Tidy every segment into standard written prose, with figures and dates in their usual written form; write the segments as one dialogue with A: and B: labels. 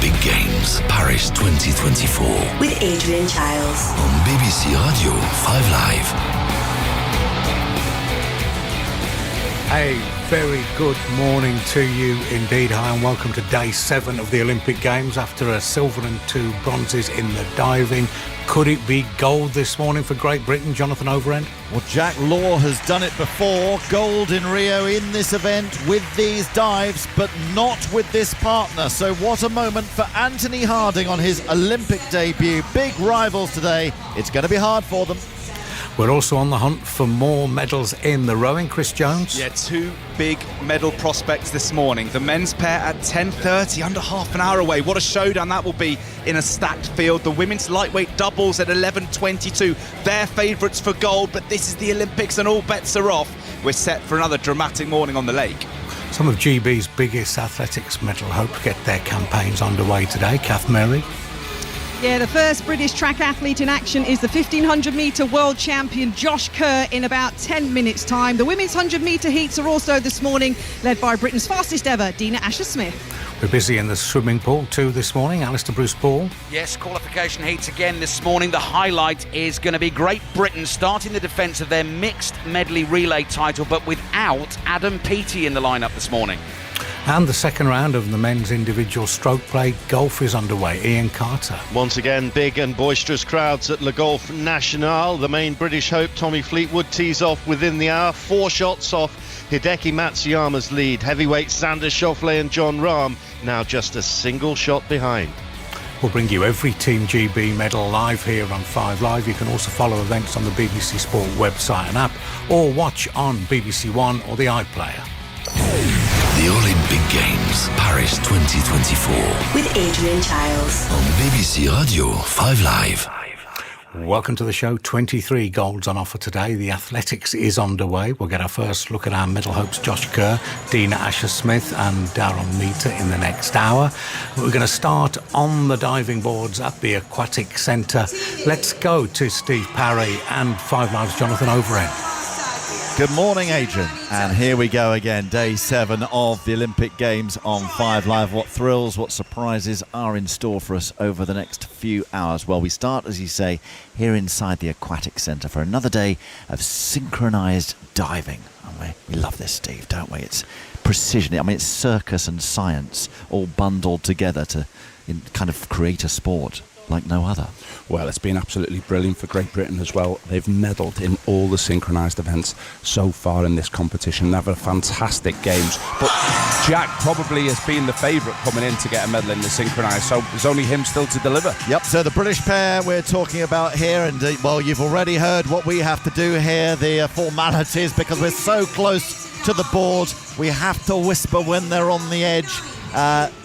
A: Olympic Games, Paris 2024.
B: With Adrian Chiles.
A: On BBC Radio 5 Live.
C: A very good morning to you indeed. Hi and welcome to day 7 of the Olympic Games after a silver and 2 bronzes in the diving. Could it be gold this morning for Great Britain, Jonathan Overend?
D: Well, Jack Law has done it before. Gold in Rio in this event with these dives, but not with this partner. So what a moment for Anthony Harding on his Olympic debut. Big rivals today. It's going to be hard for them.
C: We're also on the hunt for more medals in the rowing. Chris Jones?
E: Yeah, 2 big medal prospects this morning. The men's pair at 10:30, under half an hour away. What a showdown that will be in a stacked field. The women's lightweight doubles at 11:22. They're favourites for gold, but this is the Olympics and all bets are off. We're set for another dramatic morning on the lake.
C: Some of GB's biggest athletics medal hope get their campaigns underway today. Kath Merry?
F: Yeah, the first British track athlete in action is the 1500-metre world champion Josh Kerr in about 10 minutes' time. The women's 100-metre heats are also this morning, led by Britain's fastest ever, Dina Asher-Smith.
C: We're busy in the swimming pool too this morning. Alistair Bruce-Ball.
G: Yes, qualification heats again this morning. The highlight is going to be Great Britain starting the defence of their mixed medley relay title, but without Adam Peaty in the lineup this morning.
C: And the second round of the men's individual stroke play golf is underway. Ian Carter.
H: Once again, big and boisterous crowds at Le Golf National. The main British hope, Tommy Fleetwood, tees off within the hour. 4 shots off Hideki Matsuyama's lead. Heavyweights Xander Schauffele and John Rahm now just a single shot behind.
C: We'll bring you every Team GB medal live here on 5 Live. You can also follow events on the BBC Sport website and app, or watch on BBC One or the iPlayer.
A: The Olympic Games, Paris 2024.
B: With Adrian Chiles.
A: On BBC Radio 5 Live.
C: Welcome to the show. 23 golds on offer today. The athletics is underway. We'll get our first look at our medal hopes, Josh Kerr, Dina Asher-Smith and Darren Meter in the next hour. We're going to start on the diving boards at the Aquatic Centre. Let's go to Steve Parry and 5 Live's Jonathan Overend.
D: Good morning, Adrian. And here we go again, day 7 of the Olympic Games on 5 Live. What thrills, what surprises are in store for us over the next few hours? Well, we start, as you say, here inside the Aquatic Centre for another day of synchronised diving. We love this, Steve, don't we? It's precision. I mean, it's circus and science all bundled together to kind of create a sport like no other.
I: Well, it's been absolutely brilliant for Great Britain as well. They've medalled in all the synchronised events so far in this competition. They've had fantastic games. But Jack probably has been the favourite coming in to get a medal in the synchronised, so there's only him still to deliver.
D: Yep, so the British pair we're talking about here, and well, you've already heard what we have to do here, the formalities, because we're so close to the board. We have to whisper when they're on the edge.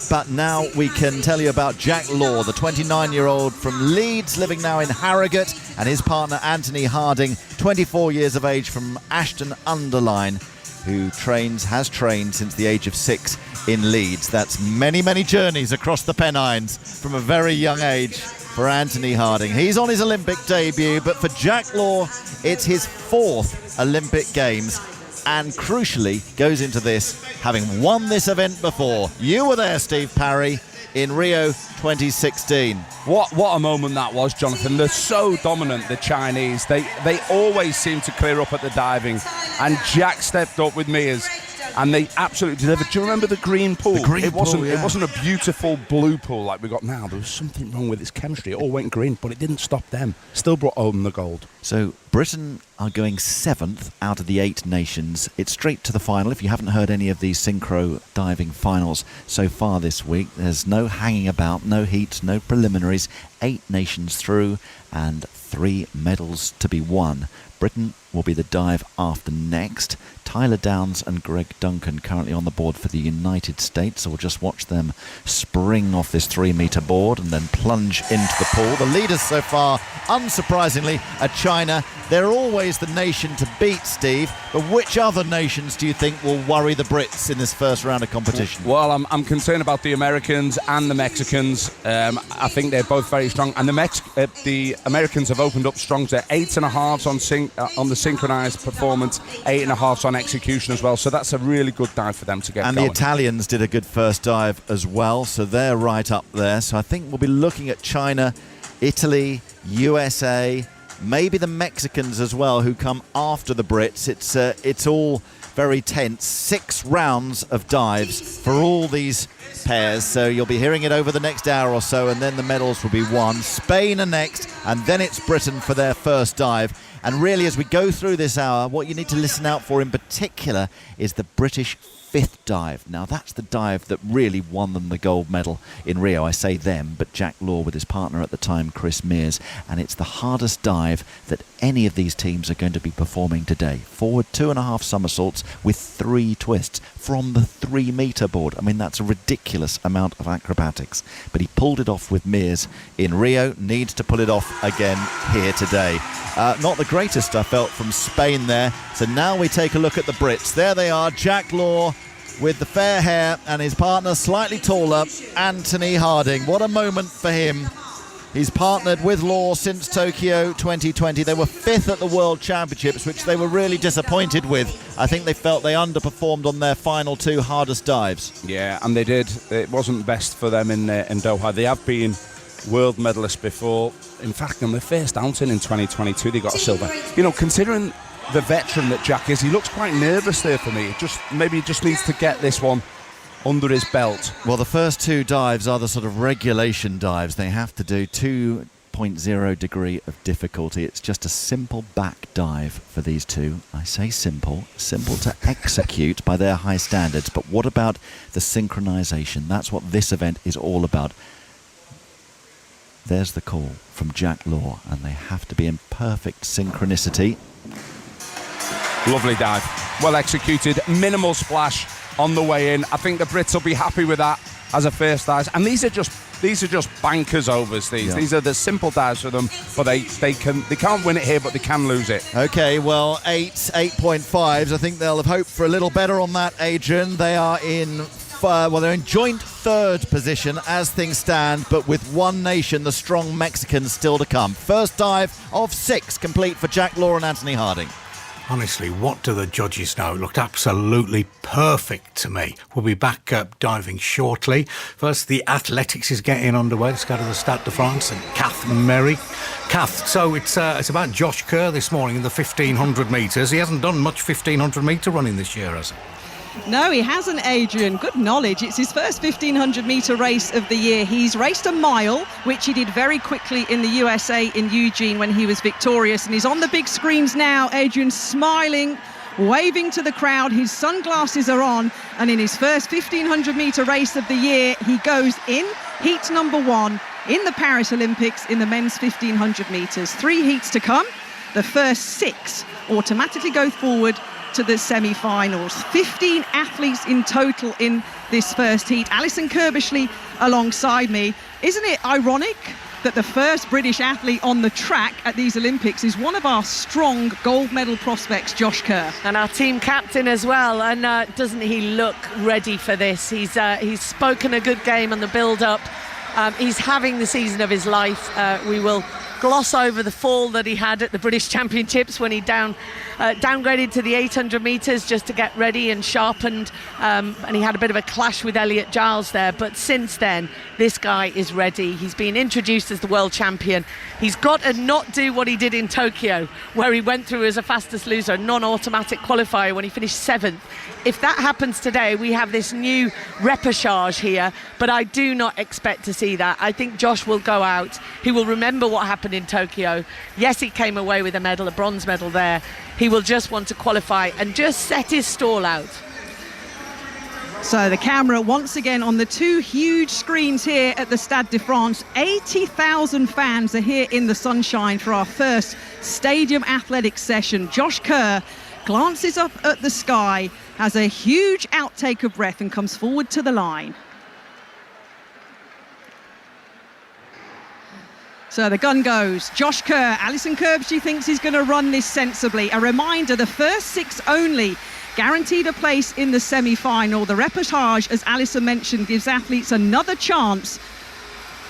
D: But now we can tell you about Jack Law, the 29-year-old from Leeds, living now in Harrogate, and his partner Anthony Harding, 24 years of age, from Ashton-under-Lyne, who has trained since the age of 6 in Leeds. That's many, many journeys across the Pennines from a very young age for Anthony Harding. He's on his Olympic debut, but for Jack Law, it's his 4th Olympic Games, and crucially goes into this having won this event before. You were there, Steve Parry, in Rio 2016.
I: What a moment that was, Jonathan. They're so dominant, the Chinese. They always seem to clear up at the diving, and Jack stepped up with Mears and they absolutely delivered. Do you remember the green pool? It wasn't a beautiful blue pool like we got now. There was something wrong with its chemistry. It all went green, but it didn't stop them. Still brought home the gold.
D: So Britain are going 7th out of the 8 nations. It's straight to the final. If you haven't heard any of these synchro diving finals so far this week, there's no hanging about, no heats, no preliminaries. 8 nations through and 3 medals to be won. Britain will be the dive after next. Tyler Downs and Greg Duncan currently on the board for the United States, so we'll just watch them spring off this 3-metre board and then plunge into the pool. The leaders so far, unsurprisingly, are China they're always the nation to beat, Steve. But which other nations do you think will worry the Brits in this first round of competition?
I: Well, I'm concerned about the Americans and the Mexicans. I think they're both very strong. And the Americans have opened up strong. They're 8.5s on the synchronised performance, 8.5s on execution as well. So that's a really good dive for them to get
D: going. And the Italians did a good first dive as well. So they're right up there. So I think we'll be looking at China, Italy, USA, maybe the Mexicans as well, who come after the Brits. It's all very tense. 6 rounds of dives for all these pairs, so you'll be hearing it over the next hour or so, and then the medals will be won. Spain are next, and then it's Britain for their first dive. And really, as we go through this hour, what you need to listen out for in particular is the British 5th dive. Now, that's the dive that really won them the gold medal in Rio. I say them, but Jack Law with his partner at the time, Chris Mears. And it's the hardest dive that any of these teams are going to be performing today. Forward 2.5 somersaults with 3 twists from the 3-metre board. I mean, that's a ridiculous amount of acrobatics. But he pulled it off with Mears in Rio, needs to pull it off again here today. Not the greatest, I felt, from Spain there. So now we take a look at the Brits. There they are, Jack Law with the fair hair and his partner slightly taller, Anthony Harding. What a moment for him. He's partnered with Law since Tokyo 2020. They were 5th at the World Championships, which they were really disappointed with. I think they felt they underperformed on their final 2 hardest dives.
I: Yeah, and they did. It wasn't best for them in Doha. They have been world medalists before. In fact, on their first outing in 2022, they got a silver. You know, considering the veteran that Jack is, he looks quite nervous there for me. Maybe he just needs to get this one under his belt.
D: Well, the first 2 dives are the sort of regulation dives. They have to do 2.0 degree of difficulty. It's just a simple back dive for these 2. I say simple to execute by their high standards. But what about the synchronisation? That's what this event is all about. There's the call from Jack Law, and they have to be in perfect synchronicity.
I: Lovely dive, well executed, minimal splash on the way in. I think the Brits will be happy with that as a first dive. And these are just bankers overs. These are the simple dives for them, but they can't win it here, but they can lose it.
D: Okay, well, 8.5s. I think they'll have hoped for a little better on that, Adrian. They are they're in joint 3rd position as things stand, but with one nation, the strong Mexicans, still to come. First dive of 6 complete for Jack Law and Anthony Harding.
C: Honestly, what do the judges know? It looked absolutely perfect to me. We'll be back diving shortly. First, the athletics is getting underway. Let's go to the Stade de France and Kath Merry. Kath, so it's about Josh Kerr this morning in the 1,500 metres. He hasn't done much 1,500-metre running this year, has he?
F: No, he hasn't, Adrian. Good knowledge. It's his first 1,500-metre race of the year. He's raced a mile, which he did very quickly in the USA in Eugene when he was victorious. And he's on the big screens now, Adrian, smiling, waving to the crowd. His sunglasses are on. And in his first 1,500-metre race of the year, he goes in heat number 1 in the Paris Olympics in the men's 1,500 metres. 3 heats to come. The first 6 automatically go forward to the semi-finals. 15 athletes in total in this first heat. Alison Kirbishley alongside me. Isn't it ironic that the first British athlete on the track at these Olympics is one of our strong gold medal prospects, Josh Kerr?
J: And our team captain as well. And doesn't he look ready for this? He's spoken a good game on the build-up. He's having the season of his life. We will gloss over the fall that he had at the British Championships when he downgraded to the 800 metres just to get ready and sharpened, and he had a bit of a clash with Elliot Giles there. But since then, this guy is ready. He's been introduced as the world champion. He's got to not do what he did in Tokyo, where he went through as a fastest loser, a non-automatic qualifier when he finished 7th. If that happens today, we have this new repechage here, but I do not expect to see that. I think Josh will go out. He will remember what happened in Tokyo. Yes, he came away with a medal, a bronze medal there. He will just want to qualify and just set his stall out.
F: So the camera once again on the 2 huge screens here at the Stade de France. 80,000 fans are here in the sunshine for our first stadium athletics session. Josh Kerr glances up at the sky, has a huge outtake of breath and comes forward to the line. So the gun goes. Josh Kerr. Alison Kirbshe thinks he's going to run this sensibly. A reminder, the first 6 only guaranteed a place in the semi-final. The reportage, as Alison mentioned, gives athletes another chance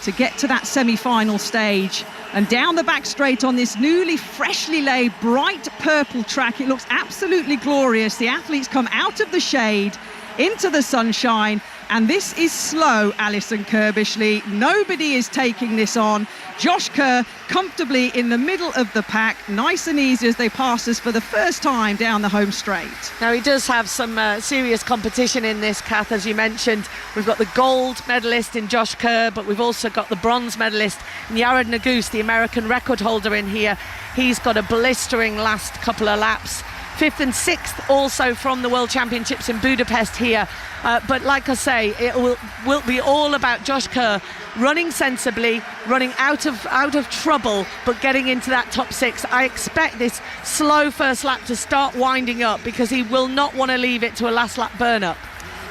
F: to get to that semi-final stage. And down the back straight on this newly, freshly laid, bright purple track, it looks absolutely glorious. The athletes come out of the shade into the sunshine, and this is slow, Alison Kirbshe. Nobody is taking this on. Josh Kerr comfortably in the middle of the pack, nice and easy as they pass us for the first time down the home straight.
J: Now, he does have some serious competition in this, Kath, as you mentioned. We've got the gold medalist in Josh Kerr, but we've also got the bronze medalist in Yared Nuguse, the American record holder in here. He's got a blistering last couple of laps. 5th and 6th also from the World Championships in Budapest here. But like I say, it will be all about Josh Kerr running sensibly, running out of trouble, but getting into that top 6. I expect this slow first lap to start winding up because he will not want to leave it to a last lap burn-up.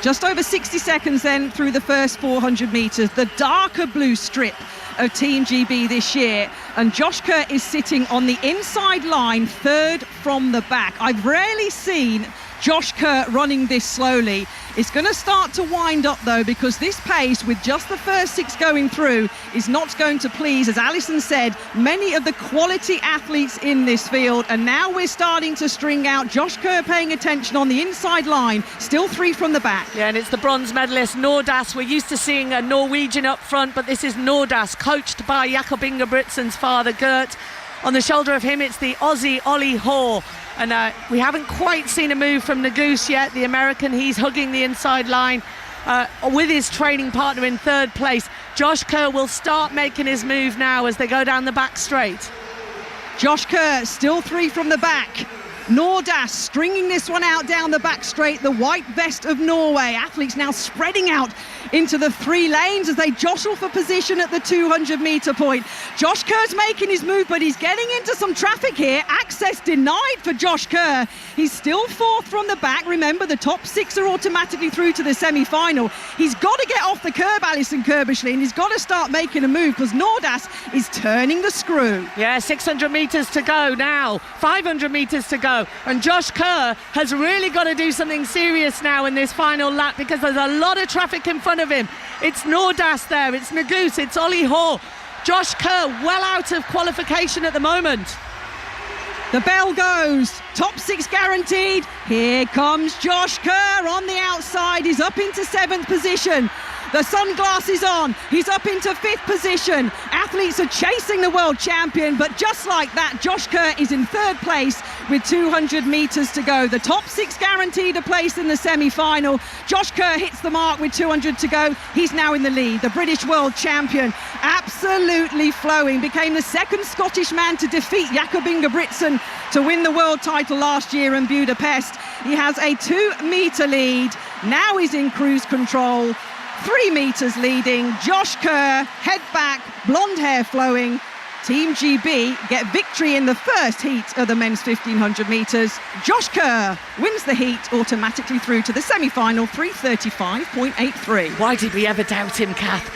F: Just over 60 seconds then through the first 400 metres. The darker blue strip of Team GB this year, and Josh Kerr is sitting on the inside line, 3rd from the back. I've rarely seen Josh Kerr running this slowly. It's going to start to wind up though, because this pace with just the first 6 going through is not going to please, as Alison said, many of the quality athletes in this field. And now we're starting to string out Josh Kerr paying attention on the inside line, still 3 from the back.
J: Yeah, and it's the bronze medalist Nordas. We're used to seeing a Norwegian up front, but this is Nordas, coached by Jakob Ingebrigtsen's father Gert. On the shoulder of him, it's the Aussie Ollie Hoare. And we haven't quite seen a move from Nuguse yet. The American, he's hugging the inside line with his training partner in 3rd place. Josh Kerr will start making his move now as they go down the back straight.
F: Josh Kerr still 3 from the back. Nordas stringing this one out down the back straight, the white vest of Norway. Athletes now spreading out into the 3 lanes as they jostle for position at the 200-metre point. Josh Kerr's making his move, but he's getting into some traffic here. Access denied for Josh Kerr. He's still 4th from the back. Remember, the top 6 are automatically through to the semi-final. He's got to get off the curb, Alison Kirbshe, and he's got to start making a move because Nordas is turning the screw.
J: Yeah, 600 metres to go now, 500 metres to go. And Josh Kerr has really got to do something serious now in this final lap because there's a lot of traffic in front of him. It's Nordas there, it's Nuguse, it's Ollie Hoare. Josh Kerr well out of qualification at the moment.
F: The bell goes, top 6 guaranteed. Here comes Josh Kerr on the outside. He's up into 7th position. The sunglasses on, he's up into 5th position. Athletes are chasing the world champion, but just like that, Josh Kerr is in 3rd place with 200 metres to go. The top 6 guaranteed a place in the semi-final. Josh Kerr hits the mark with 200 to go. He's now in the lead. The British world champion, absolutely flowing, became the 2nd Scottish man to defeat Jakob Ingebrigtsen to win the world title last year in Budapest. He has a 2-metre lead. Now he's in cruise control. 3 metres leading. Josh Kerr, head back, blonde hair flowing. Team GB get victory in the first heat of the men's 1500 metres. Josh Kerr wins the heat, automatically through to the semi-final, 3:35.83.
J: Why did we ever doubt him, Kath?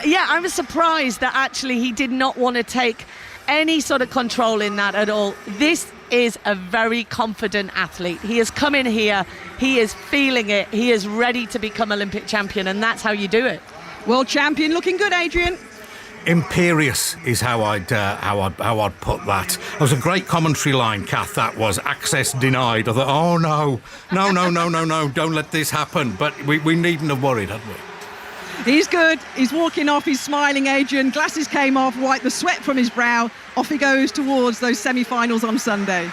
J: Yeah, I was surprised that actually he did not want to take any sort of control in that at all. This is a very confident athlete. He has come in here, he is feeling it, he is ready to become Olympic champion, and that's how you do it.
F: World champion, looking good, Adrian.
C: Imperious is how I'd put that. It was a great commentary line, Kath, that was. Access denied. I thought, oh no, don't let this happen. But we needn't have worried, had we?
F: He's good. He's walking off. He's smiling, Adrian. Glasses came off, wiped the sweat from his brow. Off he goes towards those semi-finals on Sunday.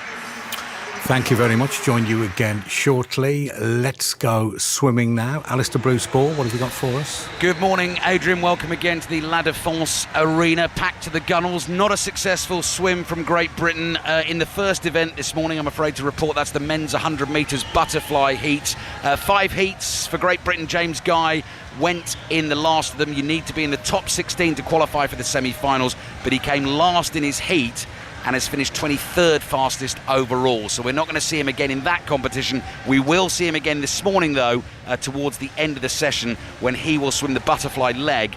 C: Thank you very much. Join you again shortly. Let's go swimming now. Alistair Bruce Ball, what have you got for us?
G: Good morning, Adrian. Welcome again to the La Défense Arena. Packed to the gunnels. Not a successful swim from Great Britain in the first event this morning, I'm afraid to report. That's the men's 100 metres butterfly heat. 5 heats for Great Britain. James Guy went in the last of them. You need to be in the top 16 to qualify for the semi-finals, but he came last in his heat. and has finished 23rd fastest overall. So we're not going to see him again in that competition. We will see him again this morning, though, towards the end of the session, when he will swim the butterfly leg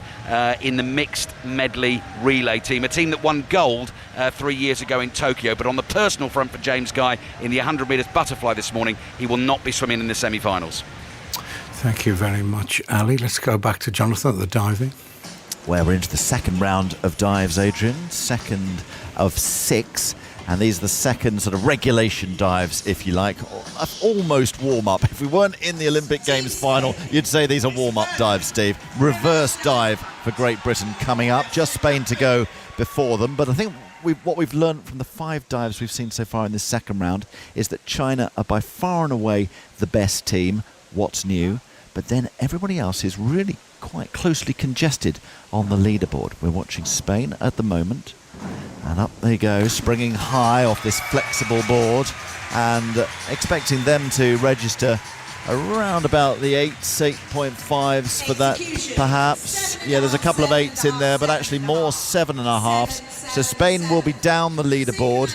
G: in the mixed medley relay team, a team that won gold 3 years ago in Tokyo. But on the personal front for James Guy in the 100 metres butterfly this morning, he will not be swimming in the semi-finals.
C: Thank you very much, Ali. Let's go back to Jonathan at the diving.
D: Where we're into the second round of dives, Adrian. Second of 6. And these are the second sort of regulation dives, if you like. Almost warm-up. If we weren't in the Olympic Games final, you'd say these are warm-up dives, Steve. Reverse dive for Great Britain coming up. Just Spain to go before them. But I think what we've learned from the 5 dives we've seen so far in this second round is that China are by far and away the best team. What's new? But then everybody else is really quite closely congested on the leaderboard. We're watching Spain at the moment, and up they go, springing high off this flexible board, and expecting them to register around about the 8.5s for that, perhaps. Yeah, there's a couple of 8s in there, but actually more 7.5s. So Spain will be down the leaderboard,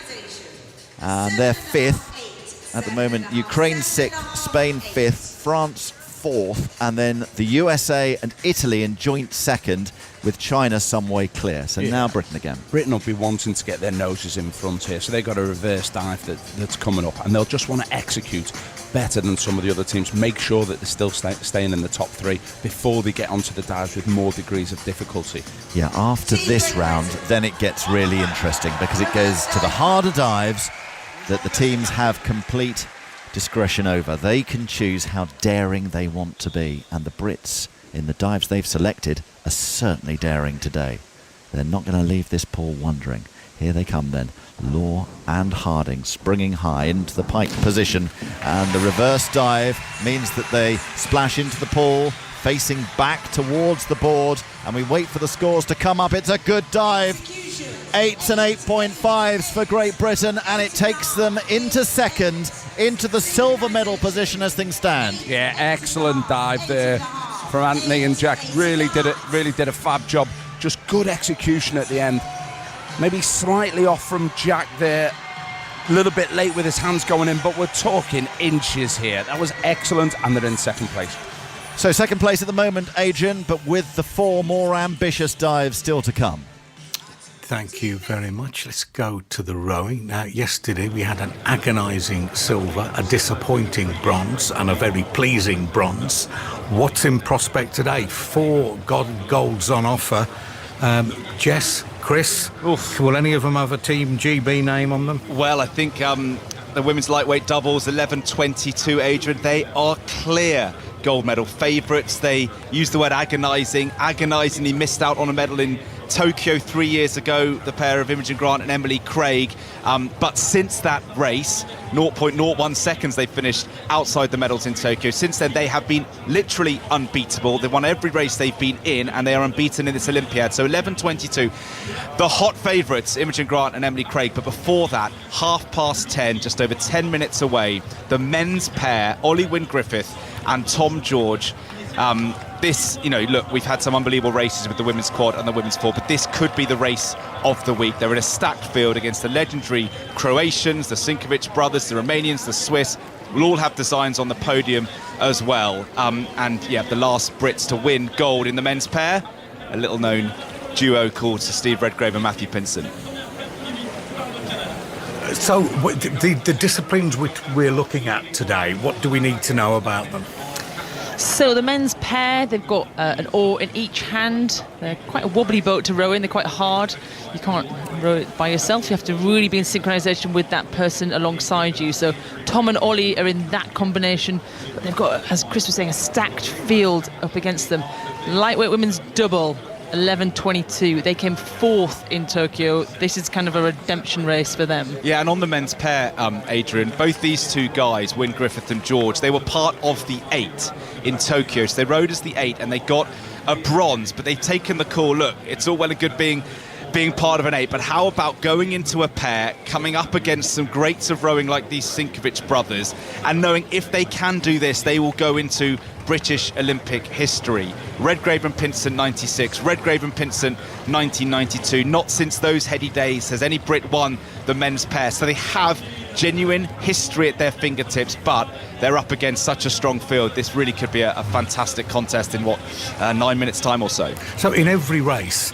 D: and they're 5th at the moment. Ukraine 6th, Spain 5th, France 4th, and then the USA and Italy in joint 2nd, with China some way clear. So now Britain again.
I: Britain will be wanting to get their noses in front here, so they've got a reverse dive that's coming up, and they'll just want to execute better than some of the other teams, make sure that they're still staying in the top 3 before they get onto the dives with more degrees of difficulty.
D: Yeah, after this round, then it gets really interesting, because it goes to the harder dives that the teams have complete discretion over. They can choose how daring they want to be, and the Brits, in the dives they've selected, are certainly daring today. They're not going to leave this pool wondering. Here they come then. Law and Harding springing high into the pike position, and the reverse dive means that they splash into the pool, facing back towards the board, and we wait for the scores to come up. It's a good dive. 8s and 8.5s for Great Britain, and it takes them into second, into the silver medal position as things stand.
I: Yeah, excellent dive there from Anthony and Jack. Really did a fab job. Just good execution at the end. Maybe slightly off from Jack there. A little bit late with his hands going in, but we're talking inches here. That was excellent, and they're in second place.
D: So second place at the moment, Adrian, but with the 4 more ambitious dives still to come.
C: Thank you very much. Let's go to the rowing. Now, yesterday we had an agonising silver, a disappointing bronze, and a very pleasing bronze. What's in prospect today? 4 golds on offer. Jess, Chris, will any of them have a Team GB name on them?
E: Well, I think the women's lightweight doubles, 11:22, Adrian, they are clear gold medal favourites. They used the word agonisingly missed out on a medal in Tokyo 3 years ago, the pair of Imogen Grant and Emily Craig. But since that race, 0.01 seconds they finished outside the medals in Tokyo. Since then, they have been literally unbeatable. They've won every race they've been in, and they are unbeaten in this Olympiad. So 11:22, the hot favourites, Imogen Grant and Emily Craig. But before that, 10:30, just over 10 minutes away, the men's pair, Ollie Wynne-Griffith and Tom George. Look, we've had some unbelievable races with the women's quad and the women's four, but this could be the race of the week. They're in a stacked field against the legendary Croatians, the Sinkovic brothers, the Romanians, the Swiss. Will all have designs on the podium as well. The last Brits to win gold in the men's pair, a little-known duo called Sir Steve Redgrave and Matthew Pinson.
C: So, the disciplines which we're looking at today, what do we need to know about them?
K: So the men's pair, they've got an oar in each hand. They're quite a wobbly boat to row in. They're quite hard. You can't row it by yourself. You have to really be in synchronisation with that person alongside you. So Tom and Ollie are in that combination. But they've got, as Chris was saying, a stacked field up against them. Lightweight women's double, 11:22. They came 4th in Tokyo. This is kind of a redemption race for them.
E: Yeah, and on the men's pair, Adrian, both these two guys, Wynne Griffith and George, they were part of the 8 in Tokyo. So they rowed as the 8 and they got a bronze, but they've taken the call. Look, it's all well and good being being part of an 8, but how about going into a pair, coming up against some greats of rowing like these Sinkovich brothers, and knowing if they can do this, they will go into British Olympic history. Redgrave and Pinson 96, Redgrave and Pinson 1992. Not since those heady days has any Brit won the men's pair, so they have genuine history at their fingertips, but they're up against such a strong field. This really could be a fantastic contest in 9 minutes time or so.
C: So in every race,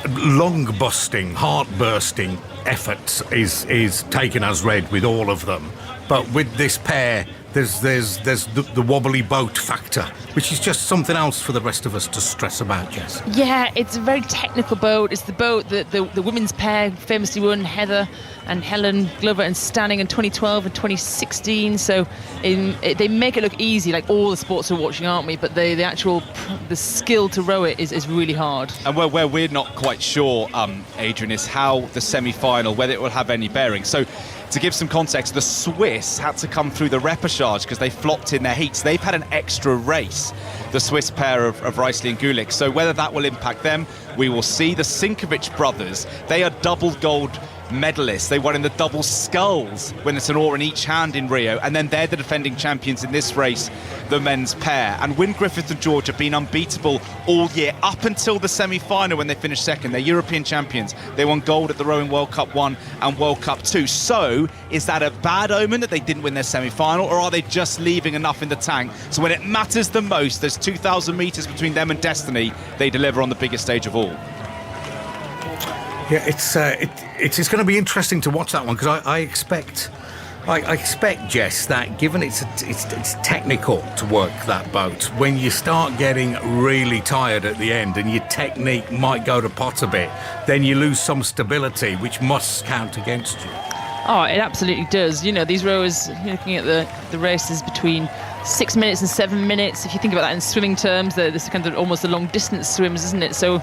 C: lung-busting, heart-bursting effort is taken as read with all of them, but with this pair there's the wobbly boat factor, which is just something else for the rest of us to stress about, Jess.
K: Yeah, it's a very technical boat. It's the boat that the women's pair famously won, Heather and Helen Glover and Stanning, in 2012 and 2016. So they make it look easy, like all the sports we're watching, aren't we? But the skill to row it is really hard.
E: And where we're not quite sure, Adrian, is how the semi-final, whether it will have any bearing. So to give some context, the Swiss had to come through the repechage because they flopped in their heats. They've had an extra race, the Swiss pair of Reisley and Gulick. So whether that will impact them, we will see. The Sinkovich brothers, they are double gold medalists. They won in the double sculls when it's an oar in each hand in Rio, and then they're the defending champions in this race, the men's pair. And Wyn Griffith and George have been unbeatable all year up until the semi-final when they finished second. They're European champions. They won gold at the Rowing World Cup 1 and World Cup 2. So is that a bad omen that they didn't win their semi-final, or are they just leaving enough in the tank so when it matters the most, there's 2,000 metres between them and destiny, they deliver on the biggest stage of all?
C: Yeah, it's going to be interesting to watch that one, because I expect, Jess, that given it's technical to work that boat, when you start getting really tired at the end and your technique might go to pot a bit, then you lose some stability, which must count against you.
K: Oh, it absolutely does. You know, these rowers, you're looking at the races between 6 minutes and 7 minutes. If you think about that in swimming terms, this kind of almost the long distance swims, isn't it? So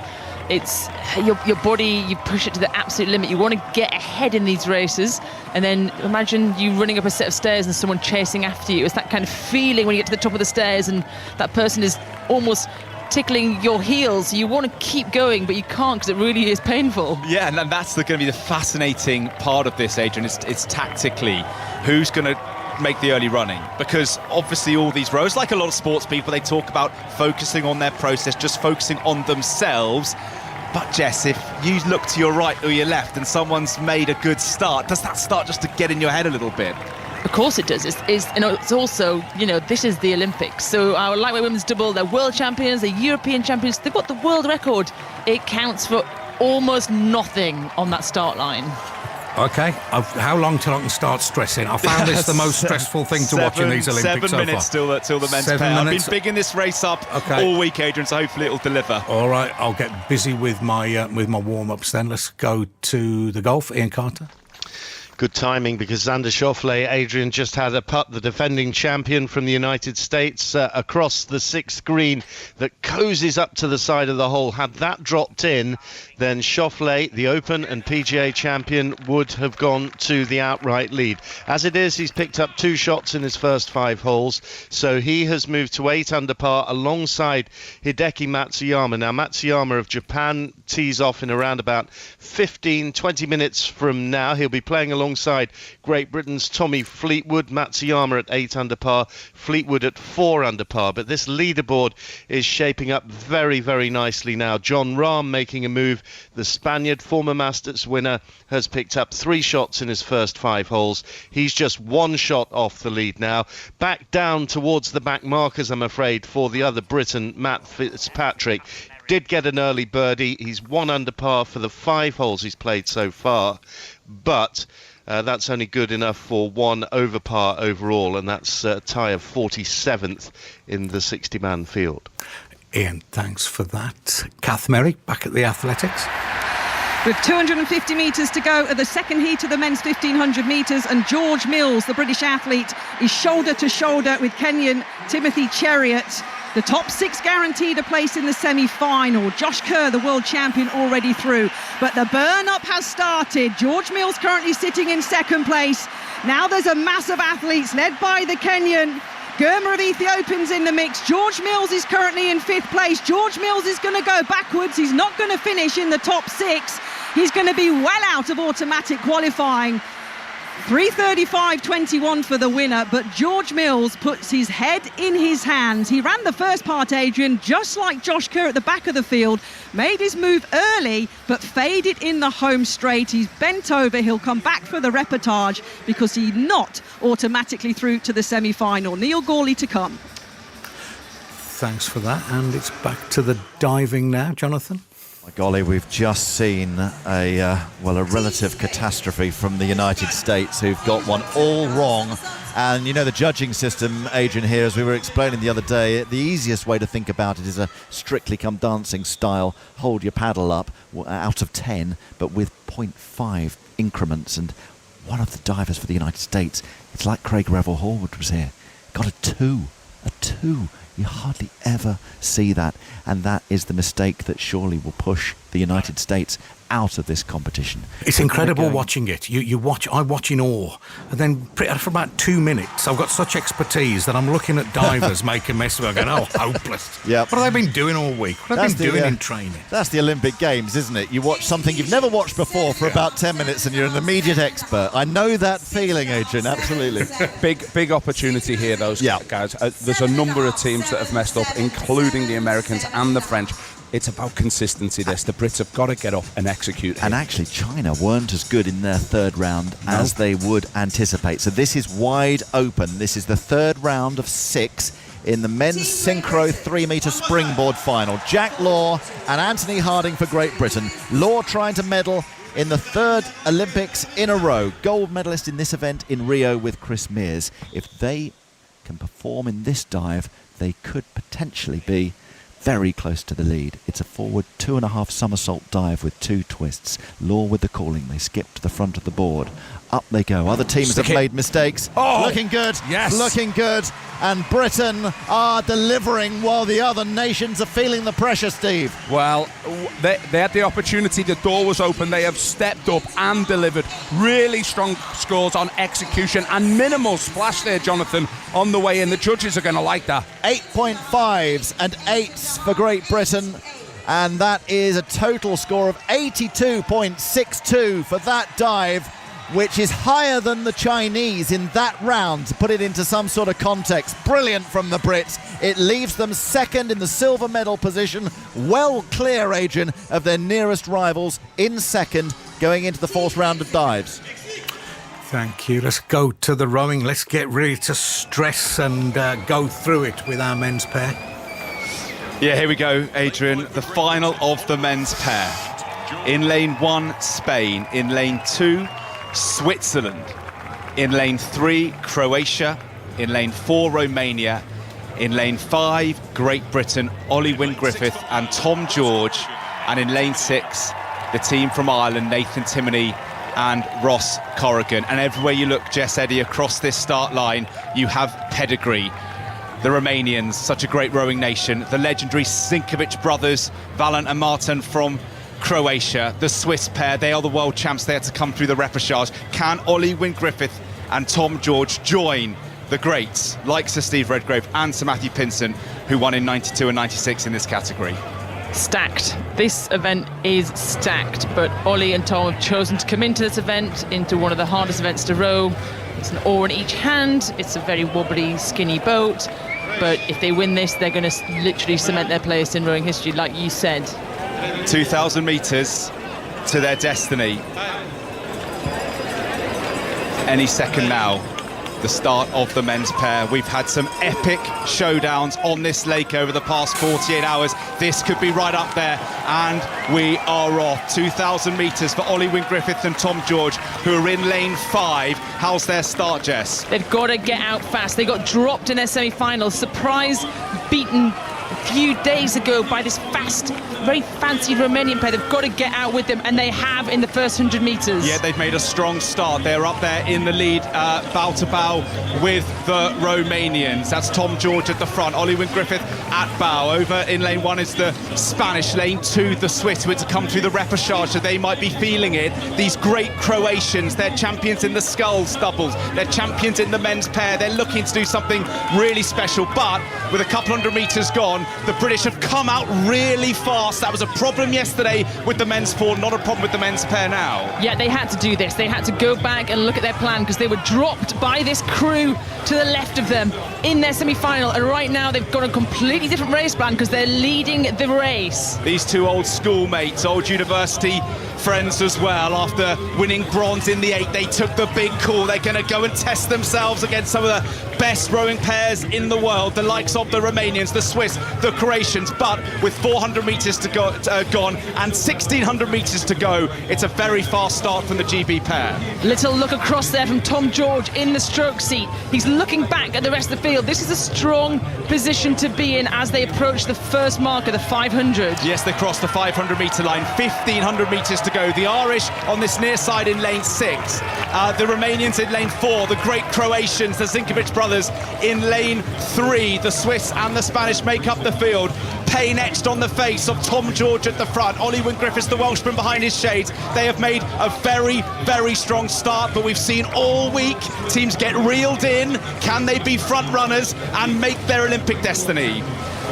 K: it's your body, you push it to the absolute limit. You want to get ahead in these races, and then imagine you running up a set of stairs and someone chasing after you. It's that kind of feeling when you get to the top of the stairs and that person is almost tickling your heels. You want to keep going, but you can't because it really is painful.
E: Yeah, and that's going to be the fascinating part of this, Adrian. It's tactically who's going to make the early running, because obviously all these rowers, like a lot of sports people, they talk about focusing on their process, just focusing on themselves. But Jess, if you look to your right or your left and someone's made a good start, does that start just to get in your head a little bit?
K: Of course it does. It's also, this is the Olympics. So our lightweight women's double, they're world champions, they're European champions, they've got the world record. It counts for almost nothing on that start line.
C: Okay, how long till I can start stressing? I found this the most stressful thing to watch in these Olympics
E: 7 minutes till the men's pair. I've been bigging this race up all week, Adrian, so hopefully it'll deliver.
C: All right, I'll get busy with my warm-ups then. Let's go to the golf. Ian Carter.
H: Good timing, because Xander Schauffele, Adrian, just had a putt, the defending champion from the United States, across the 6th green that cozies up to the side of the hole. Had that dropped in, then Schauffele, the Open and PGA champion, would have gone to the outright lead. As it is, he's picked up 2 shots in his first 5 holes, so he has moved to 8 under par alongside Hideki Matsuyama. Now, Matsuyama of Japan tees off in around about 15-20 minutes from now. He'll be playing alongside Great Britain's Tommy Fleetwood. Matsuyama at 8 under par, Fleetwood at 4 under par. But this leaderboard is shaping up very, very nicely now. John Rahm making a move. The Spaniard, former Masters winner, has picked up 3 shots in his first 5 holes. He's just 1 shot off the lead now. Back down towards the back markers, I'm afraid, for the other Briton, Matt Fitzpatrick. Did get an early birdie. He's 1 under par for the 5 holes he's played so far. But that's only good enough for 1 over par overall, and that's a tie of 47th in the 60-man field.
C: Ian, thanks for that. Kath Merrick back at the Athletics.
F: With 250 metres to go at the second heat of the men's 1,500 metres, and George Mills, the British athlete, is shoulder to shoulder with Kenyan Timothy Cheruiyot. The top 6 guaranteed a place in the semi-final. Josh Kerr, the world champion, already through. But the burn-up has started. George Mills currently sitting in 2nd place. Now there's a mass of athletes led by the Kenyan. Gurma of Ethiopian's in the mix. George Mills is currently in 5th place. George Mills is going to go backwards. He's not going to finish in the top 6. He's going to be well out of automatic qualifying. 3:35.21 for the winner, but George Mills puts his head in his hands. He ran the first part, Adrian, just like Josh Kerr at the back of the field, made his move early, but faded in the home straight. He's bent over. He'll come back for the reportage because he's not automatically through to the semi-final. Neil Gawley to come.
C: Thanks for that. And it's back to the diving now, Jonathan.
D: My golly, we've just seen a relative catastrophe from the United States, who've got one all wrong. And, you know, the judging system, Adrian, here, as we were explaining the other day, the easiest way to think about it is a Strictly Come Dancing style, hold your paddle up out of 10, but with 0.5 increments. And one of the divers for the United States, it's like Craig Revel Horwood was here, got a 2. You hardly ever see that, and that is the mistake that surely will push the United States out of this competition.
C: It's incredible watching it. I watch in awe, and then for about 2 minutes I've got such expertise that I'm looking at divers make a mess of it. I'm going, oh, hopeless.
D: Yep.
C: What have they been doing all week? What have they been doing in training?
D: That's the Olympic Games, isn't it? You watch something you've never watched before for about 10 minutes and you're an immediate expert. I know that feeling, Adrian, absolutely.
I: Big opportunity here, those guys. There's a number of teams that have messed up, including the Americans and the French. It's about consistency, this. The Brits have got to get up and execute here.
D: And actually, China weren't as good in their third round as they would anticipate. So this is wide open. This is the third round of 6 in the men's synchro 3-metre springboard final. Jack Law and Anthony Harding for Great Britain. Law trying to medal in the third Olympics in a row. Gold medalist in this event in Rio with Chris Mears. If they can perform in this dive, they could potentially be very close to the lead. It's a forward 2.5 somersault dive with 2 twists. Law with the calling. They skip to the front of the board. Up they go. Other teams have made mistakes. Looking good.
I: Yes.
D: Looking good. And Britain are delivering while the other nations are feeling the pressure, Steve.
I: Well, they had the opportunity. The door was open. They have stepped up and delivered. Really strong scores on execution and minimal splash there, Jonathan, on the way in. The judges are going to like that.
D: 8.5s and 8s for Great Britain. And that is a total score of 82.62 for that dive, which is higher than the Chinese in that round. To put it into some sort of context, brilliant from the Brits. It leaves them second in the silver medal position, well clear, Adrian, of their nearest rivals in second, going into the fourth round of dives.
C: Thank you. Let's go to the rowing. Let's get ready to stress and go through it with our men's pair.
E: Yeah, here we go, Adrian. The final of the men's pair. In lane 1, Spain. In lane 2, Switzerland. In lane 3, Croatia. In lane 4, Romania. In lane 5, Great Britain, Ollie Wynne-Griffith and Tom George. And in lane 6, the team from Ireland, Nathan Timoney and Ross Corrigan. And everywhere you look, Jess Eddy, across this start line, you have pedigree. The Romanians, such a great rowing nation. The legendary Sinkovic brothers, Valent and Martin from Croatia. The Swiss pair, they are the world champs. They had to come through the repechage. Can Ollie Wynne-Griffith and Tom George join the greats like Sir Steve Redgrave and Sir Matthew Pinson, who won in 92 and 96 in this category?
K: Stacked. This event is stacked, but Ollie and Tom have chosen to come into this event, into one of the hardest events to row. It's an oar in each hand. It's a very wobbly, skinny boat. But if they win this, they're going to literally cement their place in rowing history, like you said.
E: 2,000 metres to their destiny. Any second now, the start of the men's pair. We've had some epic showdowns on this lake over the past 48 hours. This could be right up there, and we are off. 2,000 metres for Ollie Wynne-Griffith and Tom George, who are in lane 5. How's their start, Jess?
K: They've got to get out fast. They got dropped in their semi-final. Surprise beaten a few days ago by this fast, very fancy Romanian pair. They've got to get out with them, and they have in the first 100 metres.
E: Yeah, they've made a strong start. They're up there in the lead, bow to bow with the Romanians. That's Tom George at the front, Ollie Wynne-Griffith at bow. Over in lane 1 is the Spanish, lane 2 the Swiss, who had to come through the repechage, so they might be feeling it. These great Croatians, they're champions in the sculls doubles, they're champions in the men's pair. They're looking to do something really special, but with a couple hundred metres gone, The British have come out really fast. That was a problem yesterday with the men's four, not a problem with the men's pair now.
K: Yeah, they had to do this. They had to go back and look at their plan because they were dropped by this crew to the left of them in their semi-final, and right now they've got a completely different race plan because they're leading the race.
E: These two old schoolmates, old university friends as well. After winning bronze in the 8, they took the big call. They're going to go and test themselves against some of the best rowing pairs in the world, the likes of the Romanians, the Swiss, the Croatians. But with 400 metres to go gone and 1,600 metres to go, it's a very fast start from the GB pair.
K: Little look across there from Tom George in the stroke seat. He's looking back at the rest of the field. This is a strong position to be in as they approach the first marker, the 500.
E: Yes, they crossed the 500 metre line, 1,500 metres to go. The Irish on this near side in lane 6, the Romanians in lane 4, the great Croatians, the Zinkovic brothers in lane 3, the Swiss and the Spanish make up the field. Pain etched on the face of Tom George at the front. Ollie Wyn-Griffiths, the Welshman, behind his shades. They have made a very, very strong start, but we've seen all week teams get reeled in. Can they be front runners and make their Olympic destiny?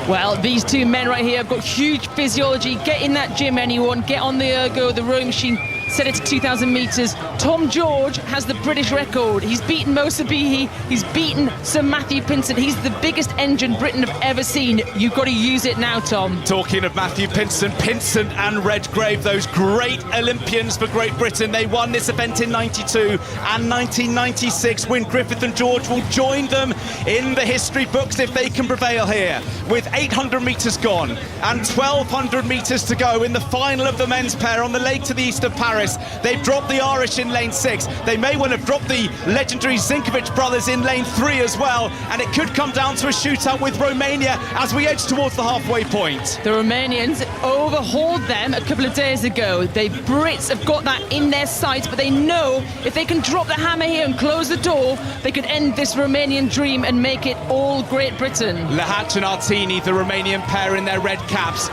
K: Well, these two men right here have got huge physiology. Get in that gym, anyone. Get on the ergo, the rowing machine. Set it to 2,000 metres. Tom George has the British record. He's beaten Mo Sabihi. He's beaten Sir Matthew Pinson. He's the biggest engine Britain have ever seen. You've got to use it now, Tom.
E: Talking of Matthew Pinson and Redgrave, those great Olympians for Great Britain. They won this event in 92 and 1996. Wyn-Griffith and George will join them in the history books if they can prevail here. With 800 metres gone and 1,200 metres to go in the final of the men's pair on the leg to the east of Paris. They've dropped the Irish in lane 6. They may well have dropped the legendary Zinkovic brothers in lane 3 as well, and it could come down to a shootout with Romania as we edge towards the halfway point.
K: The Romanians overhauled them a couple of days ago. The Brits have got that in their sights, but they know if they can drop the hammer here and close the door, they could end this Romanian dream and make it all Great Britain.
E: Lahat and Artini, the Romanian pair in their red caps.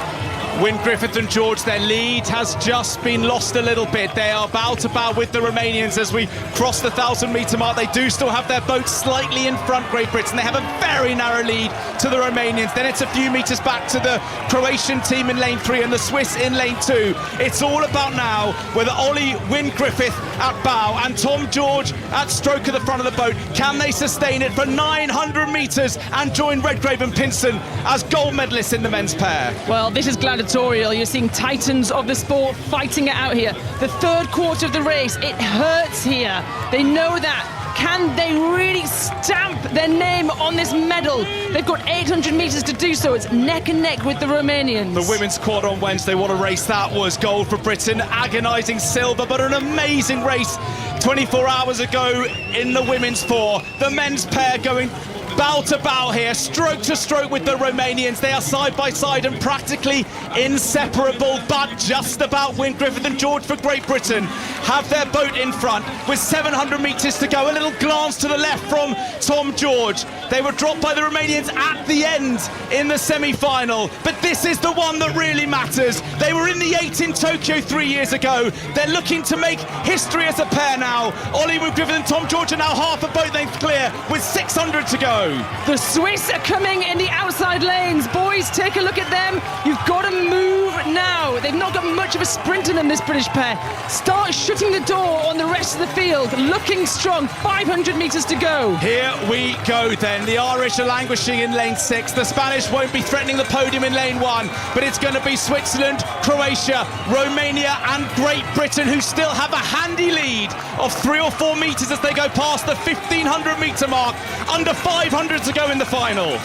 E: Wyn-Griffith and George, their lead has just been lost a little bit. They are bow to bow with the Romanians as we cross the 1,000 metre mark. They do still have their boat slightly in front, Great Britain. They have a very narrow lead to the Romanians. Then it's a few metres back to the Croatian team in lane 3 and the Swiss in lane 2. It's all about now whether Ollie Wyn-Griffith at bow and Tom George at stroke of the front of the boat, can they sustain it for 900 metres and join Redgrave and Pinson as gold medalists in the men's pair?
K: Well, this is gladiatorial. You're seeing titans of the sport fighting it out here. The third quarter of the race, it hurts here. They know that. Can they really stamp their name on this medal? They've got 800 metres to do so. It's neck and neck with the Romanians.
E: The women's quad on Wednesday, what a race that was. Gold for Britain, agonising silver, but an amazing race 24 hours ago in the women's 4. The men's pair going bow to bow here, stroke to stroke with the Romanians. They are side by side and practically inseparable, but just about Wyn-Griffith and George for Great Britain have their boat in front with 700 metres to go. A little glance to the left from Tom George. They were dropped by the Romanians at the end in the semi-final, but this is the one that really matters. They were in the 8 in Tokyo 3 years ago. They're looking to make history as a pair now. Ollie Wyn-Griffith and Tom George are now half a boat length clear with 600 to go.
K: The Swiss are coming in the outside lanes. Boys, take a look at them. You've got to move now. They've not got much of a sprint in them, this British pair. Start shutting the door on the rest of the field. Looking strong. 500 metres to go.
E: Here we go then. The Irish are languishing in lane 6. The Spanish won't be threatening the podium in lane 1, but it's going to be Switzerland, Croatia, Romania and Great Britain, who still have a handy lead of 3 or 4 metres as they go past the 1,500 metre mark. Under 500 to go in the final.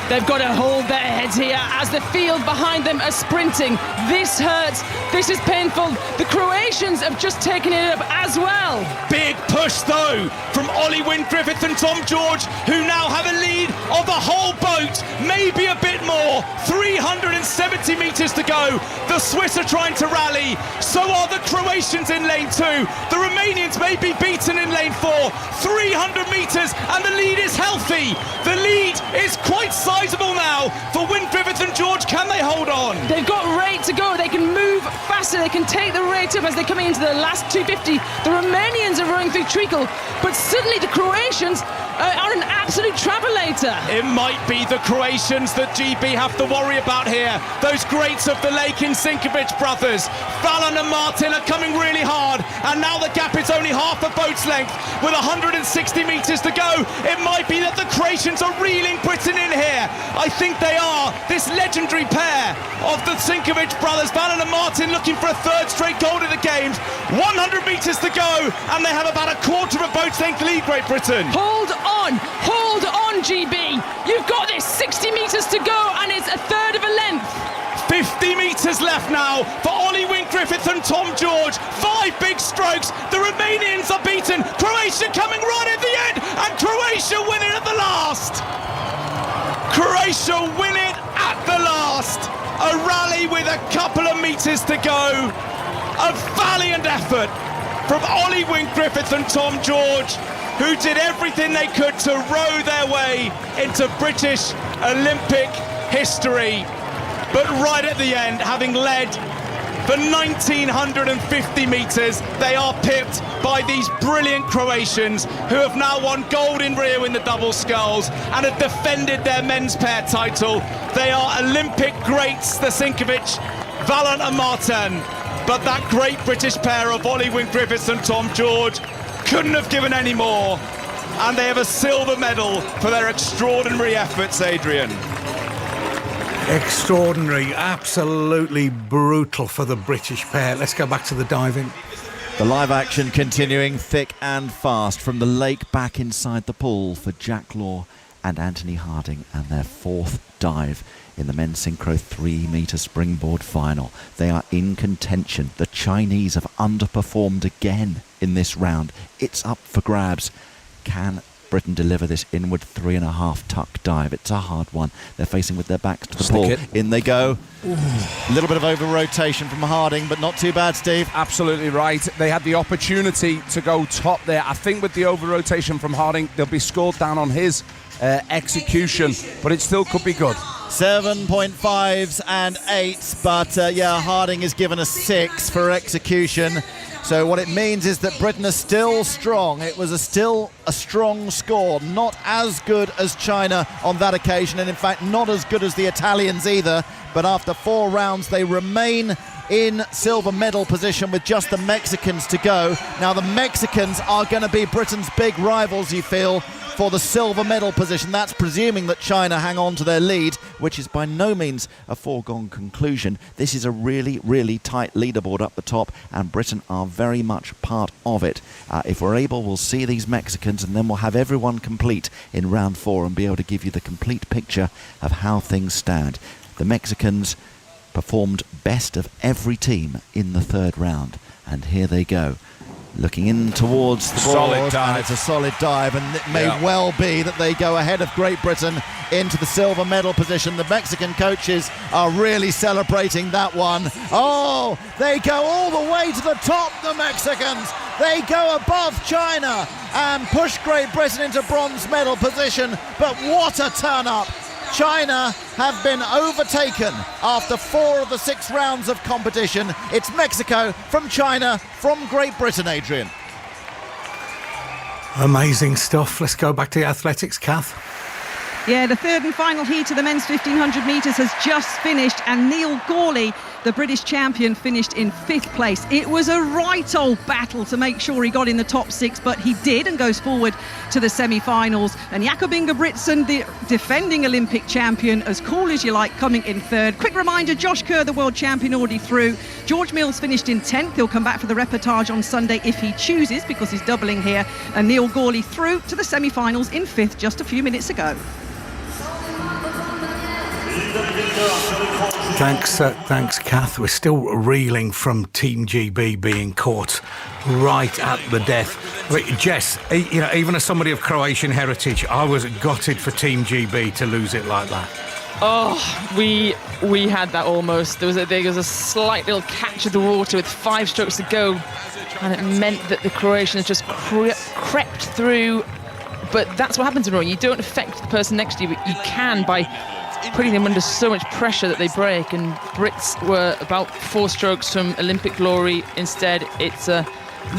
K: They've got to hold their heads here as the field behind them are sprinting. This hurts. This is painful. The Croatians have just taken it up as well.
E: Big push though from Ollie Wyn-Griffith and Tom George, who now have a lead of the whole boat, maybe a bit more. 370 metres to go. The Swiss are trying to rally. So are the Croatians in lane 2. The Romanians may be beaten in lane 4. 300 metres and the lead is healthy. The lead is quite sizable now for Wyn-Griffith and George. Can they hold on?
K: They've got rate to go. They can move fast. faster. They can take the rate up as they're coming into the last 250. The Romanians are running through treacle, but suddenly the Croatians are an absolute travelator.
E: It might be the Croatians that GB have to worry about here. Those greats of the lake in Sinkovic brothers. Fallon and Martin are coming really hard, and now the gap is only half a boat's length with 160 metres to go. It might be that the Croatians are reeling Britain in here. I think they are. This legendary pair of the Sinkovic brothers, Fallon and Martin, looking for a third straight gold in the games. 100 metres to go, and they have about a quarter of a boat's length lead, Great Britain.
K: Hold on, GB. You've got this. 60 metres to go, and it's a third of a length.
E: 50 metres left now for Ollie Wink-Griffith and Tom George. 5 big strokes. The Romanians are beaten. Croatia coming right at the end, and Croatia win it at the last. Croatia win it at the last. A rally with a couple of metres to go. A valiant effort from Ollie Wink-Griffith and Tom George, who did everything they could to row their way into British Olympic history. But right at the end, having led for 1,950 metres, they are pipped by these brilliant Croatians who have now won gold in Rio in the double sculls and have defended their men's pair title. They are Olympic greats, the Sinkovic, Fallon and Martin. But that great British pair of Ollie Wink-Griffiths and Tom George couldn't have given any more, and they have a silver medal for their extraordinary efforts, Adrian.
C: Extraordinary, absolutely brutal for the British pair. Let's go back to the diving.
D: The live action continuing thick and fast from the lake back inside the pool for Jack Law and Anthony Harding, and their fourth dive in the men's synchro 3-metre springboard final. They are in contention. The Chinese have underperformed again in this round. It's up for grabs. Can Britain deliver this inward 3.5 tuck dive? It's a hard one. They're facing with their backs to the pool. In they go. A little bit of over rotation from Harding, but not too bad, Steve.
I: Absolutely right. They had the opportunity to go top there. I think with the over rotation from Harding, they'll be scored down on his execution, but it still could be good.
D: 7.5s and 8s, but Harding is given a 6 for execution. So what it means is that Britain is still strong. It was still a strong score, not as good as China on that occasion, and in fact not as good as the Italians either. But after 4 rounds, they remain in silver medal position with just the Mexicans to go. Now the Mexicans are going to be Britain's big rivals, you feel, for the silver medal position. That's presuming that China hang on to their lead, which is by no means a foregone conclusion. This is a really, really tight leaderboard up the top, and Britain are very much part of it. If we're able, we'll see these Mexicans, and then we'll have everyone complete in round 4 and be able to give you the complete picture of how things stand. The Mexicans performed best of every team in the 3rd round, and here they go. Looking in towards the board, and it's a solid dive, and it may well be that they go ahead of Great Britain into the silver medal position. The Mexican coaches are really celebrating that one. Oh, they go all the way to the top, the Mexicans. They go above China and push Great Britain into bronze medal position, but what a turn-up. China have been overtaken after 4 of the 6 rounds of competition. It's Mexico from China from Great Britain, Adrian.
C: Amazing stuff. Let's go back to the athletics, Kath.
F: Yeah, the 3rd and final heat of the men's 1,500 metres has just finished, and Neil Gawley, the British champion, finished in 5th place. It was a right old battle to make sure he got in the top 6, but he did, and goes forward to the semi-finals. And Jakob Ingebrigtsen, the defending Olympic champion, as cool as you like, coming in 3rd. Quick reminder, Josh Kerr, the world champion, already through. George Mills finished in 10th. He'll come back for the reportage on Sunday if he chooses, because he's doubling here. And Neil Gawley through to the semi-finals in 5th just a few minutes ago.
C: Thanks, Kath. We're still reeling from Team GB being caught right at the death. But Jess, even as somebody of Croatian heritage, I was gutted for Team GB to lose it like that.
K: Oh, we had that almost. There was a slight little catch of the water with 5 strokes to go, and it meant that the Croatians just crept through. But that's what happens in rowing. You don't affect the person next to you, but you can by putting them under so much pressure that they break, and Brits were about 4 strokes from Olympic glory. Instead, it's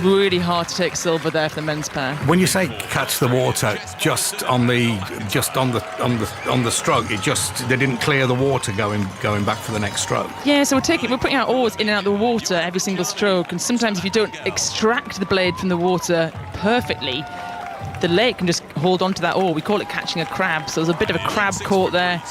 K: really hard to take silver there for the men's pair.
C: When you say catch the water, just on the stroke, they didn't clear the water going back for the next stroke.
K: Yeah, so we're putting our oars in and out of the water every single stroke, and sometimes if you don't extract the blade from the water perfectly, the leg can just hold on to that oar. We call it catching a crab, so there's a bit of a crab caught there.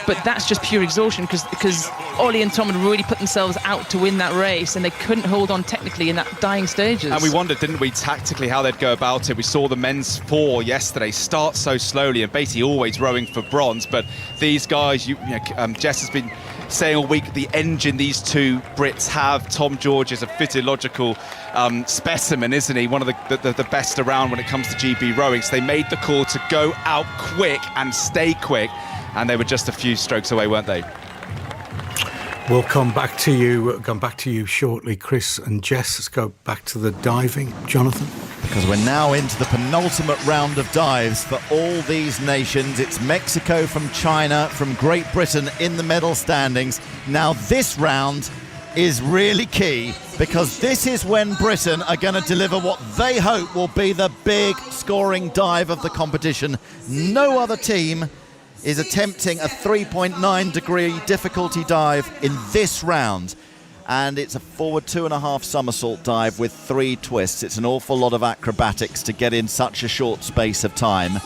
K: But that's just pure exhaustion because Ollie and Tom had really put themselves out to win that race, and they couldn't hold on technically in that dying stages.
E: And we wondered, didn't we, tactically how they'd go about it. We saw the men's 4 yesterday start so slowly and basically always rowing for bronze. But these guys, Jess has been saying all week, the engine these 2 Brits have. Tom George is a physiological specimen, isn't he? One of the best around when it comes to GB rowing. So they made the call to go out quick and stay quick. And they were just a few strokes away, weren't they?
C: We'll come back to you shortly, Chris and Jess. Let's go back to the diving. Jonathan?
D: Because we're now into the penultimate round of dives for all these nations. It's Mexico from China, from Great Britain in the medal standings. Now this round is really key, because this is when Britain are going to deliver what they hope will be the big scoring dive of the competition. No other team is attempting a 3.9 degree difficulty dive in this round, and it's a forward 2.5 somersault dive with 3 twists. It's an awful lot of acrobatics to get in such a short space of time,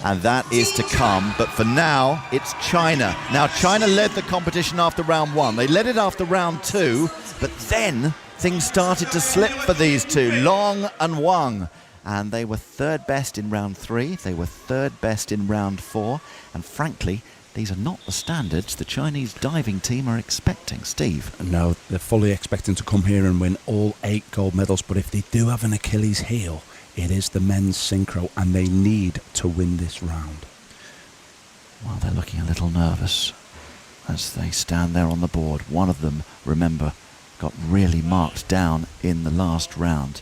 D: and that is to come. But for now, it's China. Now, China led the competition after round 1. They led it after round 2, but then things started to slip for these 2, Long and Wang. And they were 3rd best in round 3. They were 3rd best in round 4. And frankly, these are not the standards the Chinese diving team are expecting. Steve?
I: No, they're fully expecting to come here and win all 8 gold medals. But if they do have an Achilles heel, it is the men's synchro, and they need to win this round.
D: Well, they're looking a little nervous as they stand there on the board. One of them, remember, got really marked down in the last round.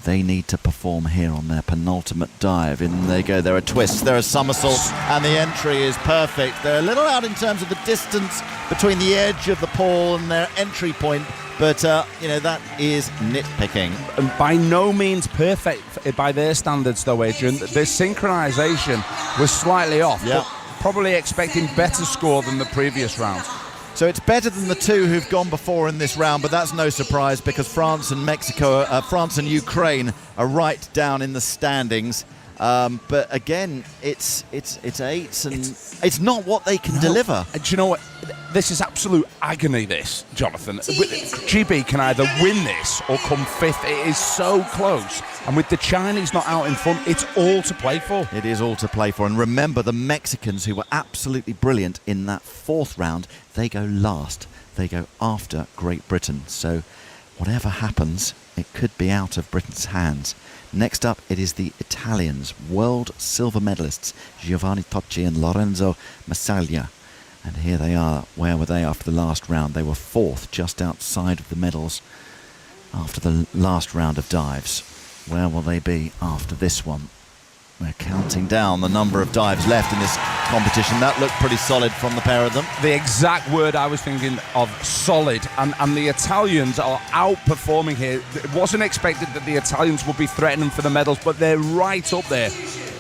D: They need to perform here on their penultimate dive. In they go. There are twists, there are somersaults, and the entry is perfect. They're a little out in terms of the distance between the edge of the pool and their entry point, but that is nitpicking.
I: And by no means perfect by their standards, though, Adrian. Their synchronisation was slightly off, but probably expecting better score than the previous round.
D: So it's better than the 2 who've gone before in this round, but that's no surprise, because France and Ukraine are right down in the standings. But again, it's 8s, and it's not what they can deliver.
I: Do you know what? This is absolute agony, this, Jonathan. GB can either win this or come 5th. It is so close. And with the Chinese not out in front, it's all to play for.
D: It is all to play for. And remember, the Mexicans, who were absolutely brilliant in that 4th round, they go last. They go after Great Britain. So whatever happens, it could be out of Britain's hands. Next up, it is the Italians, world silver medalists, Giovanni Tocci and Lorenzo Massaglia. And here they are. Where were they after the last round? They were 4th, just outside of the medals after the last round of dives. Where will they be after this one? We're counting down the number of dives left in this competition. That looked pretty solid from the pair of them.
I: The exact word I was thinking of, solid. And the Italians are outperforming here. It wasn't expected that the Italians would be threatening for the medals, but they're right up there.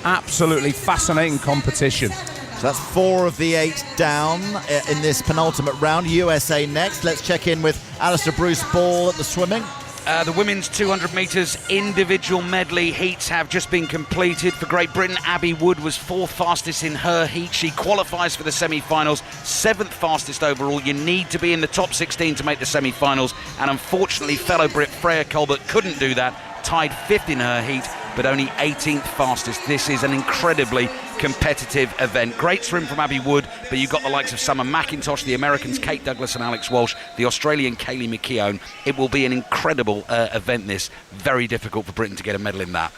I: Absolutely fascinating competition.
D: So that's 4 of the 8 down in this penultimate round. USA next. Let's check in with Alistair Bruce Ball at the swimming.
G: The women's 200 metres individual medley heats have just been completed. For Great Britain, Abby Wood was 4th fastest in her heat. She qualifies for the semi-finals, 7th fastest overall. You need to be in the top 16 to make the semi-finals. And unfortunately, fellow Brit Freya Colbert couldn't do that. Tied 5th in her heat, but only 18th fastest. This is an incredibly competitive event. Great swim from Abby Wood, but you've got the likes of Summer McIntosh, the Americans Kate Douglas and Alex Walsh, the Australian Kaylee McKeown. It will be an incredible event, this. Very difficult for Britain to get a medal in that.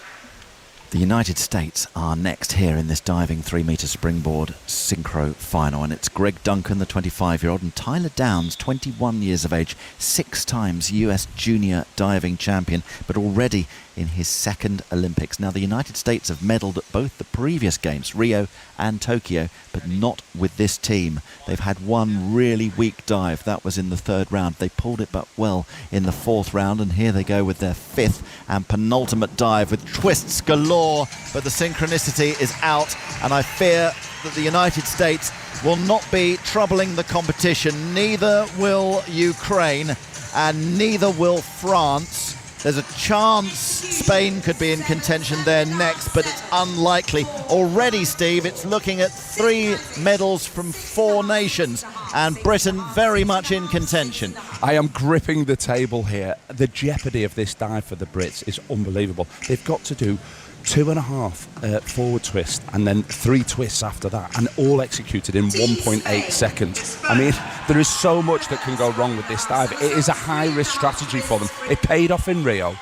D: The United States are next here in this diving 3-metre springboard synchro final, and it's Greg Duncan, the 25-year-old, and Tyler Downs, 21 years of age, 6 times US junior diving champion, but already in his second Olympics. Now, the United States have medalled at both the previous games, Rio and Tokyo, but not with this team. They've had one really weak dive. That was in the 3rd round. They pulled it but well in the 4th round, and here they go with their 5th and penultimate dive with twists galore, but the synchronicity is out, and I fear that the United States will not be troubling the competition. Neither will Ukraine, and neither will France. There's a chance Spain could be in contention there next, but it's unlikely. Already, Steve, it's looking at 3 medals from 4 nations, and Britain very much in contention.
I: I am gripping the table here. The jeopardy of this dive for the Brits is unbelievable. They've got to do 2.5 forward twists and then 3 twists after that, and all executed in 1.8 seconds. I mean, there is so much that can go wrong with this dive. It is a high-risk strategy for them. It paid off in Rio.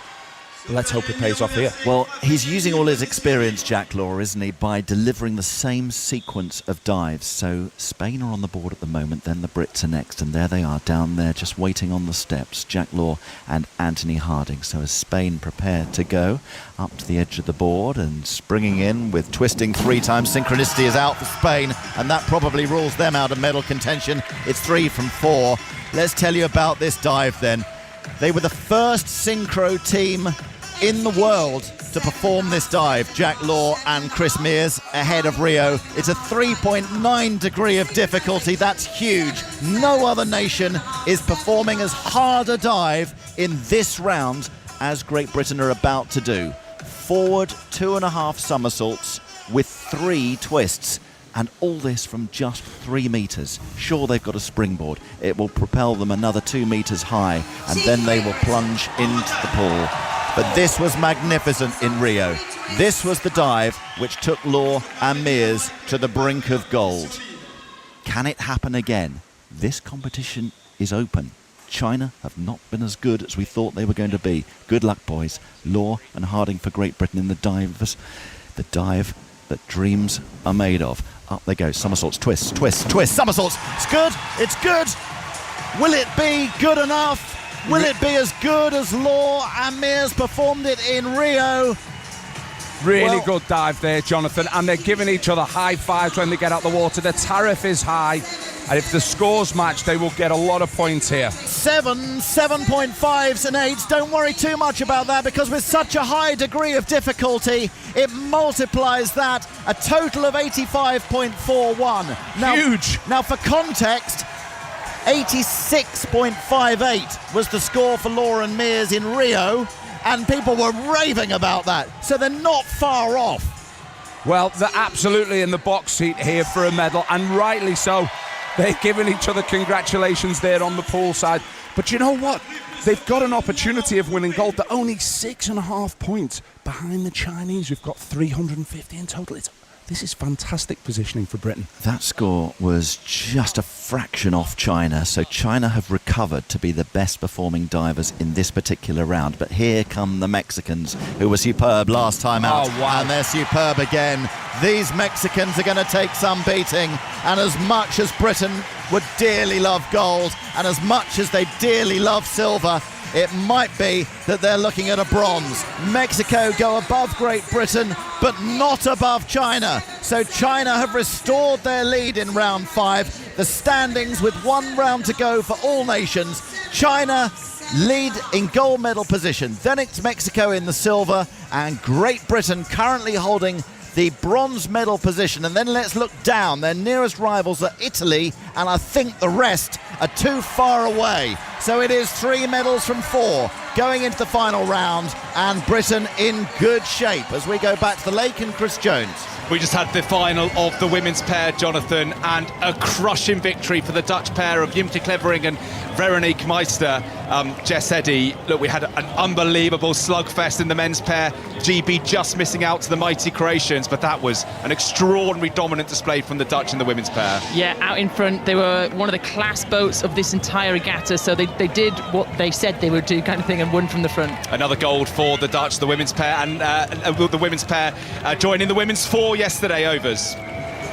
I: Let's hope it pays off here.
D: Well, he's using all his experience, Jack Law, isn't he, by delivering the same sequence of dives. So Spain are on the board at the moment, then the Brits are next, and there they are down there just waiting on the steps, Jack Law and Anthony Harding. So as Spain prepare to go up to the edge of the board and springing in with twisting 3 times, synchronicity is out for Spain, and that probably rules them out of medal contention. It's 3 from 4. Let's tell you about this dive then. They were the first synchro team in the world to perform this dive, Jack Law and Chris Mears, ahead of Rio. It's a 3.9 degree of difficulty. That's huge. No other nation is performing as hard a dive in this round as Great Britain are about to do. Forward 2.5 somersaults with 3 twists. And all this from just 3 metres. Sure, they've got a springboard. It will propel them another 2 metres high, and then they will plunge into the pool. But this was magnificent in Rio. This was the dive which took Law and Mears to the brink of gold. Can it happen again? This competition is open. China have not been as good as we thought they were going to be. Good luck, boys. Law and Harding for Great Britain in the dive that dreams are made of. Up they go, somersaults, twists, twists, twists, somersaults. It's good, it's good. Will it be good enough? Will it be as good as Law and Mears performed it in Rio?
I: Really good dive there, Jonathan, and they're giving each other high fives when they get out the water. The tariff is high, and if the scores match, they will get a lot of points here.
D: 7.5s and 8s. Don't worry too much about that, because with such a high degree of difficulty, it multiplies that, a total of 85.41. Now,
I: huge.
D: Now, for context, 86.58 was the score for Law and Mears in Rio, and people were raving about that, so they're not far off.
I: Well, they're absolutely in the box seat here for a medal, and rightly so. They're giving each other congratulations there on the poolside. But you know what? They've got an opportunity of winning gold. They're only 6.5 points behind the Chinese. We've got 350 in total. This is fantastic positioning for Britain.
D: That score was just a fraction off China, so China have recovered to be the best performing divers in this particular round. But here come the Mexicans, who were superb last time out, and they're superb again. These Mexicans are going to take some beating, and as much as Britain would dearly love gold, and as much as they dearly love silver, it might be that they're looking at a bronze. Mexico go above Great Britain, but not above China. So China have restored their lead in round 5. The standings with 1 round to go for all nations. China lead in gold medal position. Then it's Mexico in the silver, and Great Britain currently holding the bronze medal position. And then let's look down. Their nearest rivals are Italy, and I think the rest are too far away. So it is 3 medals from 4 going into the final round, and Britain in good shape as we go back to the lake and Chris Jones.
E: We just had the final of the women's pair, Jonathan, and a crushing victory for the Dutch pair of Jimke Clevering and Veronique Meister, Jess Eddy, look, we had an unbelievable slugfest in the men's pair. GB just missing out to the mighty Croatians, but that was an extraordinary dominant display from the Dutch in the women's pair.
K: Yeah, out in front, they were one of the class boats of this entire regatta, so they did what they said they would do, kind of thing, and won from the front.
E: Another gold for the Dutch, the women's pair, and the women's pair joining the women's 4 yesterday overs.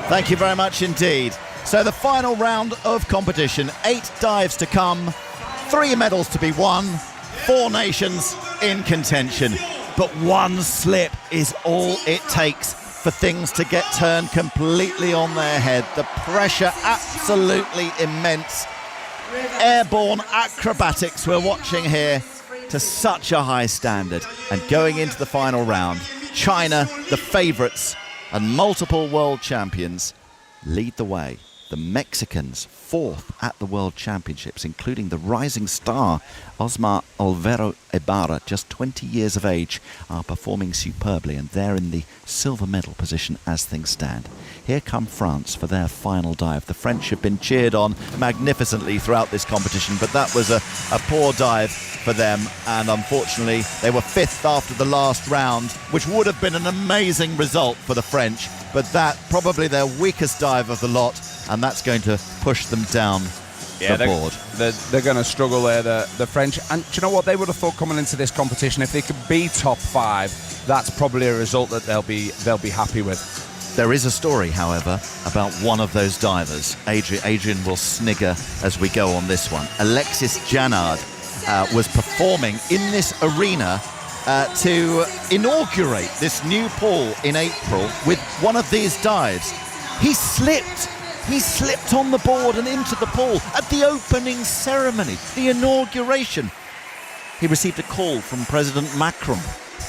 D: Thank you very much indeed. So the final round of competition, 8 dives to come, 3 medals to be won, 4 nations in contention. But one slip is all it takes for things to get turned completely on their head. The pressure absolutely immense. Airborne acrobatics we're watching here to such a high standard. And going into the final round, China, the favourites and multiple world champions, lead the way. The Mexicans, 4th at the World Championships, including the rising star Osmar Alvaro Ibarra, just 20 years of age, are performing superbly, and they're in the silver medal position as things stand. Here come France for their final dive. The French have been cheered on magnificently throughout this competition, but that was a poor dive for them, and unfortunately they were 5th after the last round, which would have been an amazing result for the French, but that probably their weakest dive of the lot, and that's going to push them down the board.
I: They're going to struggle there, the French. And do you know what? They would have thought coming into this competition, if they could be top 5, that's probably a result that they'll be happy with.
D: There is a story, however, about one of those divers. Adrian will snigger as we go on this one. Alexis Janard was performing in this arena to inaugurate this new pool in April with one of these dives. He slipped on the board and into the pool at the opening ceremony, the inauguration. He received a call from President Macron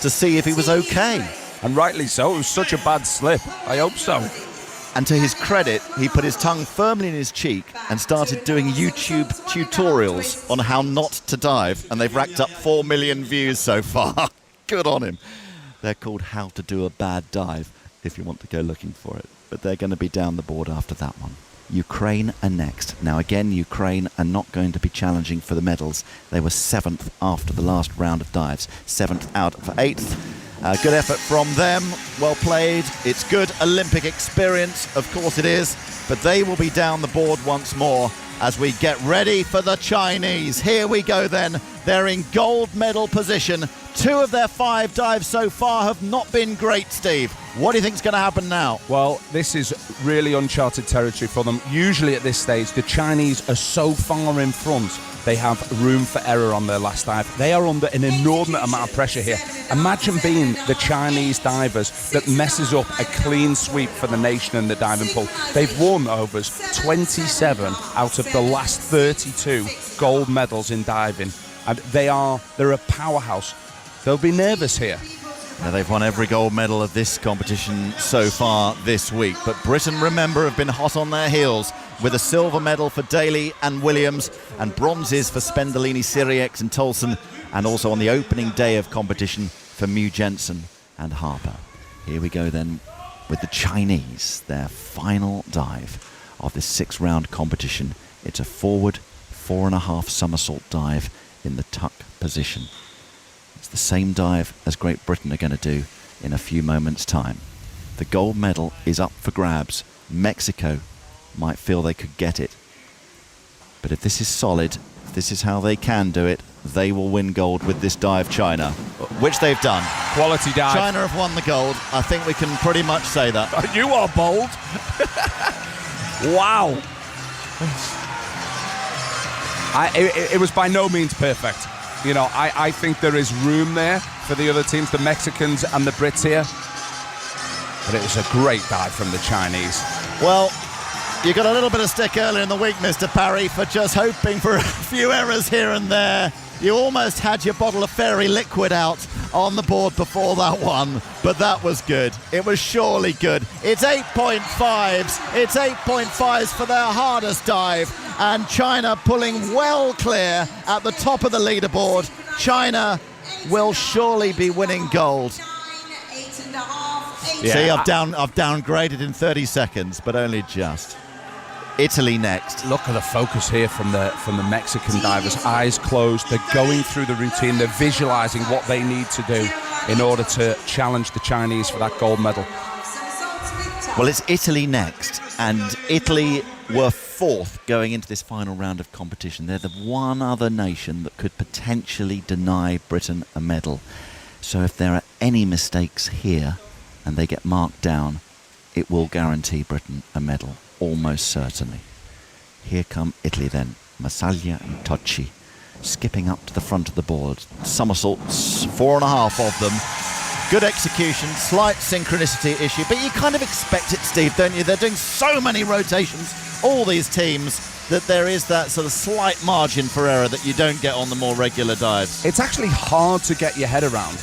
D: to see if he was okay.
I: And rightly so. It was such a bad slip. I hope so.
D: And to his credit, he put his tongue firmly in his cheek and started doing YouTube tutorials on how not to dive. And they've racked up 4 million views so far. Good on him. They're called How to Do a Bad Dive, if you want to go looking for it. But they're going to be down the board after that one. Ukraine are next. Now again, Ukraine are not going to be challenging for the medals. They were 7th after the last round of dives. 7th out of 8th. Good effort from them. Well played. It's good Olympic experience. Of course it is. But they will be down the board once more as we get ready for the Chinese. Here we go then. They're in gold medal position. 2 of their 5 dives so far have not been great, Steve. What do you think is going to happen now?
I: Well, this is really uncharted territory for them. Usually at this stage, the Chinese are so far in front, they have room for error on their last dive. They are under an inordinate amount of pressure here. Imagine being the Chinese divers that messes up a clean sweep for the nation in the diving pool. They've won overs 27 out of the last 32 gold medals in diving. And they're a powerhouse. They'll be nervous here.
D: Now, they've won every gold medal of this competition so far this week. But Britain, remember, have been hot on their heels with a silver medal for Daly and Williams and bronzes for Spendelini, Siriex and Tolson, and also on the opening day of competition for Mew Jensen and Harper. Here we go then with the Chinese, their final dive of this 6-round competition. It's a forward 4.5 somersault dive in the tuck position. It's the same dive as Great Britain are going to do in a few moments' time. The gold medal is up for grabs. Mexico might feel they could get it. But if this is solid, if this is how they can do it, they will win gold with this dive, China, which they've done.
I: Quality dive.
D: China have won the gold. I think we can pretty much say that.
I: You are bold. Wow. It was by no means perfect. You know, I think there is room there for the other teams, the Mexicans and the Brits here. But it was a great dive from the Chinese.
D: Well, you got a little bit of stick earlier in the week, Mr. Parry, for just hoping for a few errors here and there. You almost had your bottle of fairy liquid out on the board before that one, but that was good. It was surely good. It's 8.5s. It's 8.5s for their hardest dive, and China pulling well clear at the top of the leaderboard. China will surely be winning gold.
I: Yeah.
D: See, I've downgraded in 30 seconds, but only just. Italy next.
I: Look at the focus here from the Mexican divers. Eyes closed. They're going through the routine. They're visualizing what they need to do in order to challenge the Chinese for that gold medal.
D: Well, it's Italy next, and Italy were fourth going into this final round of competition. They're the one other nation that could potentially deny Britain a medal. So if there are any mistakes here and they get marked down, it will guarantee Britain a medal, almost certainly. Here come Italy then. Masaglia and Tocci skipping up to the front of the board. Somersaults, 4.5 of them. Good execution, slight synchronicity issue, but you kind of expect it, Steve, don't you? They're doing so many rotations, all these teams, that there is that sort of slight margin for error that you don't get on the more regular dives.
I: It's actually hard to get your head around.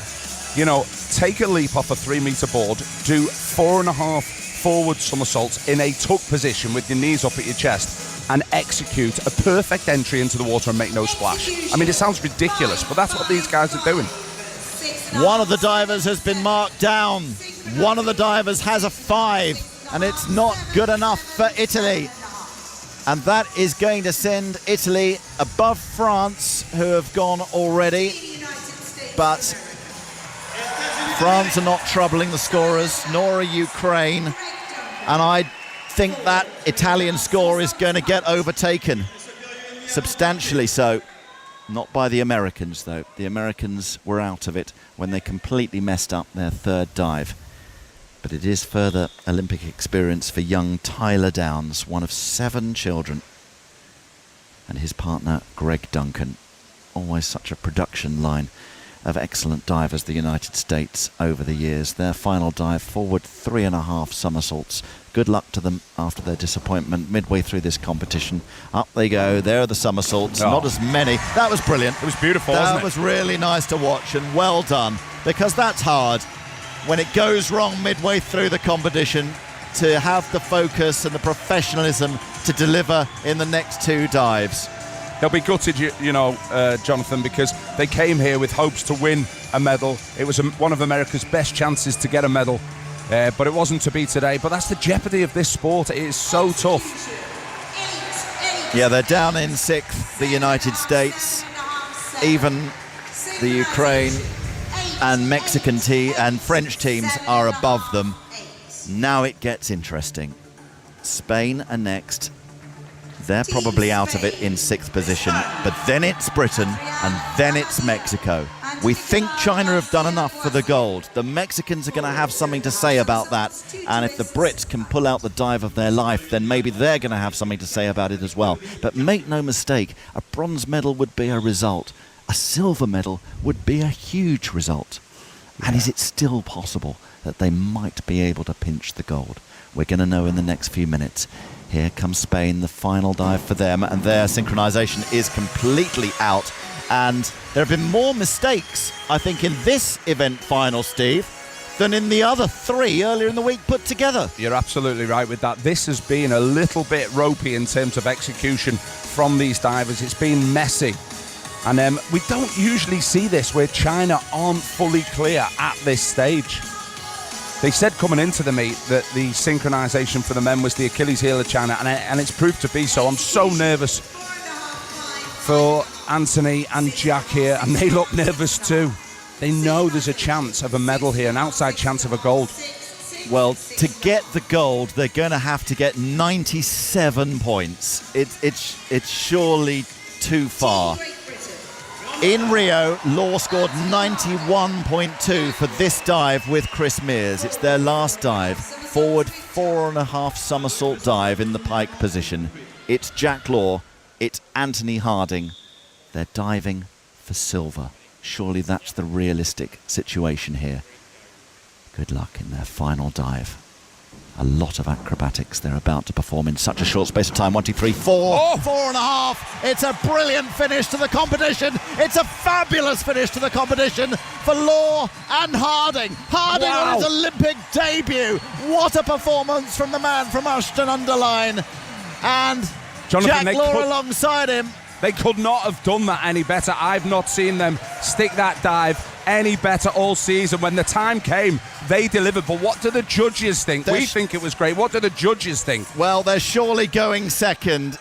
I: You know, take a leap off a 3-metre board, do 4.5 forward somersaults in a tuck position with your knees up at your chest, and execute a perfect entry into the water and make no splash. I mean, it sounds ridiculous, but that's what these guys are doing.
D: One of the divers has been marked down. One of the divers has a 5, and it's not good enough for Italy. And that is going to send Italy above France, who have gone already. But France are not troubling the scorers, nor are Ukraine. And I think that Italian score is going to get overtaken. Substantially so. Not by the Americans, though. The Americans were out of it when they completely messed up their third dive. But it is further Olympic experience for young Tyler Downs, one of 7 children, and his partner Greg Duncan. Always such a production line of excellent divers, the United States, over the years. Their final dive, forward 3.5 somersaults. Good luck to them after their disappointment midway through this competition. Up they go. There are the somersaults. Not as many. That was brilliant.
I: It was beautiful, wasn't it?
D: That was really nice to watch, and well done, because that's hard. When it goes wrong midway through the competition, to have the focus and the professionalism to deliver in the next 2 dives.
I: They'll be gutted, you know, Jonathan, because they came here with hopes to win a medal. It was one of America's best chances to get a medal, but it wasn't to be today. But that's the jeopardy of this sport. It is so tough.
D: Yeah, they're down in 6th, the United States. Even the Ukraine and Mexican and French teams are above them. Now it gets interesting. Spain are next. They're probably out of it in 6th position, but then it's Britain and then it's Mexico. We think China have done enough for the gold. The Mexicans are going to have something to say about that, and if the Brits can pull out the dive of their life, then maybe they're going to have something to say about it as well. But make no mistake, a bronze medal would be a result. A silver medal would be a huge result. And is it still possible that they might be able to pinch the gold? We're going to know in the next few minutes. Here comes Spain, the final dive for them, and their synchronization is completely out. And there have been more mistakes, I think, in this event final, Steve, than in the other 3 earlier in the week put together.
I: You're absolutely right with that. This has been a little bit ropey in terms of execution from these divers. It's been messy. And we don't usually see this where China aren't fully clear at this stage. They said coming into the meet that the synchronization for the men was the Achilles heel of China, and it's proved to be so. I'm so nervous for Anthony and Jack here, and they look nervous too. They know there's a chance of a medal here, an outside chance of a gold.
D: Well, to get the gold, they're going to have to get 97 points. It's surely too far. In Rio, Law scored 91.2 for this dive with Chris Mears. It's their last dive. Forward 4.5 somersault dive in the pike position. It's Jack Law. It's Anthony Harding. They're diving for silver. Surely that's the realistic situation here. Good luck in their final dive. A lot of acrobatics they're about to perform in such a short space of time. 1, 2, 3, 4. 4.5. It's a brilliant finish to the competition. It's a fabulous finish to the competition for Law and Harding. Harding on his Olympic debut. What a performance from the man from Ashton-under-Lyne. And
I: Jonathan,
D: Jack Law alongside him.
I: They could not have done that any better. I've not seen them stick that dive any better all season. When the time came, they delivered. But what do the judges think? We think it was great. What do the judges think?
D: Well, they're surely going second.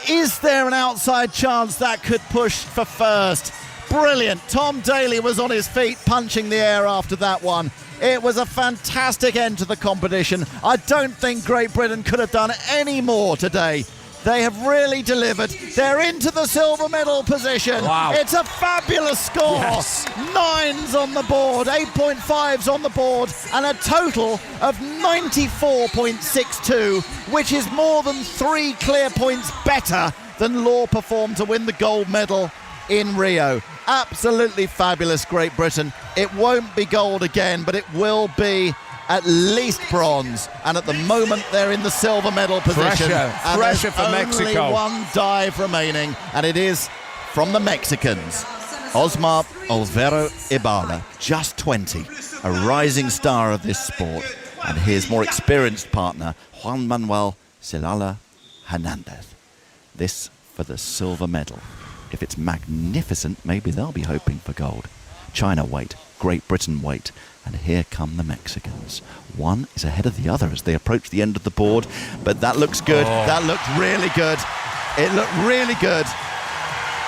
D: Is there an outside chance that could push for first? Brilliant. Tom Daly was on his feet punching the air after that one. It was a fantastic end to the competition. I don't think Great Britain could have done any more today. They have really delivered. They're into the silver medal position.
I: Wow.
D: It's a fabulous score.
I: Yes.
D: 9s on the board, 8.5s on the board, and a total of 94.62, which is more than 3 clear points better than Law performed to win the gold medal in Rio. Absolutely fabulous, Great Britain. It won't be gold again, but it will be at least bronze, and at the moment they're in the silver medal position.
I: Pressure for Mexico.
D: Only one dive remaining, and it is from the Mexicans. Osmar Olvero Ibarra, just 20, a rising star of this sport, and his more experienced partner, Juan Manuel Celala Hernandez. This for the silver medal. If it's magnificent, maybe they'll be hoping for gold. China wait, Great Britain wait, and here come the Mexicans. One is ahead of the other as they approach the end of the board, but that looks good. That looked really good. It looked really good.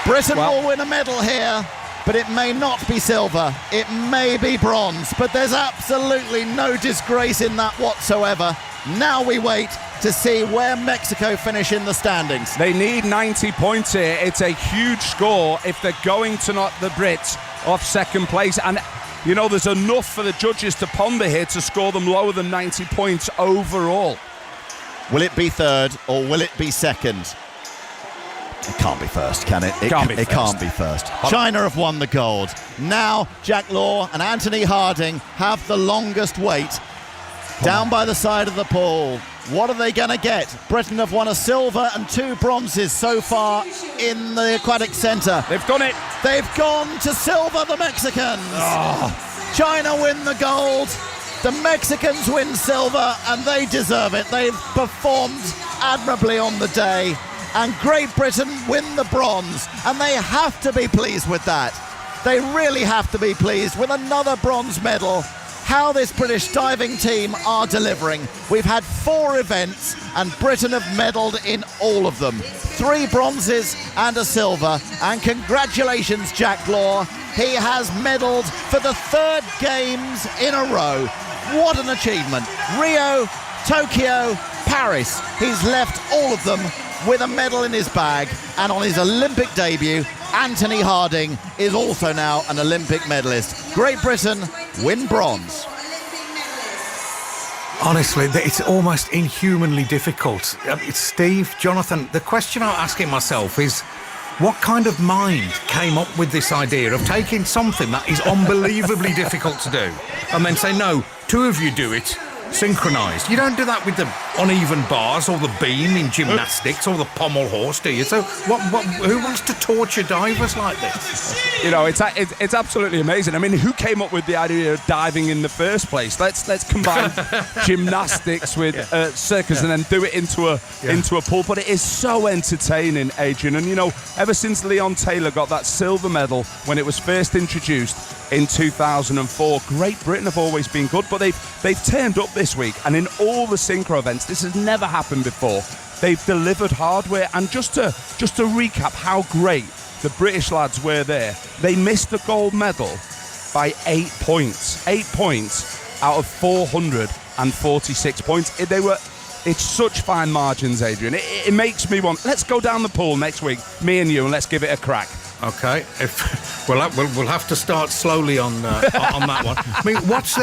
D: Britain will win a medal here, but it may not be silver. It may be bronze, but there's absolutely no disgrace in that whatsoever. Now we wait to see where Mexico finish in the standings.
I: They need 90 points here. It's a huge score if they're going to knock the Brits off second place. And, you know, there's enough for the judges to ponder here to score them lower than 90 points overall.
D: Will it be third or will it be second? It can't be first, can it? It can't be first. China have won the gold. Now Jack Law and Anthony Harding have the longest wait. Down by the side of the pool. What are they going to get? Britain have won a silver and 2 bronzes so far in the aquatic centre.
I: They've done it.
D: They've gone to silver, the Mexicans. China win the gold. The Mexicans win silver, and they deserve it. They've performed admirably on the day. And Great Britain win the bronze, and they have to be pleased with that. They really have to be pleased with another bronze medal. How this British diving team are delivering. We've had 4 events and Britain have medalled in all of them. 3 bronzes and a silver. And congratulations, Jack Law. He has medalled for the 3rd games in a row. What an achievement. Rio, Tokyo, Paris. He's left all of them with a medal in his bag. And on his Olympic debut, Anthony Harding is also now an Olympic medalist. Great Britain win bronze.
C: Honestly, it's almost inhumanly difficult. It's Steve, Jonathan, the question I'm asking myself is, what kind of mind came up with this idea of taking something that is unbelievably difficult to do and then say, no, 2 of you do it, synchronised? You don't do that with the uneven bars or the beam in gymnastics or the pommel horse, do you? So who wants to torture divers like this?
I: You know, it's absolutely amazing. I mean, who came up with the idea of diving in the first place? Let's combine gymnastics with circus and then do it into a pool. But it is so entertaining, Adrian. And, you know, ever since Leon Taylor got that silver medal when it was first introduced in 2004, Great Britain have always been good, but they've turned up this week, and in all the synchro events, this has never happened before. They've delivered hardware, and just to recap how great the British lads were there, they missed the gold medal by 8 points. 8 points out of 446 points. It's such fine margins, Adrian. It makes me want, let's go down the pool next week, me and you, and let's give it a crack.
C: Okay, we'll have to start slowly on that one. I mean, what's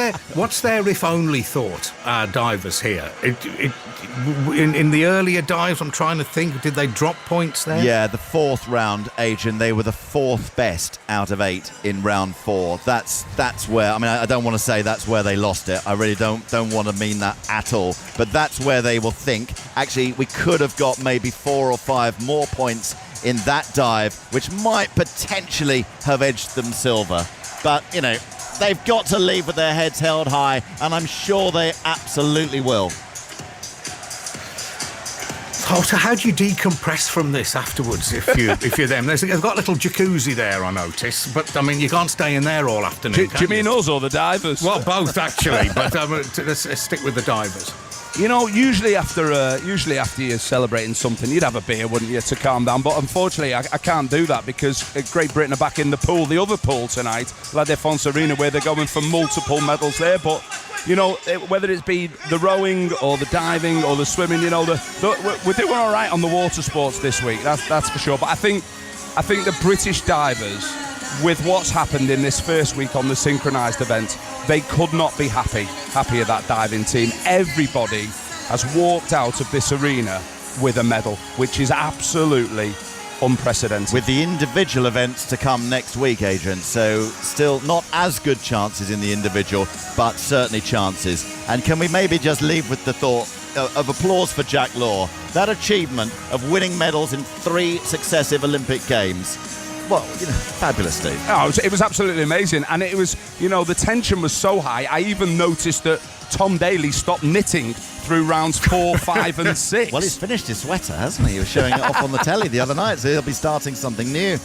C: their if only thought, divers here? In the earlier dives, I'm trying to think, did they drop points there?
D: Yeah, the 4th round, Adrian, they were the 4th best out of 8 in round 4. That's where, I mean, I don't want to say that's where they lost it. I really don't want to mean that at all. But that's where they will think, actually, we could have got maybe 4 or 5 more points in that dive, which might potentially have edged them silver. But, you know, they've got to leave with their heads held high, and I'm sure they absolutely will.
C: So how do you decompress from this afterwards if you're them? They've got a little jacuzzi there, I notice, but I mean you can't stay in there all afternoon.
I: Do you mean us or the divers?
C: Well, both actually, but let's stick with the divers.
I: You know, usually after you're celebrating something, you'd have a beer, wouldn't you, to calm down? But unfortunately, I can't do that because Great Britain are back in the pool, the other pool tonight, La Défense Arena, where they're going for multiple medals there. But you know, whether it's be the rowing or the diving or the swimming, you know, we're doing all right on the water sports this week. That's for sure. But I think the British divers, with what's happened in this first week on the synchronised event, they could not be happier, that diving team. Everybody has walked out of this arena with a medal, which is absolutely unprecedented.
D: With the individual events to come next week, Adrian, so still not as good chances in the individual, but certainly chances. And can we maybe just leave with the thought of applause for Jack Law, that achievement of winning medals in 3 successive Olympic Games. Well, fabulous, Steve.
I: Oh, it was absolutely amazing. And it was, the tension was so high. I even noticed that Tom Daly stopped knitting through rounds 4, 5 and 6.
D: Well, he's finished his sweater, hasn't he? He was showing it off on the telly the other night, so he'll be starting something new.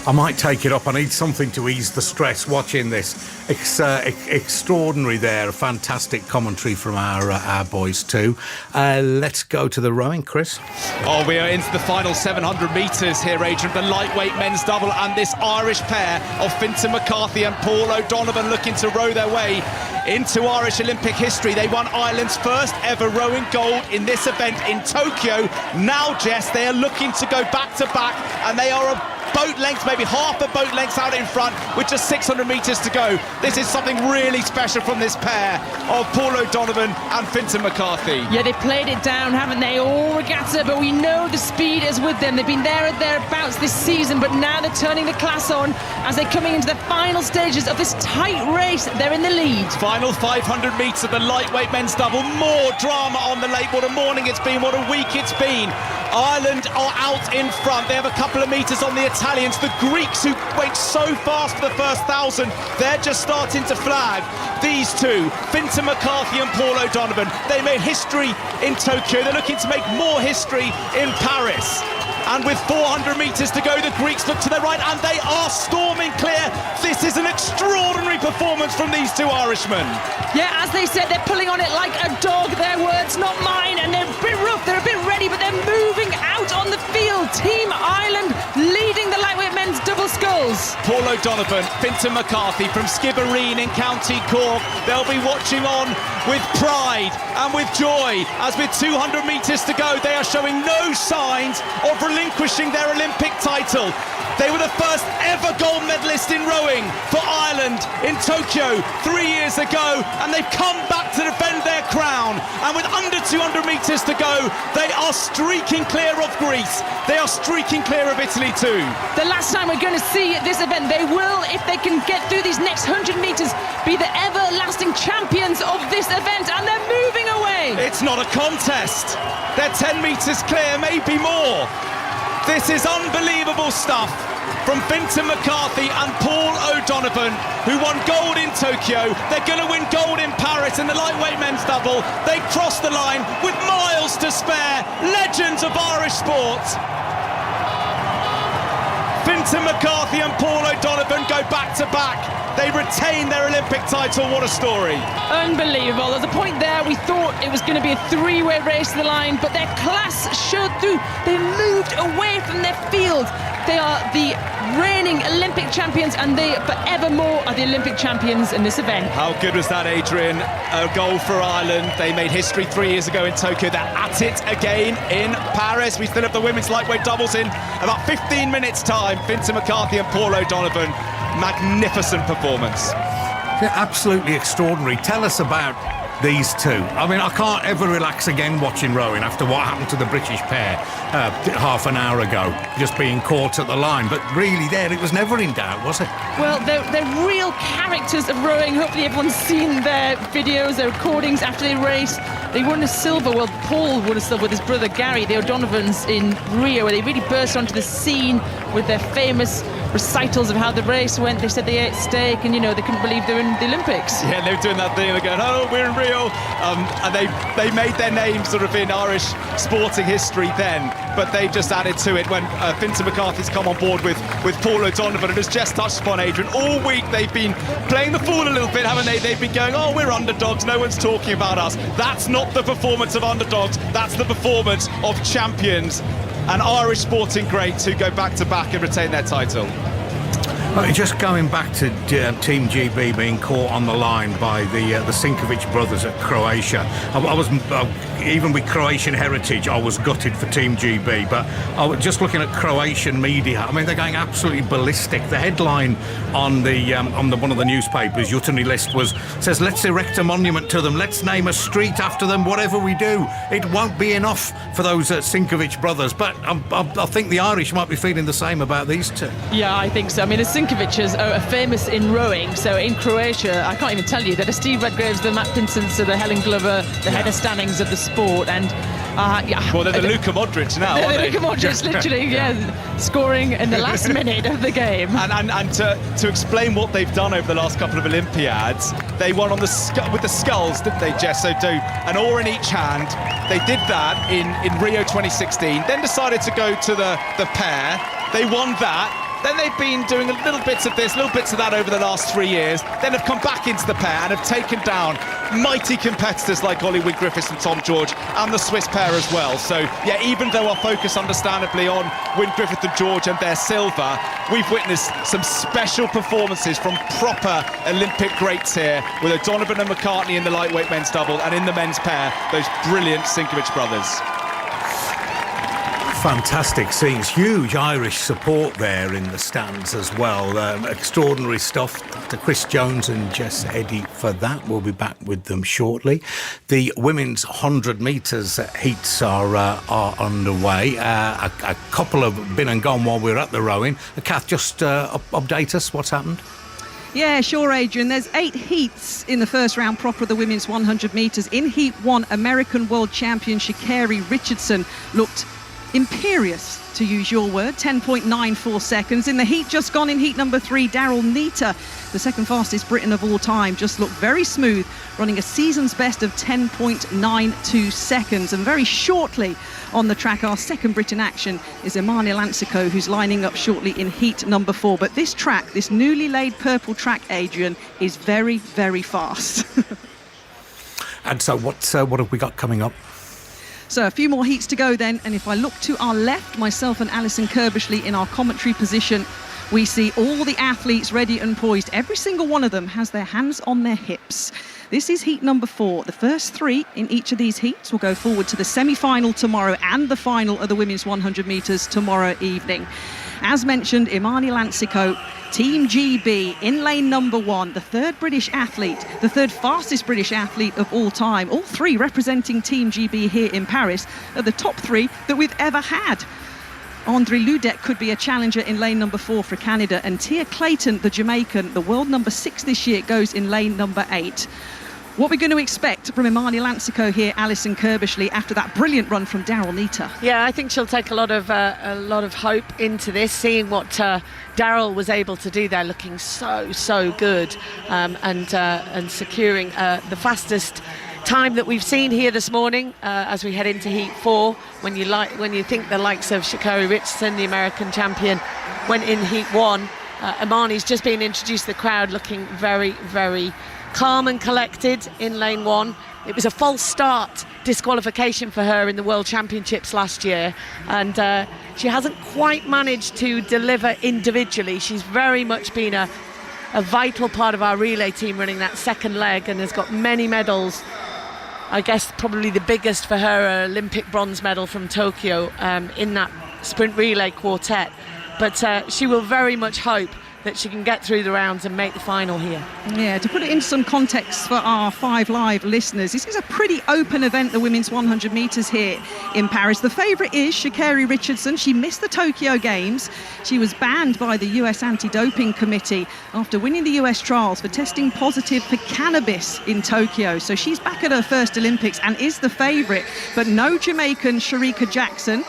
C: I might take it up. I need something to ease the stress watching this. It's extraordinary there. A fantastic commentary from our boys too. Let's go to the rowing, Chris.
E: Oh, we are into the final 700 metres here, Adrian. The lightweight men's double and this Irish pair of Fintan McCarthy and Paul O'Donovan looking to row their way into Irish Olympic history. They won Ireland's first ever rowing gold in this event in Tokyo. Now, Jess, they are looking to go back to back, and they are a boat length, maybe half a boat length out in front with just 600 metres to go. This is something really special from this pair of Paul O'Donovan and Fintan McCarthy.
K: Yeah, they played it down, haven't they, all regatta, but we know the speed is with them. They've been there or thereabouts this season, but now they're turning the class on as they're coming into the final stages of this tight race. They're in the lead.
E: Final 500 metres of the lightweight men's double. More drama on the lake. What a morning it's been, what a week it's been. Ireland are out in front. They have a couple of metres on the Italians. The Greeks, who went so fast for the first 1,000, they're just starting to flag. These two, Fintan McCarthy and Paul O'Donovan, they made history in Tokyo. They're looking to make more history in Paris. And with 400 metres to go, the Greeks look to their right and they are storming clear. This is an extraordinary performance from these two Irishmen.
K: Yeah, as they said, they're pulling on it like a dog. Their words, not mine. And they're a bit rough, they're a bit ready, but they're moving out on the field. Team Ireland leading the lightweight men's double sculls.
E: Paul O'Donovan, Fintan McCarthy from Skibbereen in County Cork. They'll be watching on with pride and with joy as with 200 metres to go, they are showing no signs of relinquishing their Olympic title. They were the first ever gold medalist in rowing for Ireland in Tokyo 3 years ago, and they've come back to defend their crown. And with under 200 metres to go, they are streaking clear of Greece. They are streaking clear of Italy too.
K: The last time we're going to see this event, they will, if they can get through these next 100 metres, be the everlasting champions of this event, and they're moving away.
E: It's not a contest. They're 10 metres clear, maybe more. This is unbelievable stuff from Fintan McCarthy and Paul O'Donovan, who won gold in Tokyo. They're going to win gold in Paris in the lightweight men's double. They crossed the line with miles to spare. Legends of Irish sport. Fintan McCarthy and Paul O'Donovan go back to back. They retain their Olympic title. What a story.
K: Unbelievable. There's a point there we thought it was going to be a 3-way race to the line, but their class showed through. They moved away from their field. They are the reigning Olympic champions, and they forevermore are the Olympic champions in this event.
E: How good was that, Adrian? A goal for Ireland. They made history 3 years ago in Tokyo. They're at it again in Paris. We still have the women's lightweight doubles in about 15 minutes' time. Fintan McCarthy and Paul O'Donovan. Magnificent performance.
C: Absolutely extraordinary. Tell us about these two. I mean, I can't ever relax again watching rowing after what happened to the British pair half an hour ago, just being caught at the line. But really there, it was never in doubt, was it?
K: Well, they're real characters of rowing. Hopefully everyone's seen their videos, their recordings after they raced. They won a silver. Well, Paul won a silver with his brother Gary, the O'Donovans, in Rio, where they really burst onto the scene with their famous recitals of how the race went. They said they ate steak, and they couldn't believe they were in the Olympics.
E: Yeah, they were doing that thing. They're going, "Oh, we're in Rio," and they made their name sort of in Irish sporting history then. But they just added to it when Vincent McCarthy's come on board with Paul O'Donovan, and as Jess touched upon, Adrian, all week they've been playing the fool a little bit, haven't they? They've been going, "Oh, we're underdogs. No one's talking about us." That's not the performance of underdogs. That's the performance of champions and Irish sporting greats who go back to back and retain their title.
C: Just going back to Team GB being caught on the line by the Sinkovic brothers at Croatia. I was even with Croatian heritage, I was gutted for Team GB. But I was just looking at Croatian media. I mean, they're going absolutely ballistic. The headline on one of the newspapers, Jutarnji List, says, "Let's erect a monument to them. Let's name a street after them. Whatever we do, it won't be enough for those Sinkovic brothers." But I think the Irish might be feeling the same about these two.
K: Yeah, I think so. I mean, the Sinkovic's are famous in rowing, so in Croatia, I can't even tell you, that the Steve Redgraves, the Matt Pinsents, the Helen Glover, the Heather Stannings of the sport, and
E: well, they're the Luka Modric now, aren't they?
K: Luka Modric, literally, scoring in the last minute of the game.
E: And to explain what they've done over the last couple of Olympiads, they won on with the sculls, didn't they, Jess? So do an oar in each hand. They did that in Rio 2016, then decided to go to the pair. They won that. Then they've been doing little bits of this, little bits of that over the last 3 years, then have come back into the pair and have taken down mighty competitors like Ollie Wynne-Griffiths and Tom George, and the Swiss pair as well. So, yeah, even though our focus understandably on Wynne-Griffith and George and their silver, we've witnessed some special performances from proper Olympic greats here, with O'Donovan and McCartney in the lightweight men's double, and in the men's pair, those brilliant Sinkovic brothers.
C: Fantastic scenes, huge Irish support there in the stands as well. Extraordinary stuff to Chris Jones and Jess Eddy for that. We'll be back with them shortly. The women's 100 metres heats are underway. A couple have been and gone while we were at the rowing. Kath, just update us what's happened.
F: Yeah, sure, Adrian. There's 8 heats in the first round proper of the women's 100 metres. In Heat 1, American world champion Sha'Carri Richardson looked imperious, to use your word, 10.94 seconds. In the heat just gone, in heat number 3, Daryl Neater, the second fastest Briton of all time, just looked very smooth, running a season's best of 10.92 seconds. And very shortly on the track, our second Brit in action is Imani Lancico, who's lining up shortly in heat number 4. But this track, this newly laid purple track, Adrian, is very, very fast.
C: And so what have we got coming up?
F: So a few more heats to go then, and if I look to our left, myself and Alison Kirbishley in our commentary position, we see all the athletes ready and poised. Every single one of them has their hands on their hips. This is heat number 4. The first 3 in each of these heats will go forward to the semi-final tomorrow and the final of the women's 100 metres tomorrow evening. As mentioned, Imani Lancico, Team GB, in lane number 1, the third British athlete, the third fastest British athlete of all time. All 3 representing Team GB here in Paris are the top 3 that we've ever had. Andre Ludek could be a challenger in lane number 4 for Canada, and Tia Clayton, the Jamaican, the world number 6 this year, goes in lane number 8. What we're going to expect from Imani Lancico here, Alison Kirbishley, after that brilliant run from Daryl Neater?
J: Yeah, I think she'll take a lot of hope into this, seeing what Daryl was able to do there, looking so good, and securing the fastest time that we've seen here this morning as we head into heat 4. When you think the likes of Sha'Carri Richardson, the American champion, went in heat 1, Imani's just been introduced to the crowd, looking very, very calm and collected in lane 1. It was a false start disqualification for her in the World Championships last year, and she hasn't quite managed to deliver individually. She's very much been a vital part of our relay team, running that second leg, and has got many medals. I guess probably the biggest for her, Olympic bronze medal from Tokyo in that sprint relay quartet. But she will very much hope that she can get through the rounds and make the final here.
F: Yeah, to put it into some context for our 5 Live listeners, this is a pretty open event, the women's 100 metres here in Paris. The favourite is Sha'Carri Richardson. She missed the Tokyo Games. She was banned by the US Anti-Doping Committee after winning the US trials for testing positive for cannabis in Tokyo. So she's back at her first Olympics and is the favourite. But no Jamaican Sharika Jackson.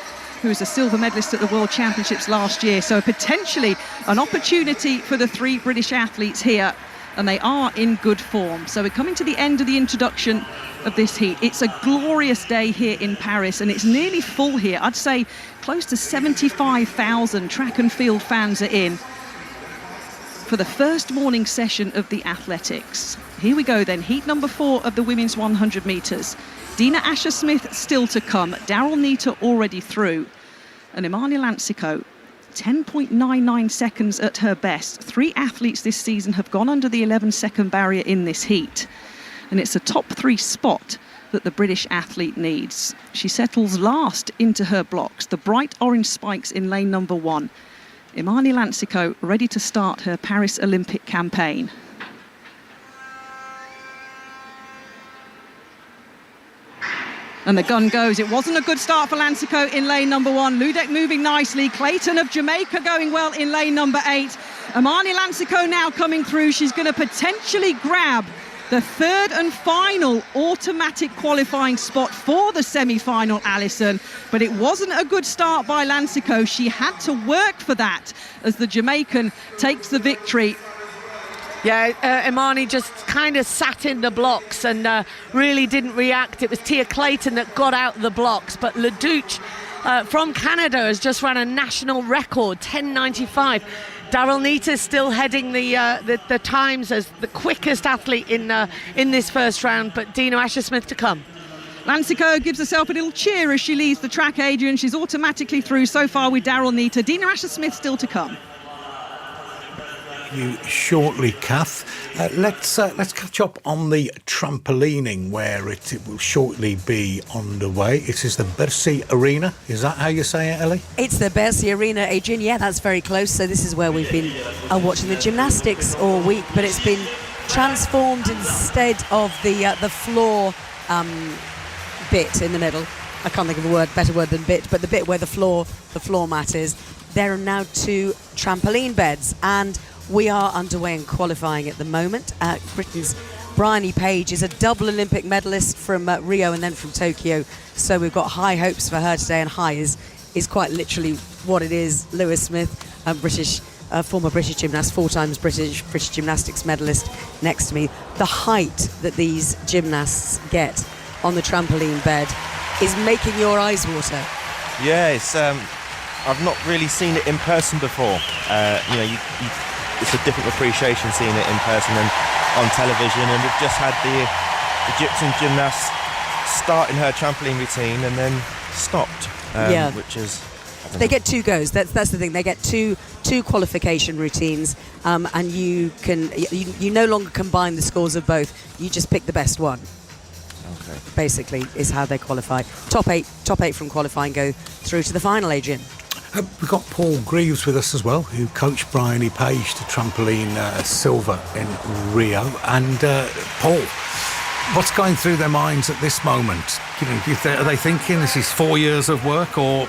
F: who was a silver medalist at the World Championships last year. So potentially an opportunity for the three British athletes here, and they are in good form. So we're coming to the end of the introduction of this heat. It's a glorious day here in Paris, and it's nearly full here. I'd say close to 75,000 track and field fans are in for the first morning session of the athletics. Here we go then, heat number 4 of the women's 100 metres. Dina Asher-Smith still to come, Daryl Neater already through, and Imani Lansico 10.99 seconds at her best. 3 athletes this season have gone under the 11-second barrier in this heat, and it's a top 3 spot that the British athlete needs. She settles last into her blocks, the bright orange spikes in lane number 1. Imani Lansico ready to start her Paris Olympic campaign. And the gun goes. It wasn't a good start for Lansico in lane number 1. Ludek moving nicely. Clayton of Jamaica going well in lane number 8. Imani Lansico now coming through. She's going to potentially grab the third and final automatic qualifying spot for the semi-final, Alison. But it wasn't a good start by Lansico. She had to work for that as the Jamaican takes the victory.
J: Yeah, Imani just kind of sat in the blocks and really didn't react. It was Tia Clayton that got out the blocks, but Leduc from Canada has just run a national record, 10.95. Daryl Neater still heading the times as the quickest athlete in this first round, but Dina Asher-Smith to come.
F: Lansico gives herself a little cheer as she leaves the track, Adrian. She's automatically through so far with Daryl Neater. Dina Asher-Smith still to come.
C: You shortly, Kath. Let's catch up on the trampolining, where it will shortly be underway. It is the Bercy Arena. Is that how you say it, Ellie?
L: It's the Bercy Arena, Adrian. Yeah, that's very close. So this is where we've been watching the gymnastics all week, but it's been transformed instead of the floor bit in the middle. I can't think of a better word than bit, but the bit where the floor mat is. There are now 2 trampoline beds, and we are underway in qualifying at the moment. Britain's Bryony Page is a double Olympic medalist from Rio and then from Tokyo, so we've got high hopes for her today, and high is quite literally what it is. Lewis Smith, former British gymnast, 4 times British gymnastics medalist next to me. The height that these gymnasts get on the trampoline bed is making your eyes water.
M: Yeah, it's I've not really seen it in person before. It's a different appreciation seeing it in person and on television, and we've just had the Egyptian gymnast starting her trampoline routine and then stopped, which is...
L: They get 2 goes. That's the thing. They get two qualification routines, and you no longer combine the scores of both. You just pick the best one. Okay. Basically, is how they qualify. Top eight from qualifying go through to the final, Adrian.
C: We've got Paul Greaves with us as well, who coached Bryony Page to trampoline silver in Rio. And Paul, what's going through their minds at this moment? Are they thinking this is 4 years of work, or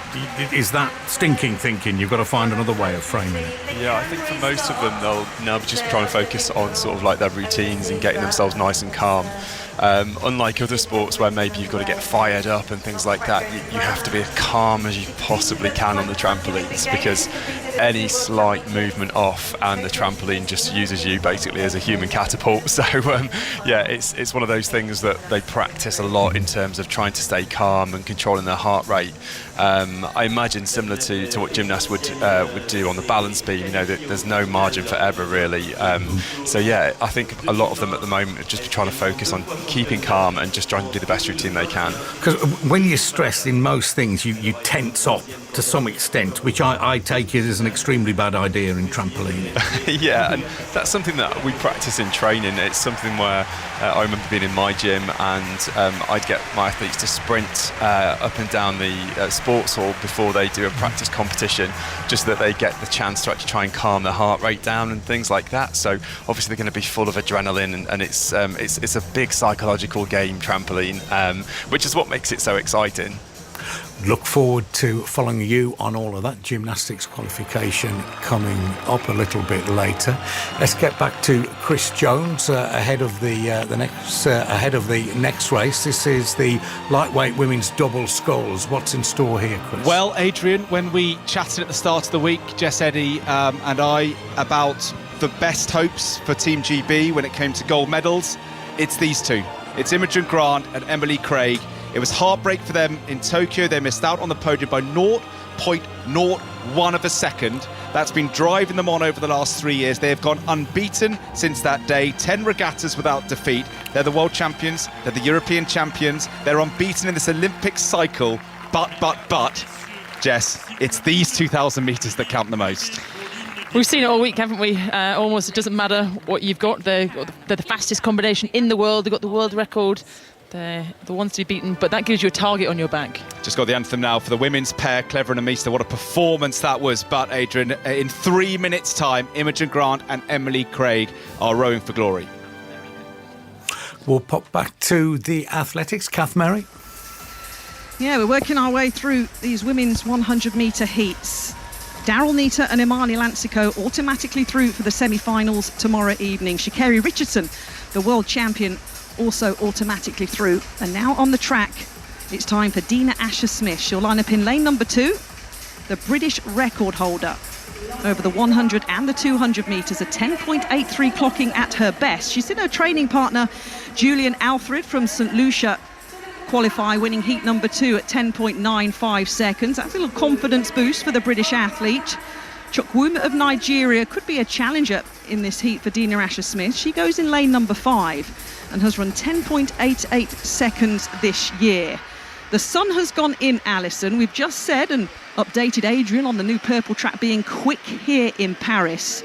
C: is that stinking thinking you've got to find another way of framing it?
N: Yeah, I think for most of them they'll now be just trying to focus on sort of like their routines and getting themselves nice and calm. Unlike other sports where maybe you've got to get fired up and things like that, you have to be as calm as you possibly can on the trampolines, because any slight movement off and the trampoline just uses you basically as a human catapult. So it's one of those things that they practice a lot in terms of trying to stay calm and controlling their heart rate. I imagine similar to what gymnasts would do on the balance beam. There's no margin for error really. I think a lot of them at the moment are just trying to focus on keeping calm and just trying to do the best routine they can.
C: Because when you're stressed in most things, you tense up to some extent, which I take it as an extremely bad idea in trampoline.
N: Yeah, and that's something that we practice in training. It's something where I remember being in my gym and I'd get my athletes to sprint up and down the sports hall before they do a practice competition, just so that they get the chance to actually try and calm their heart rate down and things like that. So obviously they're going to be full of adrenaline, and it's a big psychological game, trampoline, which is what makes it so exciting.
C: Look forward to following you on all of that. Gymnastics qualification coming up a little bit later. Let's get back to Chris Jones ahead of the next race. This is the lightweight women's double sculls. What's in store here, Chris?
E: Well, Adrian, when we chatted at the start of the week, Jess Eddy and I, about the best hopes for Team GB when it came to gold medals, it's these two. It's Imogen Grant and Emily Craig. It was heartbreak for them in Tokyo. They missed out on the podium by 0.01 of a second. That's been driving them on over the last 3 years. They have gone unbeaten since that day. 10 regattas without defeat. They're the world champions. They're the European champions. They're unbeaten in this Olympic cycle. But, Jess, it's these 2,000 metres that count the most.
K: We've seen it all week, haven't we? Almost, it doesn't matter what you've got. They're the fastest combination in the world. They've got the world record. They're the ones to be beaten, but that gives you a target on your back.
E: Just got the anthem now for the women's pair, Clever and Amista. What a performance that was. But, Adrian, in 3 minutes' time, Imogen Grant and Emily Craig are rowing for glory.
C: We'll pop back to the athletics. Kath Merry.
F: Yeah, we're working our way through these women's 100-metre heats. Daryl Neita and Imani Lancico automatically through for the semi-finals tomorrow evening. Sha'Carri Richardson, the world champion, also automatically through. And now on the track, it's time for Dina Asher-Smith. She'll line up in lane number 2, the British record holder over the 100 and the 200 metres, a 10.83 clocking at her best. She's seen her training partner, Julian Alfred from St Lucia, qualify, winning heat number 2 at 10.95 seconds. That's a little confidence boost for the British athlete. Chukwuma of Nigeria could be a challenger in this heat for Dina Asher-Smith. She goes in lane number 5 and has run 10.88 seconds this year. The sun has gone in, Alison. We've just said and updated Adrian on the new purple track being quick here in Paris.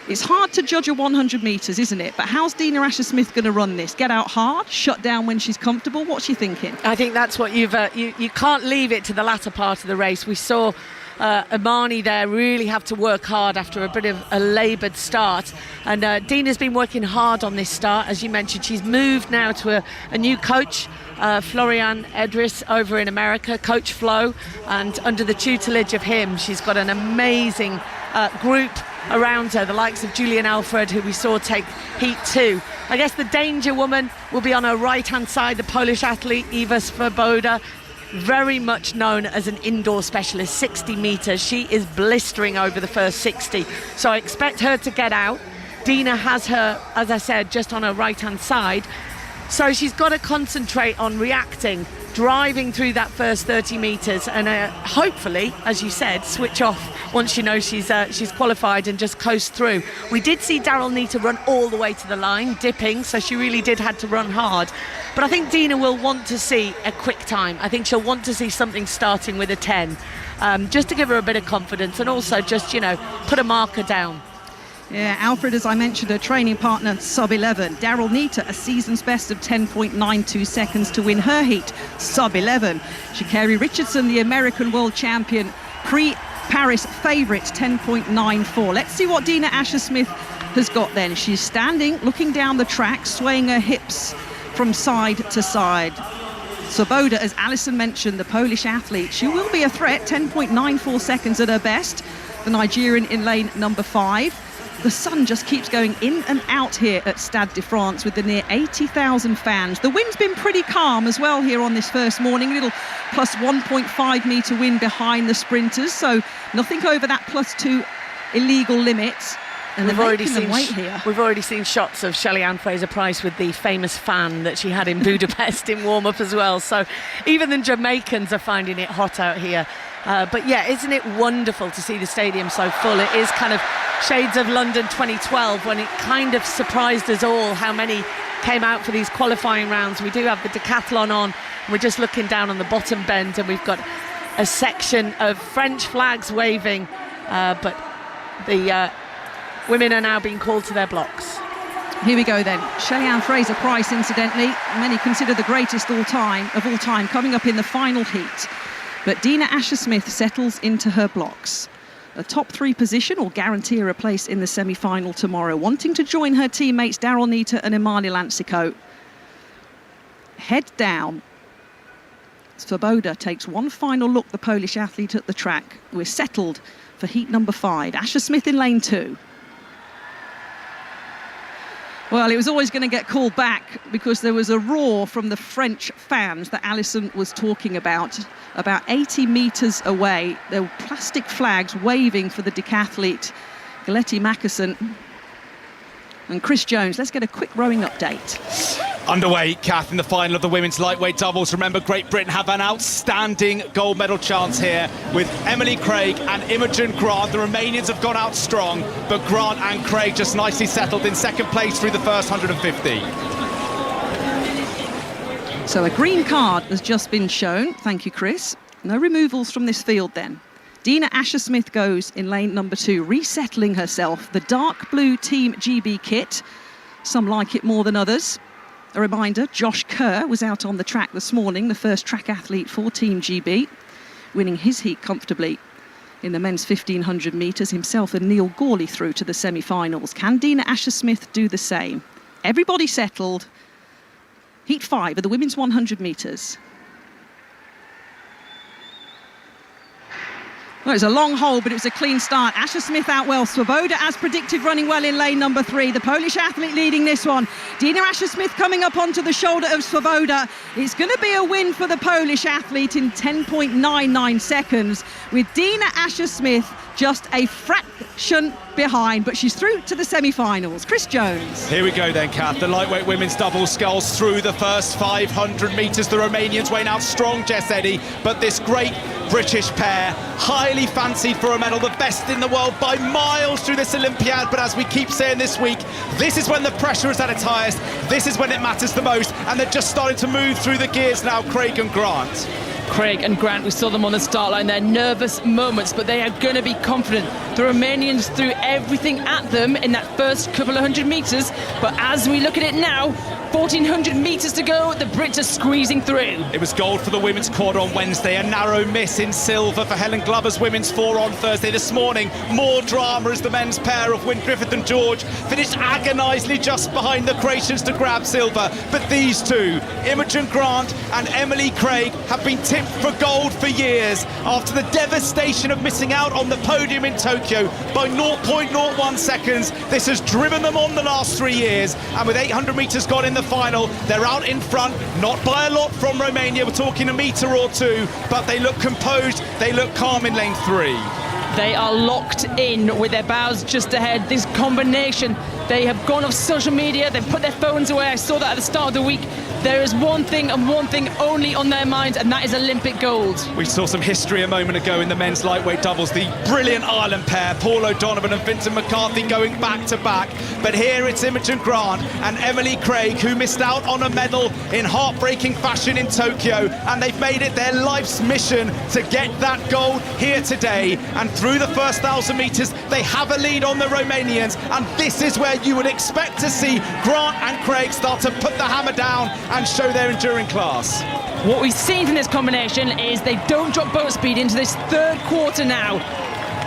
F: It's hard to judge a 100 metres, isn't it? But how's Dina Asher-Smith going to run this? Get out hard, shut down when she's comfortable? What's she thinking?
J: I think that's what you can't leave it to the latter part of the race. We saw Imani there really have to work hard after a bit of a laboured start, and Dina's been working hard on this start. As you mentioned, she's moved now to a new coach, Florian Edris over in America, Coach Flo, and under the tutelage of him, she's got an amazing group around her, the likes of Julian Alfred, who we saw take heat 2. I guess the danger woman will be on her right hand side, the Polish athlete Eva Swoboda, very much known as an indoor specialist, 60 metres. She is blistering over the first 60, so I expect her to get out. Dina has her, as I said, just on her right hand side, so she's got to concentrate on reacting, driving through that first 30 metres, and hopefully, as you said, switch off once you know she's qualified and just coast through. We did see Daryl Neita run all the way to the line, dipping, so she really did have to run hard. But I think Dina will want to see a quick time. I think she'll want to see something starting with a 10, just to give her a bit of confidence and also just, put a marker down.
F: Yeah, Alfred, as I mentioned, her training partner, sub-11. Daryl Neita, a season's best of 10.92 seconds to win her heat, sub-11. Sha'Carri Richardson, the American world champion, pre-Paris favourite, 10.94. Let's see what Dina Asher-Smith has got then. She's standing, looking down the track, swaying her hips from side to side. Swoboda, as Alison mentioned, the Polish athlete, she will be a threat, 10.94 seconds at her best. The Nigerian in lane number 5. The sun just keeps going in and out here at Stade de France with the near 80,000 fans. The wind's been pretty calm as well here on this first morning. A little plus 1.5 metre wind behind the sprinters, so nothing over that +2 illegal limit. And we've already
J: seen shots of Shelly-Ann Fraser-Pryce with the famous fan that she had in Budapest in warm-up as well. So even the Jamaicans are finding it hot out here. But yeah, isn't it wonderful to see the stadium so full? It is kind of shades of London 2012 when it kind of surprised us all how many came out for these qualifying rounds. We do have the decathlon on. We're just looking down on the bottom bend and we've got a section of French flags waving, but the women are now being called to their blocks.
F: Here we go then. Shelly-Ann Fraser-Pryce, incidentally, many consider the greatest of all time, coming up in the final heat. But Dina Asher-Smith settles into her blocks. A top 3 position will guarantee her a place in the semi-final tomorrow, wanting to join her teammates Daryl Neita and Imani Lancico. Head down. Swoboda takes one final look, the Polish athlete, at the track. We're settled for heat number 5. Asher Smith in lane 2. Well, it was always going to get called back because there was a roar from the French fans that Alison was talking about 80 metres away. There were plastic flags waving for the decathlete, Galetti Mackerson and Chris Jones. Let's get a quick rowing update.
E: Underway, Kath, in the final of the women's lightweight doubles. Remember, Great Britain have an outstanding gold medal chance here with Emily Craig and Imogen Grant. The Romanians have gone out strong, but Grant and Craig just nicely settled in second place through the first 150.
F: So a green card has just been shown. Thank you, Chris. No removals from this field then. Dina Asher-Smith goes in lane number 2, resettling herself. The dark blue Team GB kit. Some like it more than others. A reminder, Josh Kerr was out on the track this morning, the first track athlete for Team GB, winning his heat comfortably in the men's 1500 metres, himself and Neil Gawley through to the semi-finals. Can Dina Asher-Smith do the same? Everybody settled. Heat 5 of the women's 100 metres. Well, it was a long hole, but it was a clean start. Asher Smith out well. Swoboda, as predicted, running well in lane number 3. The Polish athlete leading this one. Dina Asher Smith coming up onto the shoulder of Swoboda. It's going to be a win for the Polish athlete in 10.99 seconds, with Dina Asher Smith just a fraction behind, but she's through to the semi-finals. Chris Jones.
E: Here we go then, Kath. The lightweight women's double sculls through the first 500 metres. The Romanians weighing out strong, Jess Eddy, but this great British pair, highly fancied for a medal, the best in the world by miles through this Olympiad. But as we keep saying this week, this is when the pressure is at its highest. This is when it matters the most, and they're just starting to move through the gears now, Craig and Grant.
K: Craig and Grant, we saw them on the start line. They're nervous moments, but they are going to be confident. The Romanians threw everything at them in that first couple of 100 metres, but as we look at it now, 1,400 metres to go, the Brits are squeezing through.
E: It was gold for the women's quarter on Wednesday, a narrow miss in silver for Helen Glover's women's 4 on Thursday. This morning, more drama as the men's pair of Wyn Griffith and George finished agonisingly just behind the Croatians to grab silver. But these two, Imogen Grant and Emily Craig, have been tipped for gold for years after the devastation of missing out on the podium in Tokyo by 0.01 seconds. This has driven them on the last 3 years, and with 800 metres gone in the final, they're out in front, not by a lot from Romania. We're talking a metre or two, but they look composed, they look calm in lane 3.
K: They are locked in with their bows just ahead. This combination, they have gone off social media, they've put their phones away. I saw that at the start of the week. There is one thing and one thing only on their minds, and that is Olympic gold.
E: We saw some history a moment ago in the men's lightweight doubles. The brilliant Ireland pair, Paul O'Donovan and Vincent McCarthy, going back to back. But here it's Imogen Grant and Emily Craig, who missed out on a medal in heartbreaking fashion in Tokyo, and they've made it their life's mission to get that gold here today. And through the first 1,000 metres, they have a lead on the Romanians, and this is where you would expect to see Grant and Craig start to put the hammer down and show their enduring class.
K: What we've seen from this combination is they don't drop boat speed into this third quarter now.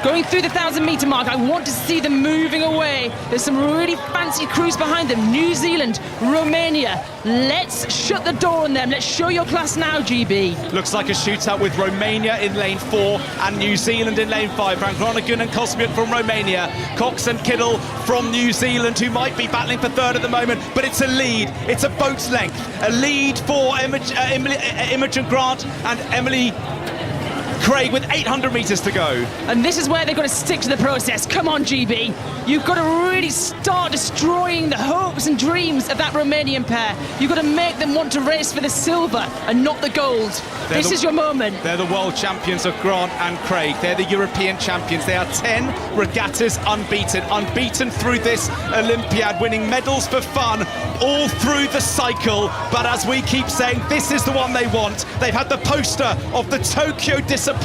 K: Going through the 1,000-metre mark, I want to see them moving away. There's some really fancy crews behind them. New Zealand, Romania. Let's shut the door on them. Let's show your class now, GB.
E: Looks like a shootout with Romania in lane 4 and New Zealand in lane 5. Van Groningen and Kosmiuk from Romania. Cox and Kittle from New Zealand, who might be battling for third at the moment. But it's a lead. It's a boat's length. A lead for Imogen Grant and Emily Craig with 800 metres to go.
K: And this is where they've got to stick to the process. Come on, GB. You've got to really start destroying the hopes and dreams of that Romanian pair. You've got to make them want to race for the silver and not the gold. This is your moment.
E: They're the world champions of Grant and Craig. They're the European champions. They are 10 regattas unbeaten. Unbeaten through this Olympiad, winning medals for fun all through the cycle. But as we keep saying, this is the one they want. They've had the poster of the Tokyo disappointment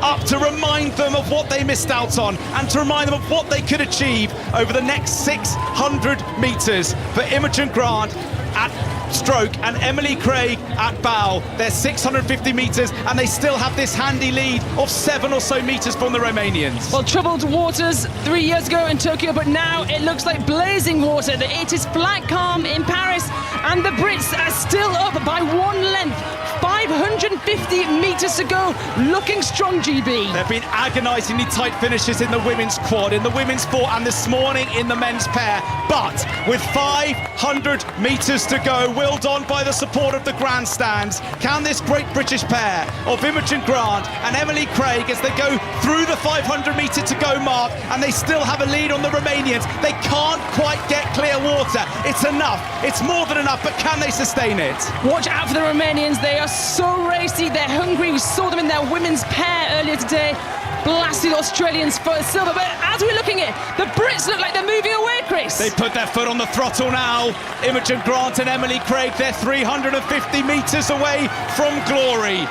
E: up to remind them of what they missed out on and to remind them of what they could achieve over the next 600 metres. For Imogen Grant at stroke, and Emily Craig at bow. They're 650 metres, and they still have this handy lead of 7 or so metres from the Romanians.
K: Well, troubled waters 3 years ago in Tokyo, but now it looks like blazing water. It is flat calm in Paris, and the Brits are still up by 1 length. 550 metres to go, looking strong, GB.
E: There have been agonisingly tight finishes in the women's quad, in the women's 4, and this morning in the men's pair. But with 500 metres to go, willed on by the support of the grandstands, can this great British pair of Imogen Grant and Emily Craig, as they go through the 500 metre to go mark, and they still have a lead on the Romanians. They can't quite get clear water. It's enough. It's more than enough, but can they sustain it?
K: Watch out for the Romanians. They are so racy. They're hungry. We saw them in their women's pair earlier today. Blasted Australians for silver. But as we're looking at it, the Brits look like they're moving away, Chris.
E: They put their foot on the throttle now. Imogen Grant and Emily Craig, they're 350 metres away from glory.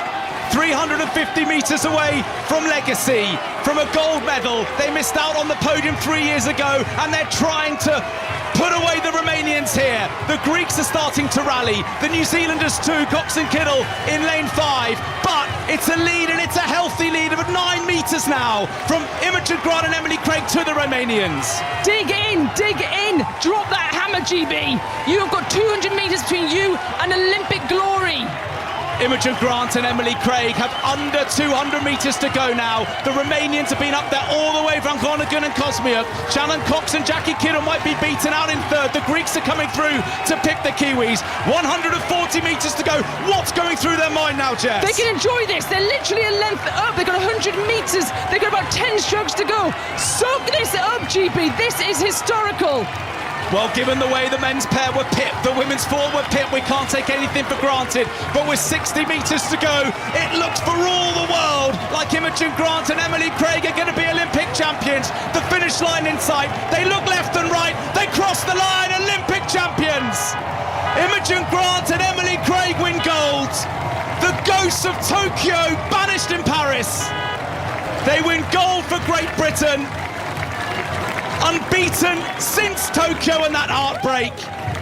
E: 350 metres away from legacy, from a gold medal. They missed out on the podium 3 years ago, and they're trying to put away the Romanians here. The Greeks are starting to rally. The New Zealanders too, Cox and Kittle in lane 5. But it's a lead, and it's a healthy lead of 9 metres now from Imogen Grant and Emily Craig to the Romanians.
K: Dig in, drop that hammer, GB. You have got 200 metres between you and Olympic glory.
E: Imogen Grant and Emily Craig have under 200 metres to go now. The Romanians have been up there all the way from Groningen and Kosmiuk. Shannon Cox and Jackie Kittle might be beaten out in third. The Greeks are coming through to pick the Kiwis. 140 metres to go. What's going through their mind now, Jess?
K: They can enjoy this. They're literally a length up. They've got 100 metres. They've got about 10 strokes to go. Soak this up, GB. This is historical.
E: Well, given the way the men's pair were pipped, the women's 4 were pipped, we can't take anything for granted. But with 60 metres to go, it looks for all the world like Imogen Grant and Emily Craig are going to be Olympic champions. The finish line in sight. They look left and right. They cross the line. Olympic champions. Imogen Grant and Emily Craig win gold. The ghosts of Tokyo banished in Paris. They win gold for Great Britain. Unbeaten since Tokyo and that heartbreak,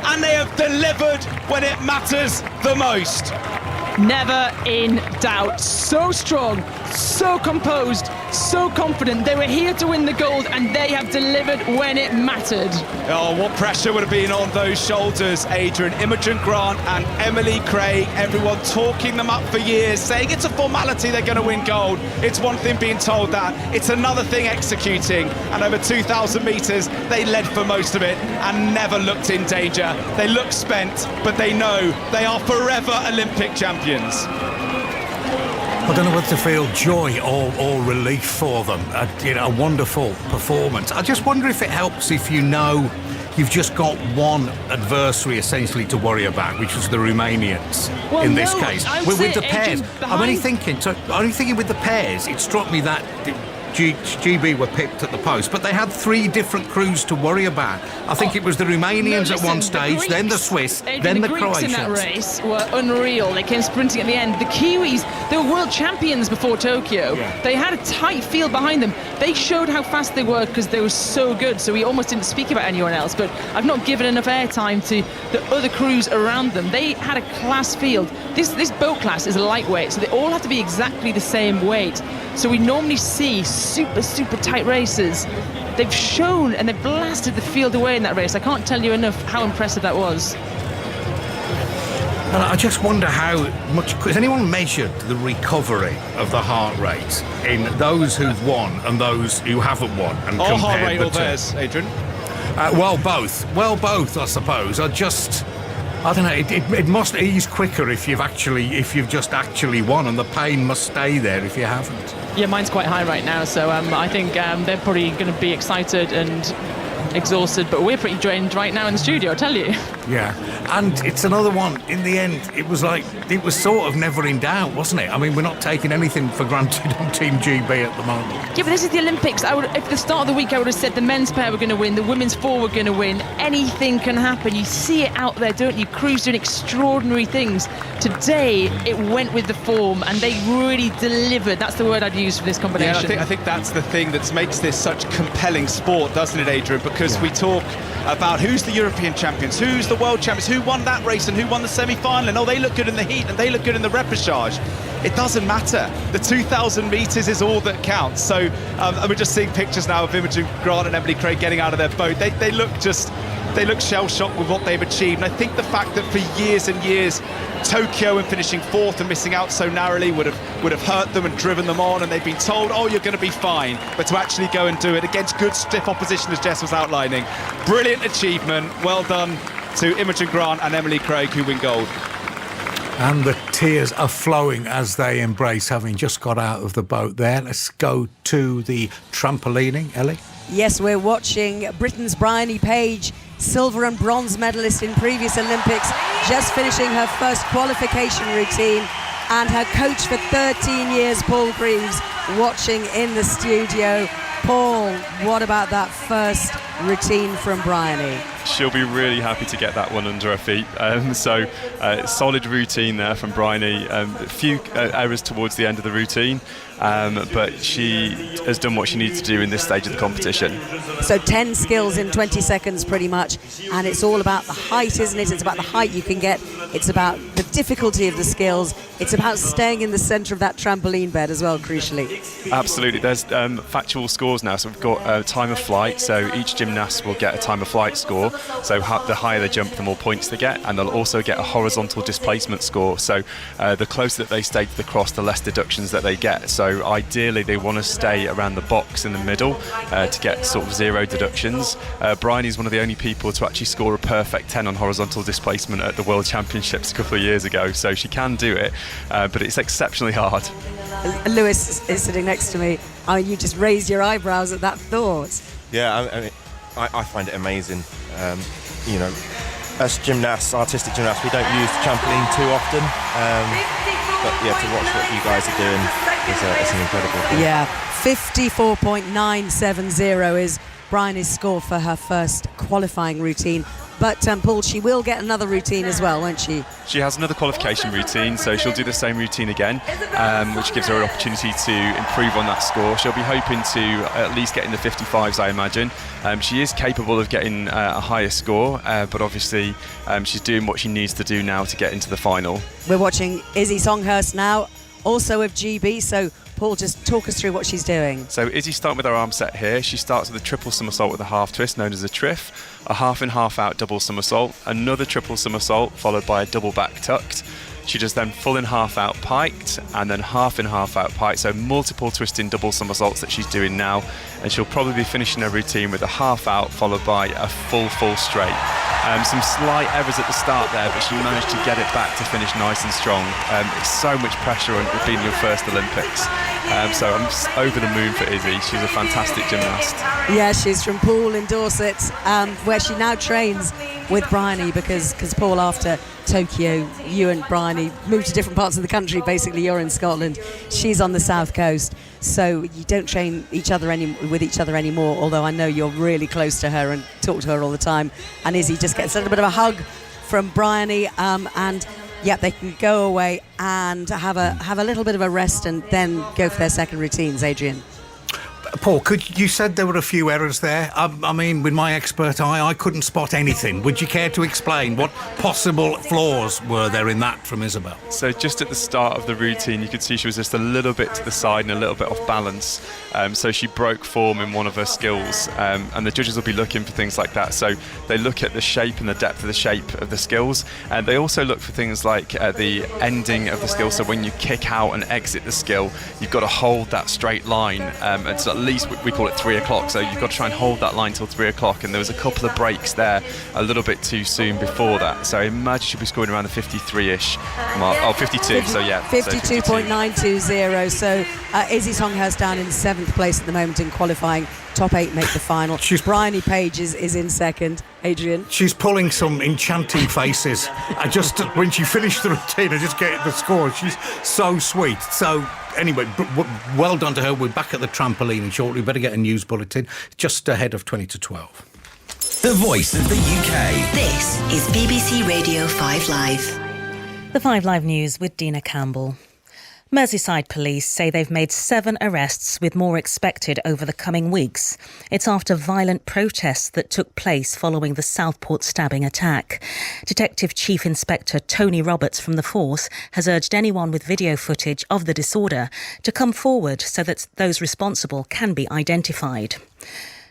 E: and they have delivered when it matters the most.
K: Never in doubt. So strong, so composed, so confident. They were here to win the gold, and they have delivered when it mattered.
E: Oh, what pressure would have been on those shoulders, Adrian. Imogen Grant and Emily Craig, everyone talking them up for years, saying it's a formality, they're going to win gold. It's one thing being told that, it's another thing executing. And over 2,000 metres, they led for most of it and never looked in danger. They look spent, but they know they are forever Olympic champions.
C: I don't know whether to feel joy or relief for them. A wonderful performance. I just wonder if it helps if you know you've just got one adversary essentially to worry about, which was the Romanians in this case. With the pairs. I'm only thinking with the pairs, it struck me that GB were pipped at the post, but they had 3 different crews to worry about. I think it was the Romanians at one stage, then the Swiss, then the Croatians.
K: In that race were unreal. They came sprinting at the end. The Kiwis, they were world champions before Tokyo. Yeah. They had a tight field behind them. They showed how fast they were because they were so good, so we almost didn't speak about anyone else, but I've not given enough airtime to the other crews around them. They had a class field. This boat class is a lightweight, so they all have to be exactly the same weight. So we normally see super tight races. They've shown and they've blasted the field away in that race. I can't tell you enough how impressive that was.
C: And I just wonder how much... Has anyone measured the recovery of the heart rate in those who've won and those who haven't won? And
E: Our heart
C: compared
E: rate or theirs, Adrian?
C: Well, both. Well, both, I suppose. I don't know. It must ease quicker if you've just actually won, and the pain must stay there if you haven't.
K: Yeah, mine's quite high right now, so I think they're probably going to be excited and exhausted, but we're pretty drained right now in the studio, I tell you.
C: Yeah, and it's another one. In the end, it was sort of never in doubt, wasn't it? I mean, we're not taking anything for granted on Team GB at the moment.
K: Yeah, but this is the Olympics. At the start of the week, I would have said the men's pair were going to win, the women's 4 were going to win. Anything can happen. You see it out there, don't you? Crews doing extraordinary things. Today, it went with the form, and they really delivered. That's the word I'd use for this combination.
E: Yeah, I think that's the thing that makes this such compelling sport, doesn't it, Adrian? Because we talk about who's the European champions, who's the world champions, who won that race and who won the semi-final, and they look good in the heat and they look good in the repechage. It doesn't matter. The 2,000 metres is all that counts. So and we're just seeing pictures now of Imogen Grant and Emily Craig getting out of their boat. They look shell-shocked with what they've achieved. And I think the fact that for years and years, Tokyo and finishing fourth and missing out so narrowly would have hurt them and driven them on, and they've been told, oh, you're going to be fine. But to actually go and do it against good stiff opposition, as Jess was outlining, brilliant achievement. Well done to Imogen Grant and Emily Craig, who win gold.
C: And the tears are flowing as they embrace having just got out of the boat there. Let's go to the trampolining, Ellie.
L: Yes, we're watching Britain's Bryony Page, silver and bronze medalist in previous Olympics, just finishing her first qualification routine, and her coach for 13 years, Paul Greaves, watching in the studio. Paul, what about that first routine from Bryony?
N: She'll be really happy to get that one under her feet. Solid routine there from Bryony. A few errors towards the end of the routine, but she has done what she needs to do in this stage of the competition.
L: So 10 skills in 20 seconds pretty much, and it's all about the height, isn't it? It's about the height you can get. It's about the difficulty of the skills. It's about staying in the centre of that trampoline bed as well, crucially.
N: Absolutely. There's factual scores now. So we've got time of flight. So each gymnast will get a time of flight score. So the higher they jump, the more points they get. And they'll also get a horizontal displacement score. So the closer that they stay to the cross, the less deductions that they get. So ideally, they want to stay around the box in the middle to get sort of zero deductions. Bryony is one of the only people to actually score a perfect 10 on horizontal displacement at the World Championships a couple of years ago. So she can do it, but it's exceptionally hard.
L: Lewis is sitting next to me. I mean, you just raised your eyebrows at that thought.
M: Yeah, I mean, I find it amazing. As gymnasts, artistic gymnasts, we don't use the trampoline too often. But yeah, to watch what you guys are doing is an incredible thing.
L: Yeah, 54.970 is Bryony's score for her first qualifying routine. But Paul, she will get another routine as well, won't she?
N: She has another qualification routine, so she'll do the same routine again, which gives her an opportunity to improve on that score. She'll be hoping to at least get in the 55s, I imagine. She is capable of getting a higher score, but obviously she's doing what she needs to do now to get into the final.
L: We're watching Izzy Songhurst now, also of GB, so Paul, just talk us through what she's doing.
N: So Izzy's starting with her arm set here. She starts with a triple somersault with a half twist, known as a triff, a half in, half out double somersault, another triple somersault, followed by a double back tucked. She does then full in, half out piked, and then half in, half out piked. So multiple twisting double somersaults that she's doing now. And she'll probably be finishing her routine with a half out, followed by a full straight. Some slight errors at the start there, but she managed to get it back to finish nice and strong. It's so much pressure on it being your first Olympics. So I'm just over the moon for Izzy. She's a fantastic gymnast.
L: Yeah, she's from Poole in Dorset, where she now trains with Bryony because Paul, after Tokyo, you and Bryony moved to different parts of the country. Basically, you're in Scotland, she's on the south coast, so you don't train with each other anymore, although I know you're really close to her and talk to her all the time. And Izzy just gets a little bit of a hug from Bryony, and yeah, they can go away and have a little bit of a rest and then go for their second routines. Adrian.
C: Paul, you said there were a few errors there. I mean, with my expert eye, I couldn't spot anything. Would you care to explain what possible flaws were there in that from Isabel?
N: So just at the start of the routine, you could see she was just a little bit to the side and a little bit off balance. So she broke form in one of her skills, and the judges will be looking for things like that. So they look at the shape and the depth of the shape of the skills, and they also look for things like the ending of the skill. So when you kick out and exit the skill, you've got to hold that straight line, and so at least we call it 3 o'clock, so you've got to try and hold that line till 3 o'clock, and there was a couple of breaks there a little bit too soon before that, so I imagine she'll be scoring around the 53-ish mark. 52, so yeah.
L: 52.920, so Izzy Songhurst down in 7th place at the moment in qualifying. Top 8 make the final. Bryony Page is in second. Adrian?
C: She's pulling some enchanting faces. When she finished the routine, I just get the score. She's so sweet. So anyway, well done to her. We're back at the trampoline shortly. We better get a news bulletin just ahead of 20 to 12.
A: The voice of the UK.
B: This is BBC Radio 5 Live.
O: The 5 Live News with Dina Campbell. Merseyside police say they've made 7 arrests with more expected over the coming weeks. It's after violent protests that took place following the Southport stabbing attack. Detective Chief Inspector Tony Roberts from the force has urged anyone with video footage of the disorder to come forward so that those responsible can be identified.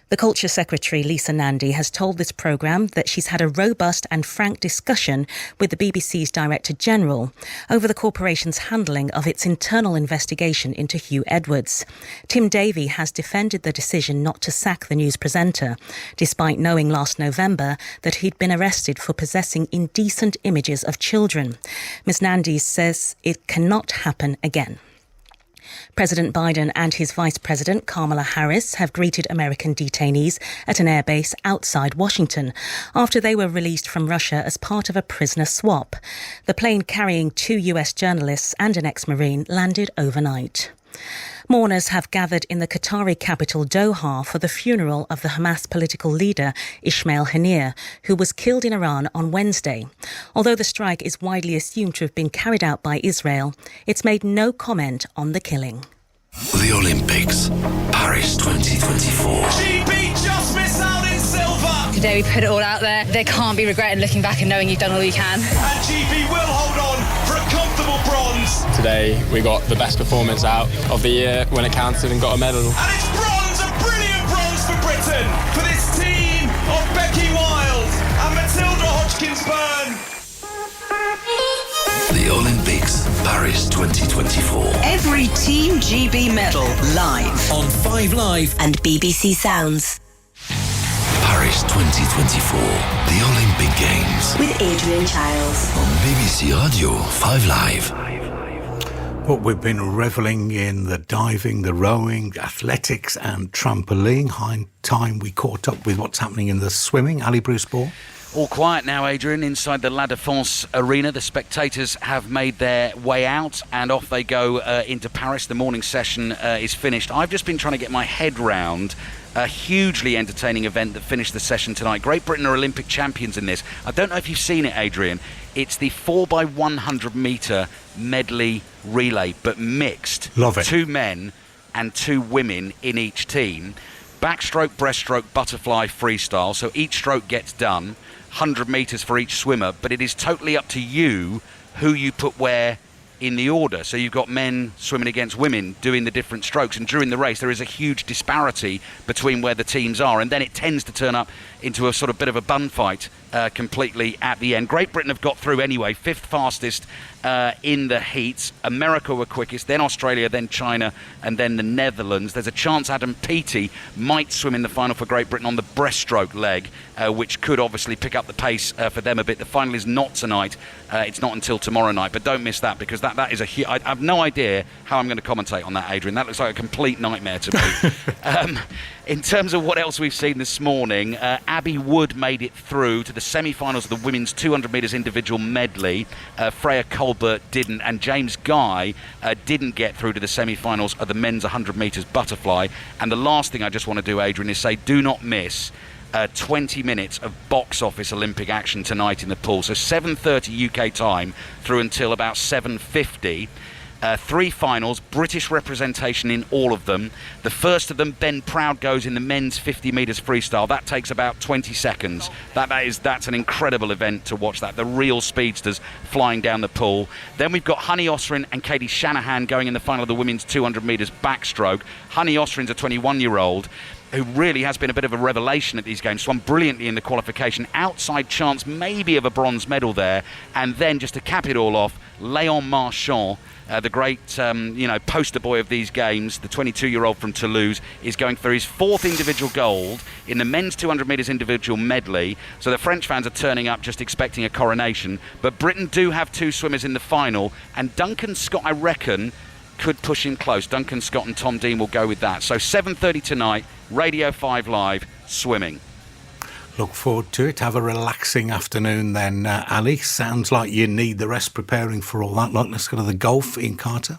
O: The Culture Secretary, Lisa Nandy, has told this programme that she's had a robust and frank discussion with the BBC's Director General over the corporation's handling of its internal investigation into Hugh Edwards. Tim Davie has defended the decision not to sack the news presenter, despite knowing last November that he'd been arrested for possessing indecent images of children. Ms Nandy says it cannot happen again. President Biden and his Vice President Kamala Harris have greeted American detainees at an airbase outside Washington after they were released from Russia as part of a prisoner swap. The plane carrying 2 US journalists and an ex-Marine landed overnight. Mourners have gathered in the Qatari capital Doha for the funeral of the Hamas political leader Ismail Haniyeh, who was killed in Iran on Wednesday. Although the strike is widely assumed to have been carried out by Israel, it's made no comment on the killing.
A: The Olympics, Paris 2024.
P: GB just missed out in silver.
Q: Today we put it all out there. There can't be regret in looking back and knowing you've done all you can.
P: And GB will hold on for a comfortable bronze.
R: Today we got the best performance out of the year when it counted and got a medal.
P: And it's bronze, a brilliant bronze for Britain, for this team of Becky Wild and Matilda Hodgkins-Byrne.
A: The Olympics, Paris 2024.
B: Every Team GB medal live
A: On 5 Live
B: and BBC Sounds.
A: Paris 2024. The Olympic Games.
B: With Adrian Chiles.
A: On BBC Radio 5 Live.
C: But we've been revelling in the diving, the rowing, athletics and trampoline. High time we caught up with what's happening in the swimming. Ali Bruce Ball.
G: All quiet now, Adrian, inside the La Défense arena. The spectators have made their way out and off they go into Paris. The morning session is finished. I've just been trying to get my head round a hugely entertaining event that finished the session tonight. Great Britain are Olympic champions in this. I don't know if you've seen it, Adrian. It's the 4x100 metre medley relay, but mixed.
C: Love it.
G: 2 men and 2 women in each team. Backstroke, breaststroke, butterfly, freestyle. So each stroke gets done. 100 metres for each swimmer, but it is totally up to you who you put where in the order. So you've got men swimming against women doing the different strokes, and during the race there is a huge disparity between where the teams are, and then it tends to turn up into a sort of bit of a bun fight completely at the end. Great Britain have got through anyway, 5th fastest in the heats. America were quickest, then Australia, then China, and then the Netherlands. There's a chance Adam Peaty might swim in the final for Great Britain on the breaststroke leg, which could obviously pick up the pace for them a bit. The final is not tonight. It's not until tomorrow night, but don't miss that, because that is a I have no idea how I'm going to commentate on that, Adrian. That looks like a complete nightmare to me. In terms of what else we've seen this morning, Abby Wood made it through to the semi-finals of the women's 200 metres individual medley. Freya Colbert didn't, and James Guy didn't get through to the semi-finals of the men's 100 metres butterfly. And the last thing I just want to do, Adrian, is say do not miss 20 minutes of box office Olympic action tonight in the pool. So 7:30 UK time through until about 7:50. 3 finals, British representation in all of them. The first of them, Ben Proud, goes in the men's 50 metres freestyle. That takes about 20 seconds. That's an incredible event to watch that. The real speedsters flying down the pool. Then we've got Honey Osrin and Katie Shanahan going in the final of the women's 200 metres backstroke. Honey Osrin's a 21-year-old who really has been a bit of a revelation at these games. Swam brilliantly in the qualification. Outside chance maybe of a bronze medal there. And then just to cap it all off, Léon Marchand, the great poster boy of these games, the 22-year-old from Toulouse, is going for his 4th individual gold in the men's 200 metres individual medley. So the French fans are turning up just expecting a coronation. But Britain do have 2 swimmers in the final, and Duncan Scott, I reckon, could push him close. Duncan Scott and Tom Dean will go with that. So 7:30 tonight, Radio 5 Live, swimming.
C: Look forward to it. Have a relaxing afternoon then, Ali. Sounds like you need the rest preparing for all that. Let's go to the golf in Carter.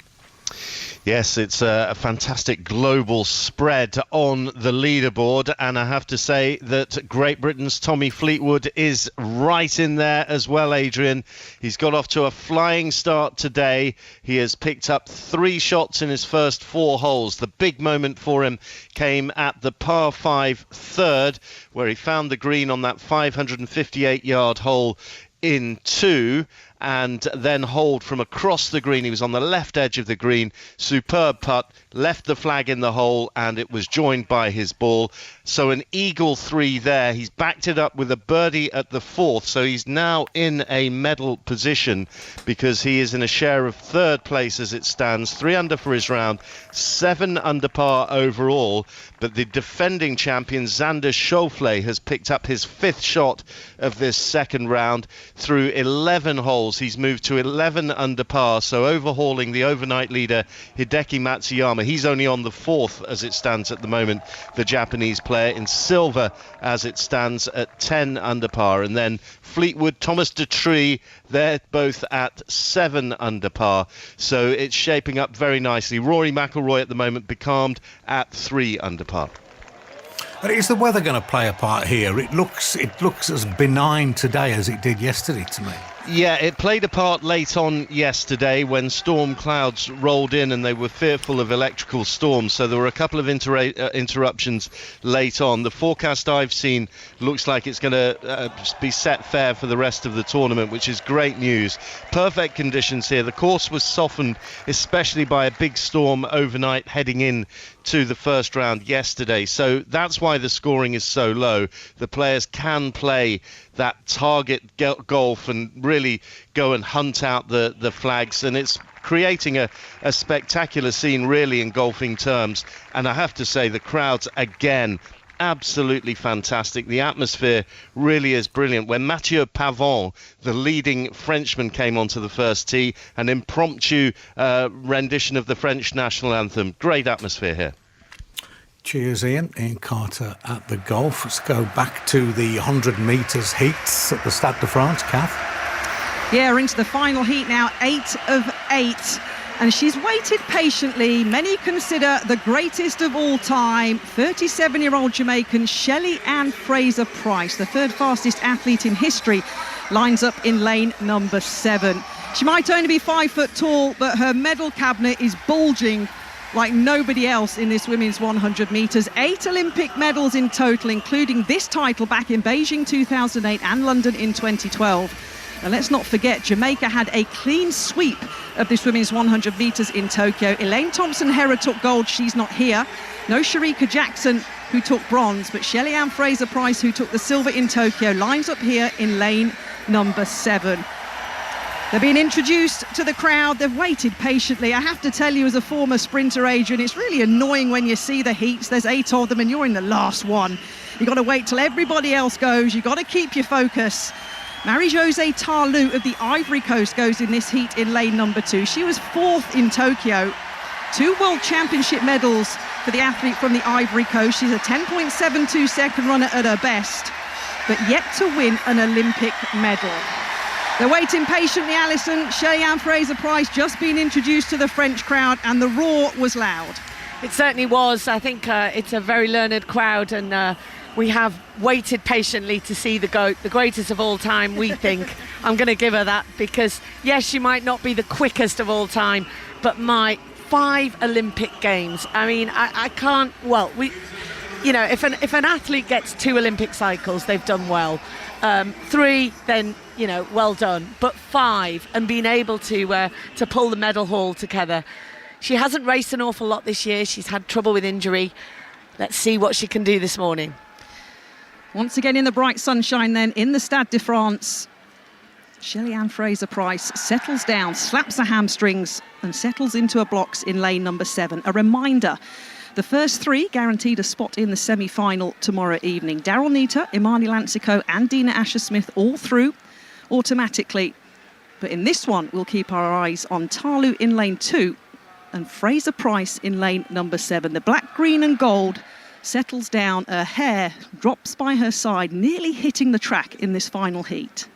H: Yes, it's a fantastic global spread on the leaderboard, and I have to say that Great Britain's Tommy Fleetwood is right in there as well, Adrian. He's got off to a flying start today. He has picked up 3 shots in his first 4 holes. The big moment for him came at the par 5 third, where he found the green on that 558-yard hole in 2, and then holed from across the green. He was on the left edge of the green. Superb putt, left the flag in the hole, and it was joined by his ball. So an eagle 3 there. He's backed it up with a birdie at the 4th, so he's now in a medal position because he is in a share of 3rd place as it stands. 3 under for his round, 7 under par overall. But the defending champion Xander Schauffele has picked up his 5th shot of this second round through 11 holes. He's moved to 11 under par, so overhauling the overnight leader Hideki Matsuyama. He's only on the 4th as it stands at the moment, the Japanese player, in silver as it stands at 10 under par. And then Fleetwood, Thomas Detree, they're both at 7 under par, so it's shaping up very nicely. Rory McIlroy at the moment becalmed at 3 under par.
C: Is the weather going to play a part here? It looks as benign today as it did yesterday to me.
H: Yeah, it played a part late on yesterday when storm clouds rolled in and they were fearful of electrical storms, so there were a couple of interruptions late on. The forecast I've seen looks like it's going to be set fair for the rest of the tournament, which is great news. Perfect conditions here. The course was softened especially by a big storm overnight heading in to the first round yesterday, so that's why the scoring is so low. The players can play that target golf and really go and hunt out the flags, and it's creating a spectacular scene really in golfing terms. And I have to say, the crowds again absolutely fantastic. The atmosphere really is brilliant. When Mathieu Pavon, the leading Frenchman, came onto the first tee, an impromptu rendition of the French national anthem. Great atmosphere here.
C: Cheers, Ian. Ian Carter at the golf. Let's go back to the 100 metres heats at the Stade de France. Kath?
F: Yeah, we're into the final heat now, 8 of 8. And she's waited patiently. Many consider the greatest of all time, 37-year-old Jamaican Shelly-Ann Fraser-Pryce, the 3rd fastest athlete in history, lines up in lane number 7. She might only be 5 foot tall, but her medal cabinet is bulging like nobody else in this women's 100 metres. 8 Olympic medals in total, including this title back in Beijing 2008 and London in 2012. And let's not forget, Jamaica had a clean sweep of this women's 100 metres in Tokyo. Elaine Thompson-Herah took gold. She's not here. No Sharika Jackson, who took bronze, but Shelly-Ann Fraser-Pryce, who took the silver in Tokyo, lines up here in lane number 7. They're being introduced to the crowd. They've waited patiently. I have to tell you, as a former sprinter, Adrian, it's really annoying when you see the heats. There's 8 of them and you're in the last one. You've got to wait till everybody else goes. You've got to keep your focus. Marie-Josée Tarlou of the Ivory Coast goes in this heat in lane number 2. She was 4th in Tokyo. 2 World Championship medals for the athlete from the Ivory Coast. She's a 10.72 second runner at her best, but yet to win an Olympic medal. They're waiting patiently, Alison. Shelly-Ann Fraser-Pryce just being introduced to the French crowd, and the roar was loud.
J: It certainly was. I think it's a very learned crowd, and we have waited patiently to see the GOAT, the greatest of all time, we think. I'm going to give her that because, yes, she might not be the quickest of all time, but my 5 Olympic Games. I mean, I can't, well, if an athlete gets 2 Olympic cycles, they've done well. 3, then, well done. But 5, and being able to pull the medal haul together. She hasn't raced an awful lot this year. She's had trouble with injury. Let's see what she can do this morning.
F: Once again in the bright sunshine then, in the Stade de France, Shelly-Ann Fraser-Pryce settles down, slaps her hamstrings and settles into her blocks in lane number 7. A reminder, the first 3 guaranteed a spot in the semi-final tomorrow evening. Daryl Neita, Imani Lancico and Dina Asher-Smith all through automatically. But in this one, we'll keep our eyes on Tarlou in lane 2 and Fraser-Pryce in lane number 7. The black, green and gold settles down. Her hair drops by her side, nearly hitting the track in this final heat.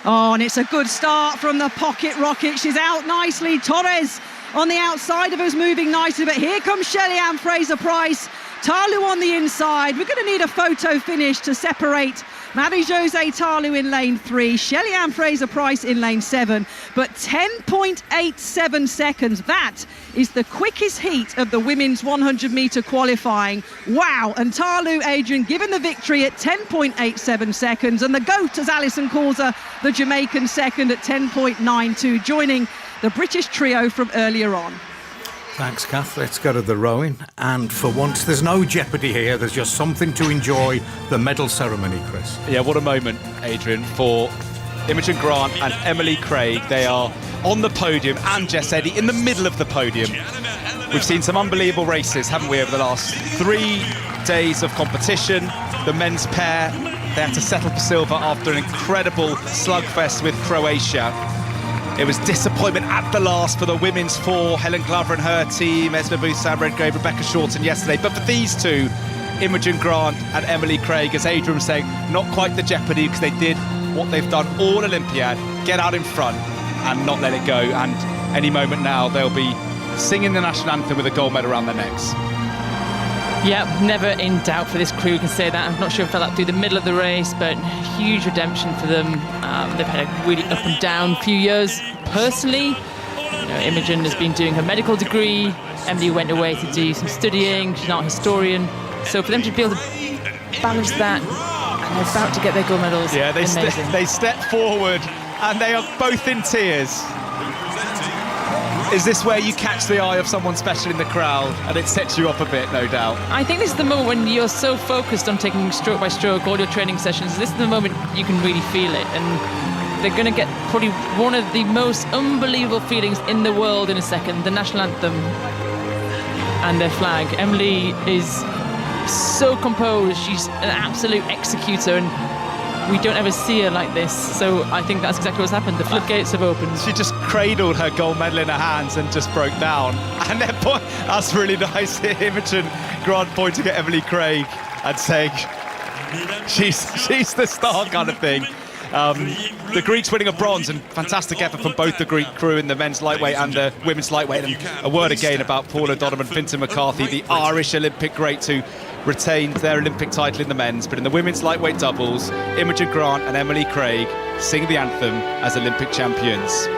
F: Oh, and it's a good start from the pocket rocket. She's out nicely. Torres on the outside of us, moving nicely. But here comes Shelly-Ann Fraser-Price. Talu on the inside. We're going to need a photo finish to separate Marie-José Talu in lane 3, Shelly-Ann Fraser-Price in lane 7, but 10.87 seconds. That is the quickest heat of the women's 100-metre qualifying. Wow, and Talu, Adrian, given the victory at 10.87 seconds, and the GOAT, as Alison calls her, the Jamaican second at 10.92, joining the British trio from earlier on.
C: Thanks, Kath. Let's go to the rowing. And for once, there's no jeopardy here. There's just something to enjoy, the medal ceremony, Chris.
E: Yeah, what a moment, Adrian, for Imogen Grant and Emily Craig. They are on the podium, and Jess Eddy in the middle of the podium. We've seen some unbelievable races, haven't we, over the last 3 days of competition. The men's pair, they had to settle for silver after an incredible slugfest with Croatia. It was disappointment at the last for the women's 4, Helen Glover and her team, Esma Booth, Sam Redgrave, Rebecca Shorten yesterday. But for these two, Imogen Grant and Emily Craig, as Adrian was saying, not quite the jeopardy, because they did what they've done all Olympiad, get out in front and not let it go. And any moment now, they'll be singing the national anthem with a gold medal around their necks.
K: Yeah, never in doubt for this crew, we can say that. I'm not sure if I felt that through the middle of the race, but huge redemption for them. They've had a really up and down few years. Personally, Imogen has been doing her medical degree. Emily went away to do some studying. She's not a historian. So for them to be able to balance that, and they're about to get their gold medals.
E: Yeah, they step forward and they are both in tears. Is this where you catch the eye of someone special in the crowd and it sets you up a bit, no doubt?
K: I think this is the moment when you're so focused on taking stroke by stroke all your training sessions. This is the moment you can really feel it, and they're going to get probably one of the most unbelievable feelings in the world in a second, the national anthem and their flag. Emily is so composed. She's an absolute executor, and we don't ever see her like this, so I think that's exactly what's happened. The floodgates have opened.
E: She just cradled her gold medal in her hands and just broke down. And that's really nice. Imogen Grant pointing at Emily Craig and saying she's the star kind of thing. The Greeks winning a bronze, and fantastic effort from both the Greek crew in the men's lightweight and the women's lightweight. And a word again about Paula Donovan, Fintan McCarthy, the Irish Olympic greats who retained their Olympic title in the men's. But in the women's lightweight doubles, Imogen Grant and Emily Craig sing the anthem as Olympic champions.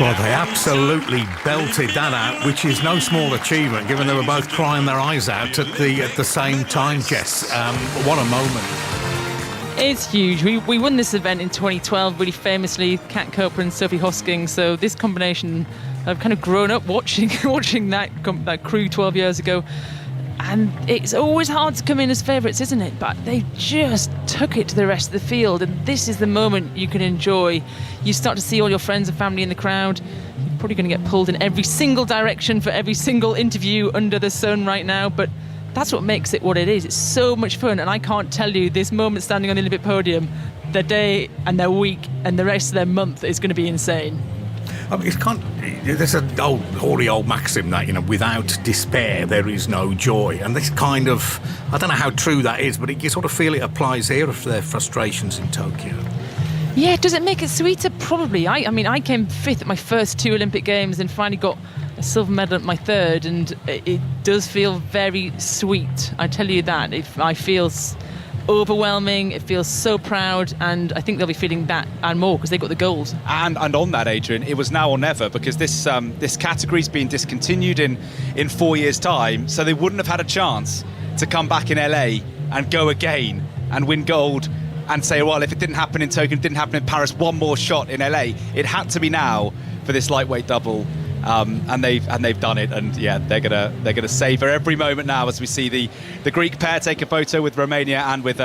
C: Well, they absolutely belted that out, which is no small achievement, given they were both crying their eyes out at the same time, Jess. What a moment.
K: It's huge. We won this event in 2012 really famously, Kat Copeland and Sophie Hosking. So this combination, I've kind of grown up watching that crew 12 years ago. And it's always hard to come in as favourites, isn't it? But they just took it to the rest of the field. And this is the moment you can enjoy. You start to see all your friends and family in the crowd. You're probably going to get pulled in every single direction for every single interview under the sun right now. But that's what makes it what it is. It's so much fun. And I can't tell you, this moment standing on the Olympic podium, their day and their week and the rest of their month is going to be insane.
C: I mean, there's an holy old maxim that, without despair there is no joy. And this kind of, I don't know how true that is, but you sort of feel it applies here for their frustrations in Tokyo.
K: Yeah, does it make it sweeter? Probably. I mean, I came 5th at my first 2 Olympic Games and finally got a silver medal at my 3rd, and it does feel very sweet. I tell you that. I feel overwhelming, it feels so proud, and I think they'll be feeling that and more because they got the gold.
E: And on that, Adrian, it was now or never, because this category's been discontinued in 4 years' time, so they wouldn't have had a chance to come back in LA and go again and win gold and say, well, if it didn't happen in Tokyo, it didn't happen in Paris, one more shot in LA. It had to be now for this lightweight double. and they've done it. And yeah, they're gonna savour every moment now as we see the Greek pair take a photo with Romania and with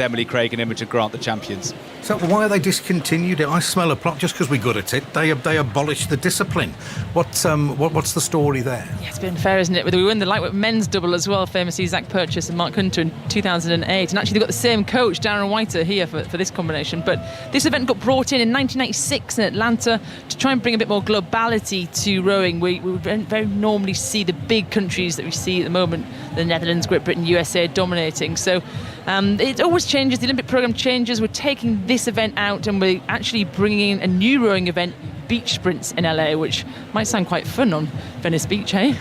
E: Emily Craig and Imogen Grant, the champions.
C: So why are they discontinued it? I smell a plot. Just because we're good at it, they abolished the discipline. What's the story there?
K: Yeah, it's been fair, isn't it? We won the lightweight men's double as well, famously Zach Purchase and Mark Hunter in 2008, and actually they've got the same coach, Darren Whiter, here for this combination. But this event got brought in 1996 in Atlanta to try and bring a bit more globality to rowing. We very normally see the big countries that we see at the moment, the Netherlands, Great Britain, USA dominating. So it always changes. The Olympic programme changes. We're taking this event out and we're actually bringing in a new rowing event, beach sprints in LA, which might sound quite fun on Venice Beach, eh?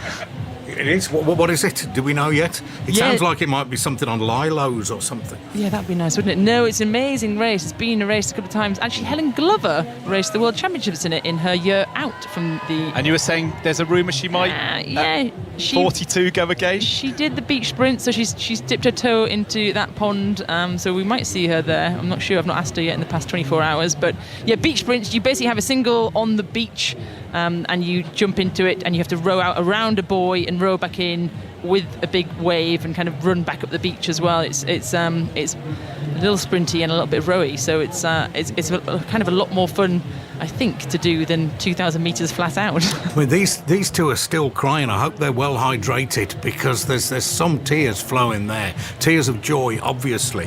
C: It is. What is it? Do we know yet? It sounds like it might be something on Lilo's or something.
K: Yeah, that'd be nice, wouldn't it? No, it's an amazing race. It's been raced a couple of times. Actually, Helen Glover raced the World Championships in it in her year out from the...
E: And you were saying there's a rumour she might... 42 go again?
K: She did the beach sprint, so she's dipped her toe into that pond, so we might see her there. I'm not sure. I've not asked her yet in the past 24 hours. But yeah, beach sprints, you basically have a single on the beach, and you jump into it and you have to row out around a buoy and row back in with a big wave and kind of run back up the beach as well. It's a little sprinty and a little bit rowy, so it's kind of a lot more fun, I think, to do than 2,000 metres flat out.
C: I mean, these two are still crying. I hope they're well hydrated because there's some tears flowing there, tears of joy, obviously.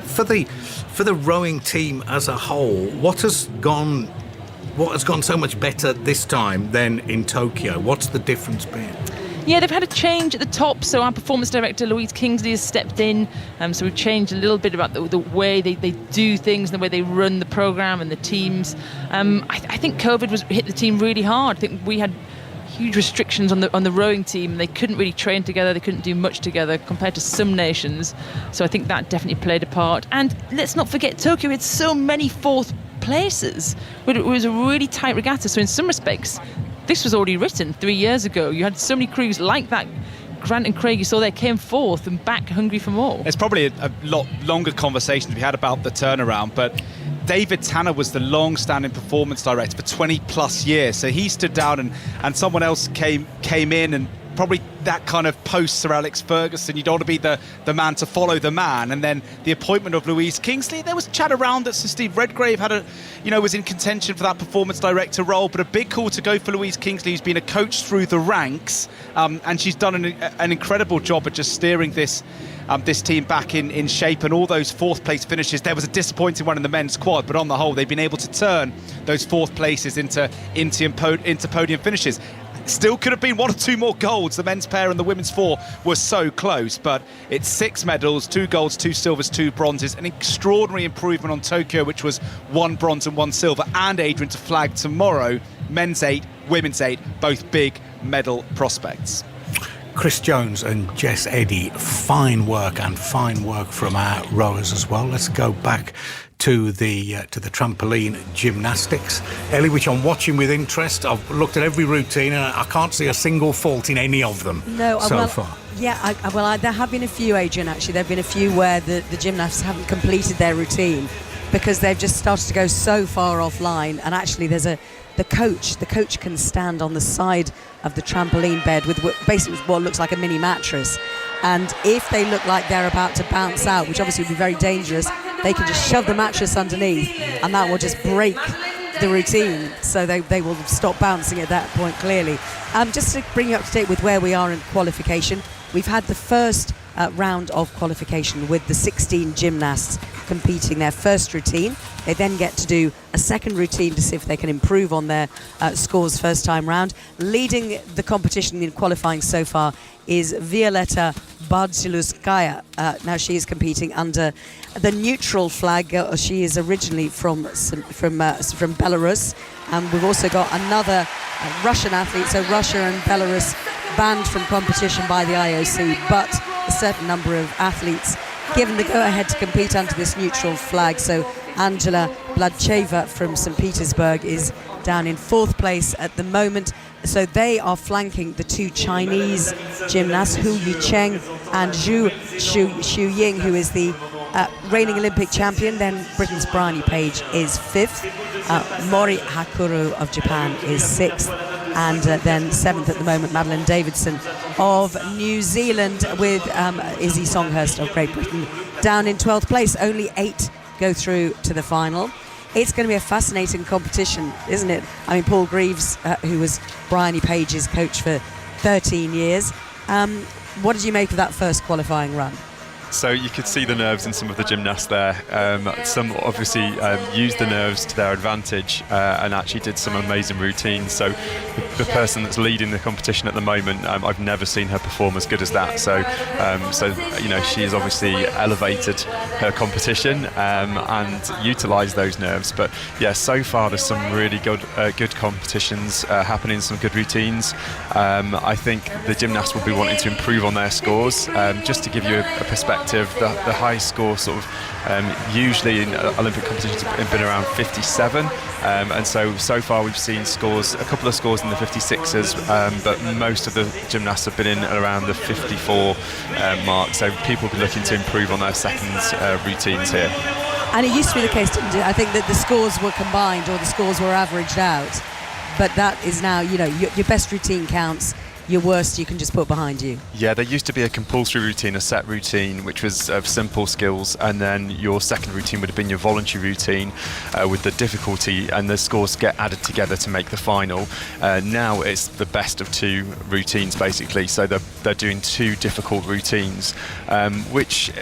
C: For the rowing team as a whole, what has gone so much better this time than in Tokyo? What's the difference been?
K: Yeah, they've had a change at the top, so our performance director Louise Kingsley has stepped in, so we've changed a little bit about the way they do things and the way they run the programme and the teams. I think COVID hit the team really hard. I think we had huge restrictions on the rowing team. They couldn't really train together, they couldn't do much together compared to some nations, so I think that definitely played a part. And let's not forget, Tokyo had so many fourth places. It was a really tight regatta, so in some respects this was already written 3 years ago. You had so many crews like that. Grant and Craig, you saw they came fourth and back hungry for more.
E: It's probably a lot longer conversation to be had about the turnaround, but David Tanner was the long-standing performance director for 20 plus years, so he stood down and someone else came in, and probably that kind of post Sir Alex Ferguson, you don't want to be the man to follow the man. And then the appointment of Louise Kingsley, there was chat around that Sir Steve Redgrave was in contention for that performance director role, but a big call to go for Louise Kingsley, who's been a coach through the ranks, and she's done an incredible job at just steering this team back in shape. And all those fourth place finishes, there was a disappointing one in the men's quad, but on the whole they've been able to turn those fourth places into podium finishes. Still could have been one or two more golds. The men's pair and the women's four were so close, but it's 6 medals, 2 golds, 2 silvers, 2 bronzes. An extraordinary improvement on Tokyo, which was 1 bronze and 1 silver. And Adrian, to flag tomorrow, men's 8, women's 8, both big medal prospects.
C: Chris Jones and Jess Eddy, fine work from our rowers as well. Let's go back to the trampoline gymnastics, Ellie, which I'm watching with interest. I've looked at every routine and I can't see a single fault in any of them so far.
L: Yeah, there have been a few, Adrian, actually. There have been a few where the gymnasts haven't completed their routine because they've just started to go so far offline, and actually the coach can stand on the side of the trampoline bed with basically what looks like a mini mattress, and if they look like they're about to bounce out, which obviously would be very dangerous, they can just shove the mattress underneath and that will just break the routine, so they will stop bouncing at that point, clearly. Just to bring you up to date with where we are in qualification, we've had the first round of qualification with the 16 gymnasts competing their first routine. They then get to do a second routine to see if they can improve on their scores first time round. Leading the competition in qualifying so far is Violeta Bardziluskaya. Now she is competing under the neutral flag. She is originally from Belarus, and we've also got another Russian athlete. So Russia and Belarus banned from competition by the IOC, but a certain number of athletes given the go-ahead to compete under this neutral flag. So Angela Bladcheva from St. Petersburg is down in 4th place at the moment. So they are flanking the 2 Chinese gymnasts, Hu Yicheng and Zhu Xuying, who is the reigning Olympic champion. Then Britain's Bryony Page is 5th. Mori Hakuru of Japan is 6th. And then 7th at the moment, Madeline Davidson of New Zealand, with Izzy Songhurst of Great Britain down in 12th place. Only 8 go through to the final. It's going to be a fascinating competition, isn't it? I mean, Paul Greaves, who was Bryony Page's coach for 13 years. What did you make of that first qualifying run?
N: So you could see the nerves in some of the gymnasts there. Some obviously used the nerves to their advantage and actually did some amazing routines. So the person that's leading the competition at the moment, I've never seen her perform as good as that. So you know, she has obviously elevated her competition and utilised those nerves. But yeah, so far there's some really good competitions happening, some good routines. I think the gymnasts will be wanting to improve on their scores. Just to give you a perspective, the high score sort of usually in Olympic competitions have been around 57, and so far we've seen scores, a couple of scores in the 56s, but most of the gymnasts have been in around the 54 mark, so people will be looking to improve on their second routines here.
L: And it used to be the case, didn't it? I think that the scores were combined or the scores were averaged out, but that is now, you know, your best routine counts. Your worst you can just put behind you. Yeah,
N: there used to be a compulsory routine, a set routine, which was of simple skills, and then your second routine would have been your voluntary routine with the difficulty, and the scores get added together to make the final. Now it's the best of 2 routines basically, so they're doing 2 difficult routines, which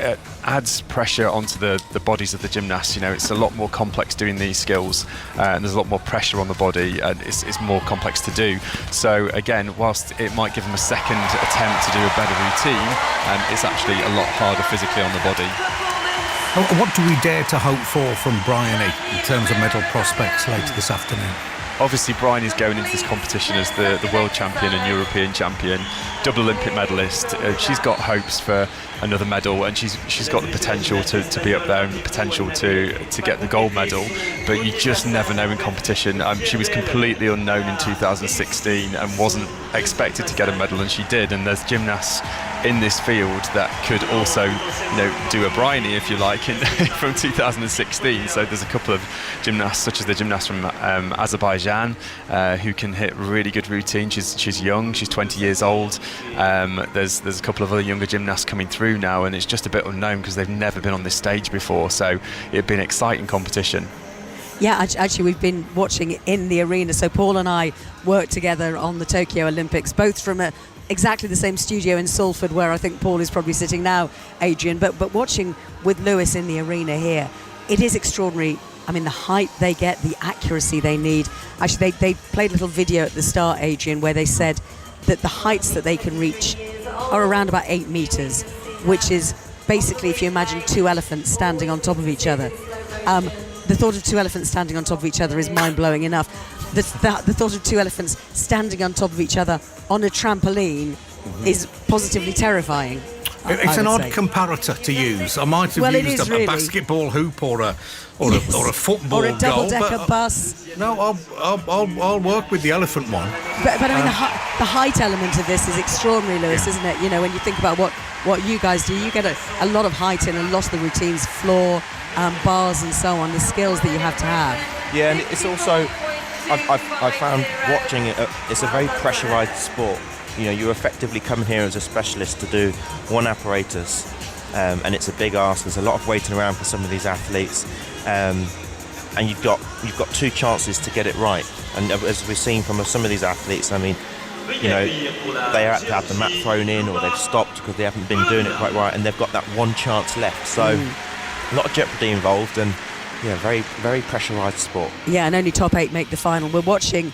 N: adds pressure onto the bodies of the gymnasts. You know, it's a lot more complex doing these skills, and there's a lot more pressure on the body, and it's more complex to do. So again, whilst it might give them a second attempt to do a better routine, it's actually a lot harder physically on the body.
C: What do we dare to hope for from Bryony in terms of medal prospects later this afternoon?
N: Obviously, Bryony's going into this competition as the world champion and European champion, double Olympic medalist. She's got hopes for another medal, and she's got the potential to be up there and the potential to get the gold medal. But you just never know in competition. She was completely unknown in 2016 and wasn't expected to get a medal, and she did. And there's gymnasts in this field that could also, you know, do a Bryony, if you like, from 2016. So there's a couple of gymnasts, such as the gymnast from Azerbaijan, who can hit really good routines. She's young, she's 20 years old. There's a couple of other younger gymnasts coming through now, and it's just a bit unknown because they've never been on this stage before. So it'd be an exciting competition.
L: Yeah, actually we've been watching in the arena. So Paul and I worked together on the Tokyo Olympics, both from exactly the same studio in Salford, where I think Paul is probably sitting now, Adrian, but watching with Lewis in the arena here, it is extraordinary. I mean, the height they get, the accuracy they need. Actually, they played a little video at the start, Adrian, where they said that the heights that they can reach are around about 8 meters, which is basically, if you imagine 2 elephants standing on top of each other. The thought of 2 elephants standing on top of each other is mind-blowing enough. The thought of 2 elephants standing on top of each other on a trampoline is positively terrifying.
C: It's an odd comparator to use. I might have used a basketball hoop or a football
L: or a double-decker
C: goal,
L: bus.
C: No, I'll work with the elephant one.
L: But I mean, the height element of this is extraordinary, Lewis, isn't it? You know, when you think about what you guys do, you get a lot of height in, a lot of the routines, floor, bars, and so on. The skills that you have to have.
M: Yeah, and it's also, I found watching it, it's a very pressurised sport. You know, you're effectively coming here as a specialist to do one apparatus, and it's a big ask. There's a lot of waiting around for some of these athletes, and you've got 2 chances to get it right. And as we've seen from some of these athletes, I mean, you know, they had to have the mat thrown in, or they've stopped because they haven't been doing it quite right, and they've got that one chance left. So a lot of jeopardy involved, and yeah, very, very pressurised sport.
L: Yeah, and only top 8 make the final. We're watching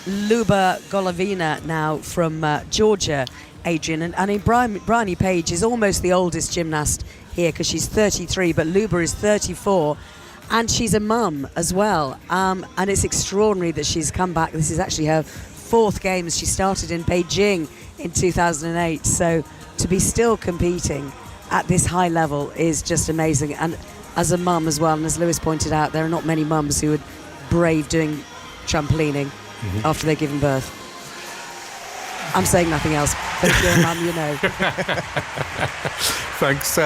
L: Luba Golovina now from Georgia, Adrian, and Bryony Page is almost the oldest gymnast here because she's 33, but Luba is 34, and she's a mum as well, and it's extraordinary that she's come back. This is actually her 4th Games. She started in Beijing in 2008, so to be still competing at this high level is just amazing. And as a mum as well, and as Lewis pointed out, there are not many mums who would brave doing trampolining after they've given birth. I'm saying nothing else, but if you're a mum, you know.
C: Thanks.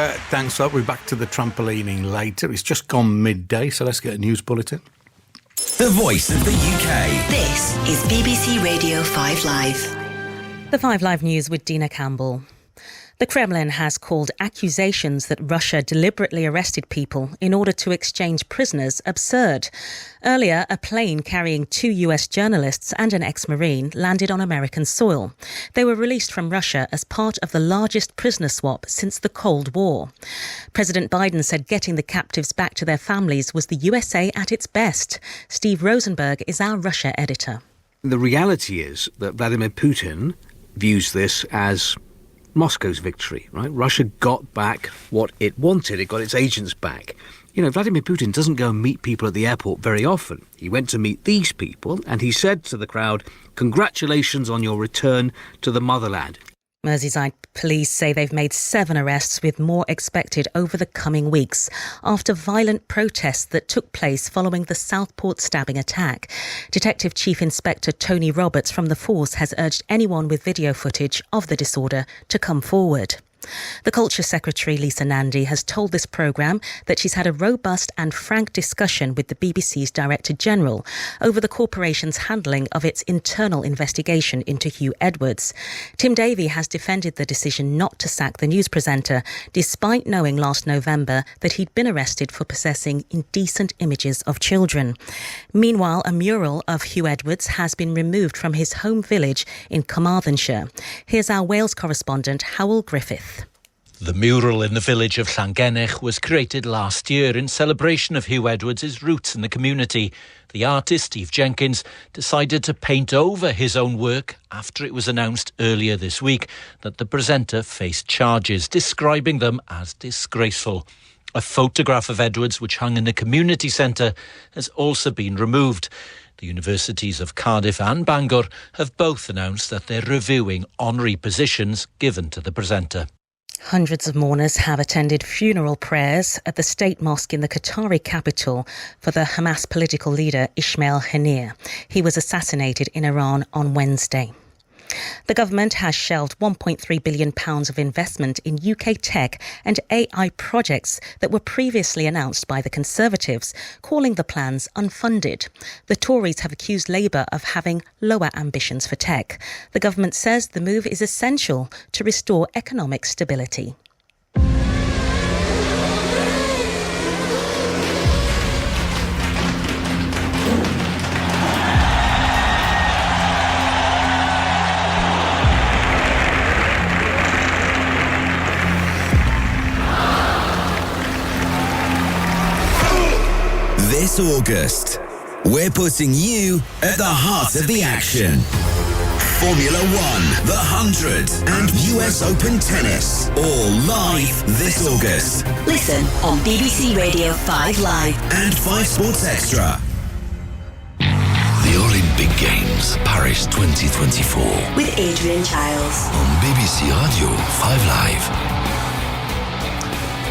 C: We'll be back to the trampolining later. It's just gone midday, so let's get a news bulletin.
A: The voice of the UK.
B: This is BBC Radio 5 Live.
O: The 5 Live News with Dina Campbell. The Kremlin has called accusations that Russia deliberately arrested people in order to exchange prisoners absurd. Earlier, a plane carrying 2 US journalists and an ex-Marine landed on American soil. They were released from Russia as part of the largest prisoner swap since the Cold War. President Biden said getting the captives back to their families was the USA at its best. Steve Rosenberg is our Russia editor.
S: The reality is that Vladimir Putin views this as Moscow's victory, right? Russia got back what it wanted. It got its agents back. You know, Vladimir Putin doesn't go and meet people at the airport very often. He went to meet these people and he said to the crowd, "Congratulations on your return to the motherland."
O: Merseyside police say they've made 7 arrests with more expected over the coming weeks after violent protests that took place following the Southport stabbing attack. Detective Chief Inspector Tony Roberts from the force has urged anyone with video footage of the disorder to come forward. The Culture Secretary, Lisa Nandy, has told this programme that she's had a robust and frank discussion with the BBC's Director General over the corporation's handling of its internal investigation into Hugh Edwards. Tim Davie has defended the decision not to sack the news presenter, despite knowing last November that he'd been arrested for possessing indecent images of children. Meanwhile, a mural of Hugh Edwards has been removed from his home village in Carmarthenshire. Here's our Wales correspondent, Howell Griffith.
T: The mural in the village of Llangennych was created last year in celebration of Hugh Edwards' roots in the community. The artist, Steve Jenkins, decided to paint over his own work after it was announced earlier this week that the presenter faced charges, describing them as disgraceful. A photograph of Edwards, which hung in the community centre, has also been removed. The universities of Cardiff and Bangor have both announced that they're reviewing honorary positions given to the presenter.
O: Hundreds of mourners have attended funeral prayers at the state mosque in the Qatari capital for the Hamas political leader Ismail Haniyeh. He was assassinated in Iran on Wednesday. The government has shelved £1.3 billion of investment in UK tech and AI projects that were previously announced by the Conservatives, calling the plans unfunded. The Tories have accused Labour of having lower ambitions for tech. The government says the move is essential to restore economic stability.
A: This August, we're putting you at the heart of the action. Formula One, the 100, and US Open Tennis, all live this August.
B: Listen on BBC Radio 5 Live
A: and 5 Sports Extra. The Olympic Games, Paris 2024.
B: with Adrian Chiles.
A: On BBC Radio 5 Live.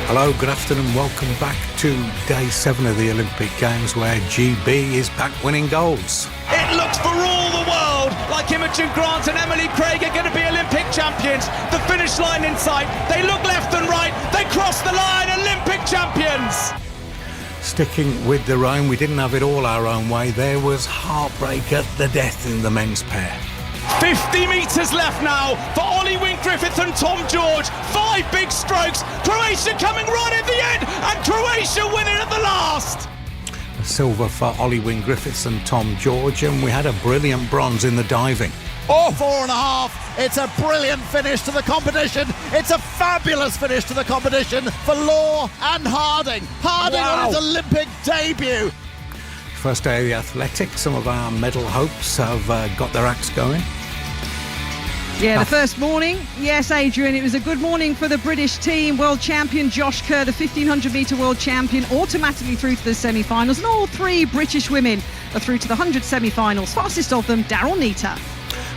C: Hello, good afternoon, welcome back to day 7 of the Olympic Games, where GB is back winning golds.
P: It looks for all the world like Imogen Grant and Emily Craig are going to be Olympic champions. The finish line in sight. They look left and right. They cross the line. Olympic champions.
C: Sticking with the rain, we didn't have it all our own way. There was heartbreak at the death in the men's pair.
P: 50 metres left now for Ollie Wynne-Griffith and Tom George. 5 big strokes. Croatia coming right at the end, and Croatia winning at the last.
C: A silver for Ollie Wynne-Griffiths and Tom George, and we had a brilliant bronze in the diving.
D: Oh, 4.5. It's a brilliant finish to the competition. It's a fabulous finish to the competition for Law and Harding. Harding on his Olympic debut.
C: First day of the athletics, some of our medal hopes have got their acts going.
F: Yeah, the first morning. Yes, Adrian, it was a good morning for the British team. World champion Josh Kerr, the 1,500-metre world champion, automatically through to the semi-finals. And all 3 British women are through to the 100 semi-finals. Fastest of them, Daryl Neater.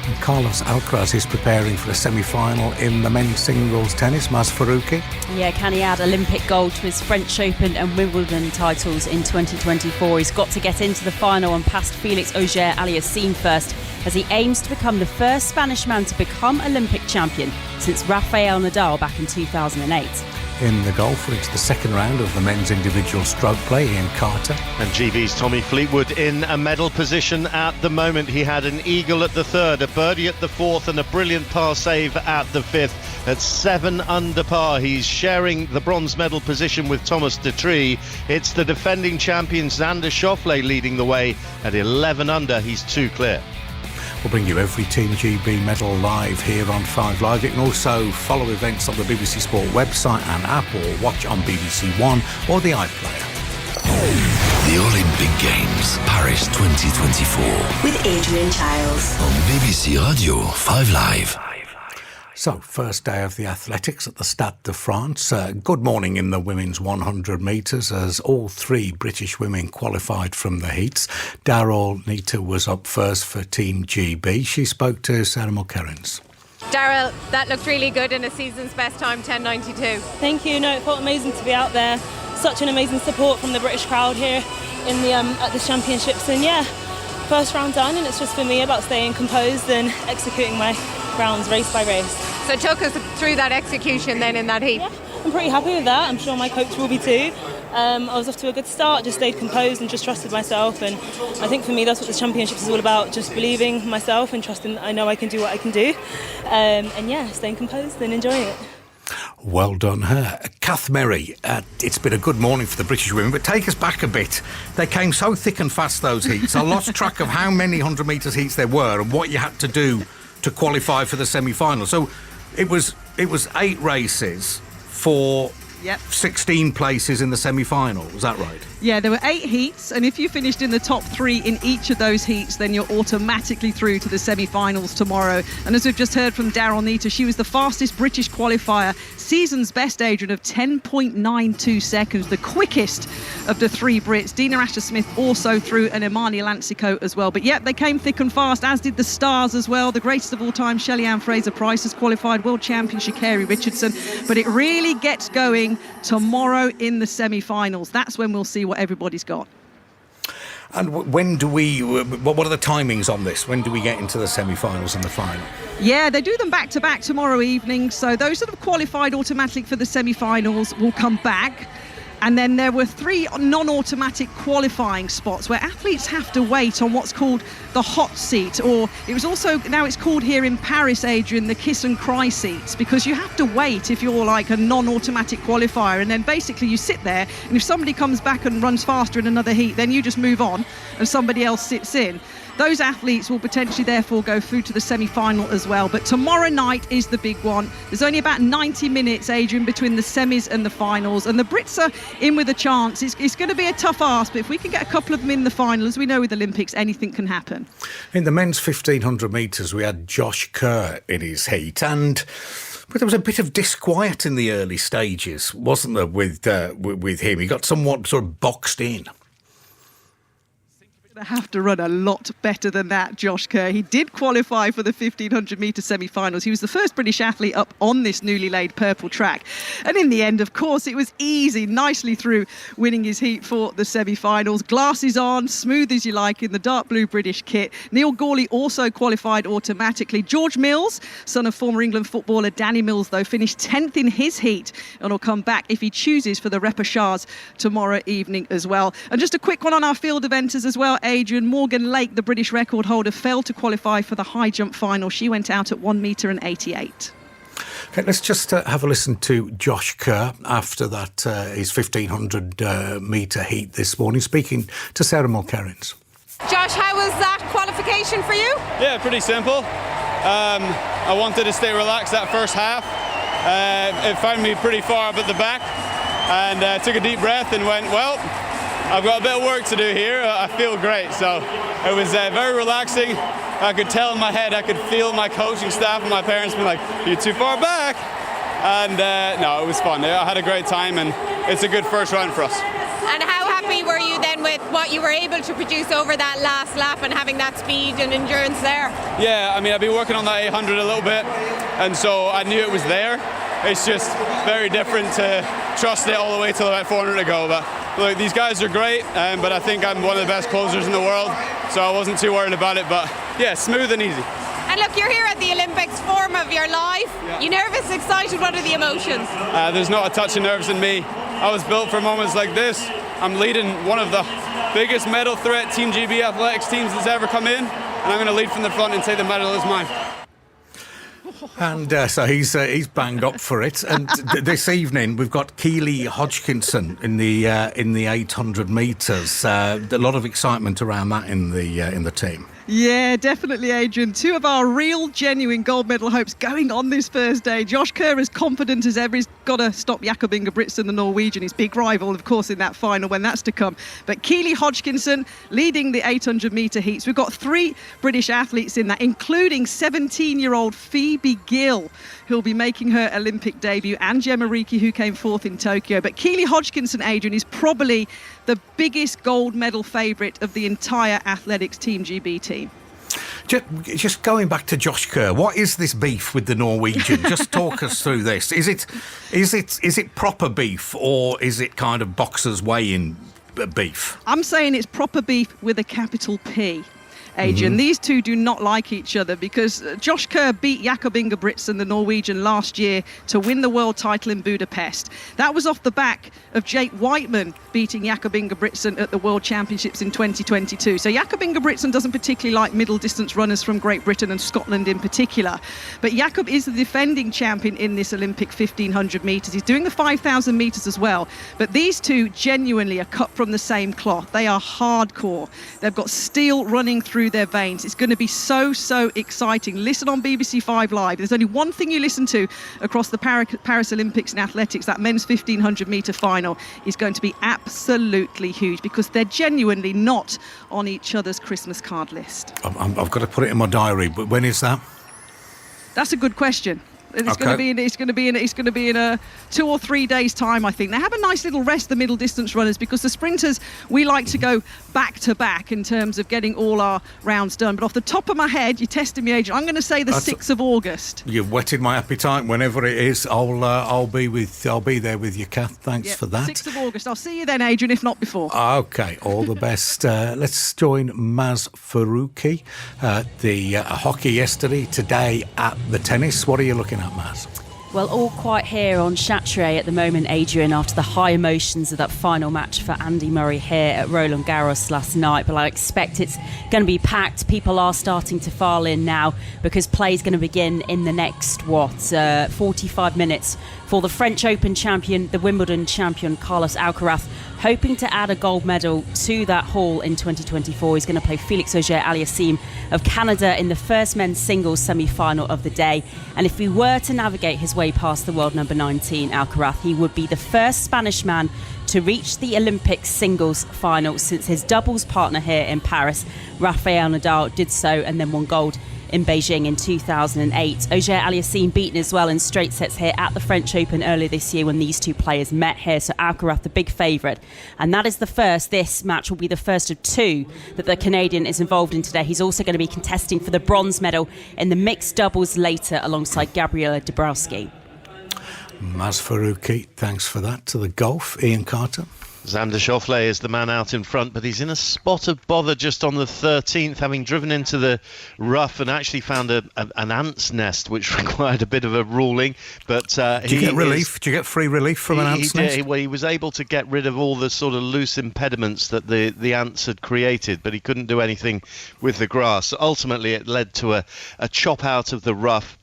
C: And Carlos Alcaraz is preparing for the semi-final in the men's singles tennis. Maz Faruqi.
U: Yeah, can he add Olympic gold to his French Open and Wimbledon titles in 2024? He's got to get into the final and past Felix Auger-Aliassime first, as he aims to become the first Spanish man to become Olympic champion since Rafael Nadal back in 2008.
C: in the golf. We're into the second round of the men's individual stroke play. Ian Carter.
H: And GB's Tommy Fleetwood in a medal position at the moment. He had an eagle at the third, a birdie at the fourth, and a brilliant par save at the fifth. At 7 under par, he's sharing the bronze medal position with Thomas Detree. It's the defending champion Xander Schauffele leading the way. At 11 under, he's 2 clear.
C: We'll bring you every Team GB medal live here on 5 Live. You can also follow events on the BBC Sport website and app, or watch on BBC One or the iPlayer.
A: The Olympic Games, Paris 2024.
B: With Adrian Chiles.
A: On BBC Radio 5 Live.
C: So, first day of the athletics at the Stade de France. Good morning in the women's 100 metres, as all 3 British women qualified from the heats. Daryl Nita was up first for Team GB. She spoke to Sarah Mulkerrins.
I: Daryl, that looked really good in a season's best time, 10.92.
V: Thank you. No, it felt amazing to be out there. Such an amazing support from the British crowd here in the at the championships. And yeah, first round done, and it's just for me about staying composed and executing my rounds race by race.
I: So talk us through that execution then in that heat.
V: Yeah, I'm pretty happy with that. I'm sure my coach will be too. I was off to a good start, just stayed composed and just trusted myself, and I think for me that's what the championships is all about, just believing myself and trusting that I know I can do what I can do, and yeah, staying composed and enjoying it.
C: Well done her. Kath Merry, it's been a good morning for the British women, but take us back a bit. They came so thick and fast, those heats. I lost track of how many 100 metres heats there were and what you had to do to qualify for the semi-final. So it was 8 races for 16 places in the semi-final. Was that right?
F: Yeah, there were 8 heats, and if you finished in the top 3 in each of those heats, then you're automatically through to the semi-finals tomorrow. And as we've just heard from Daryl Nita, she was the fastest British qualifier, season's best, Adrian, of 10.92 seconds, the quickest of the 3 Brits. Dina Asher-Smith also through, and Imani Lancico as well. But yep, they came thick and fast, as did the stars as well. The greatest of all time, Shelly-Ann Fraser-Price, has qualified, world champion Sha'Carri Richardson. But it really gets going tomorrow in the semi-finals. That's when we'll see what everybody's got.
C: And when do we, what are the timings on this? When do we get into the semi-finals and the final?
F: Yeah, they do them back-to-back tomorrow evening. So those that have qualified automatically for the semi-finals will come back. And then there were 3 non-automatic qualifying spots where athletes have to wait on what's called the hot seat, or it was also, now it's called here in Paris, Adrian, the kiss and cry seats, because you have to wait if you're like a non-automatic qualifier, and then basically you sit there, and if somebody comes back and runs faster in another heat, then you just move on and somebody else sits in. Those athletes will potentially therefore go through to the semi-final as well. But tomorrow night is the big one. There's only about 90 minutes, Adrian, between the semis and the finals. And the Brits are in with a chance. It's going to be a tough ask, but if we can get a couple of them in the final, as we know with Olympics, anything can happen.
C: In the men's 1,500 metres, we had Josh Kerr in his heat. But there was a bit of disquiet in the early stages, wasn't there, with him? He got somewhat sort of boxed in.
F: Have to run a lot better than that, Josh Kerr. He did qualify for the 1,500 metre semi-finals. He was the first British athlete up on this newly laid purple track. And in the end, of course, it was easy, nicely through, winning his heat for the semi-finals. Glasses on, smooth as you like, in the dark blue British kit. Neil Gawley also qualified automatically. George Mills, son of former England footballer Danny Mills, though, finished 10th in his heat and will come back if he chooses for the repechage tomorrow evening as well. And just a quick one on our field eventers as well, Adrian. Morgan Lake, the British record holder, failed to qualify for the high jump final. She went out at 1 metre and 88.
C: Okay, let's just have a listen to Josh Kerr after that his 1,500 metre heat this morning, speaking to Sarah Mulkerrins.
I: Josh, how was that qualification for you?
W: Yeah, pretty simple. I wanted to stay relaxed that first half. It found me pretty far up at the back, and took a deep breath and went, well, I've got a bit of work to do here. I feel great. So it was very relaxing. I could tell in my head, I could feel my coaching staff and my parents being like, you're too far back. And no, it was fun. I had a great time, and it's a good first round for us.
I: And how happy were you then with what you were able to produce over that last lap and having that speed and endurance there?
W: Yeah, I mean, I've been working on that 800 a little bit, and so I knew it was there. It's just very different to trust it all the way till about 400 to go. But look, these guys are great, but I think I'm one of the best closers in the world, so I wasn't too worried about it. But yeah, smooth and easy.
I: And And look, you're here at the Olympics, form of your life.
W: Yeah.
I: You nervous, excited? What are the emotions?
W: There's not a touch of nerves in me. I was built for moments like this. I'm leading one of the biggest medal threat Team GB athletics teams that's ever come in, and I'm going to lead from the front and say the medal is mine.
C: And so he's banged up for it. And this evening we've got Keely Hodgkinson in the 800 metres. A lot of excitement around that in the team.
F: Yeah, definitely, Adrian. Two of our real, genuine gold medal hopes going on this first day. Josh Kerr as confident as ever. He's got to stop Jakob Ingebrigtsen, the Norwegian, his big rival, of course, in that final when that's to come. But Keely Hodgkinson leading the 800-metre heats. We've got 3 British athletes in that, including 17-year-old Phoebe Gill, who'll be making her Olympic debut, and Gemma Reekie, who came fourth in Tokyo. But Keely Hodgkinson, Adrian, is probably the biggest gold medal favourite of the entire athletics Team GB team.
C: Just going back to Josh Kerr, what is this beef with the Norwegian? Just talk us through this. Is it proper beef, or is it kind of boxers weigh-in beef?
F: I'm saying it's proper beef with a capital P. Adrian. These two do not like each other because Josh Kerr beat Jakob Ingebrigtsen, the Norwegian, last year to win the world title in Budapest. That was off the back of Jake Whiteman beating Jakob Ingebrigtsen at the World Championships in 2022. So Jakob Ingebrigtsen doesn't particularly like middle distance runners from Great Britain and Scotland in particular. But Jakob is the defending champion in this Olympic 1500 metres. He's doing the 5,000 metres as well. But these two genuinely are cut from the same cloth. They are hardcore. They've got steel running through their veins. It's going to be so exciting. Listen on BBC 5 Live. There's only one thing you listen to across the Paris Olympics in athletics. That men's 1500 metre final is going to be absolutely huge because they're genuinely not on each other's Christmas card list.
C: I've got to put it in my diary, but when is that?
F: That's a good question. It's going to be in a 2 or 3 days' time, I think. They have a nice little rest, the middle distance runners, because the sprinters, we like to go back to back in terms of getting all our rounds done. But off the top of my head, you're testing me, Adrian. I'm going to say the 6th of August.
C: You've whetted my appetite. Whenever it is, I'll be there with you, Kath. Thanks for that.
F: 6th of August. I'll see you then, Adrian, if not before.
C: Okay, all the best. Let's join Maz Faruqi. The hockey yesterday, today at the tennis. What are you looking at, Maz?
U: Well, all quiet here on Châtelet at the moment, Adrian, after the high emotions of that final match for Andy Murray here at Roland Garros last night. But I expect it's going to be packed. People are starting to file in now because play is going to begin in the next, 45 minutes for the French Open champion, the Wimbledon champion, Carlos Alcaraz, hoping to add a gold medal to that haul in 2024. He's going to play Felix Auger-Aliassime of Canada in the first men's singles semi-final of the day. And if he were to navigate his way past the world number 19, Alcaraz, he would be the first Spanish man to reach the Olympic singles final since his doubles partner here in Paris, Rafael Nadal, did so and then won gold in Beijing in 2008. Auger-Aliassime beaten as well in straight sets here at the French Open earlier this year when these two players met here. So Alcaraz the big favourite, and that is the first. This match will be the first of 2 that the Canadian is involved in today. He's also going to be contesting for the bronze medal in the mixed doubles later alongside Gabriela Dabrowski.
C: Maz Faruqi, thanks for that. To the golf, Ian Carter.
H: Xander Schauffele is the man out in front, but he's in a spot of bother just on the 13th, having driven into the rough and actually found an ant's nest, which required a bit of a ruling. But
C: Did you get relief? Did you get free relief from an ant's nest?
H: He was able to get rid of all the sort of loose impediments that the ants had created, but he couldn't do anything with the grass. Ultimately, it led to a chop out of the rough.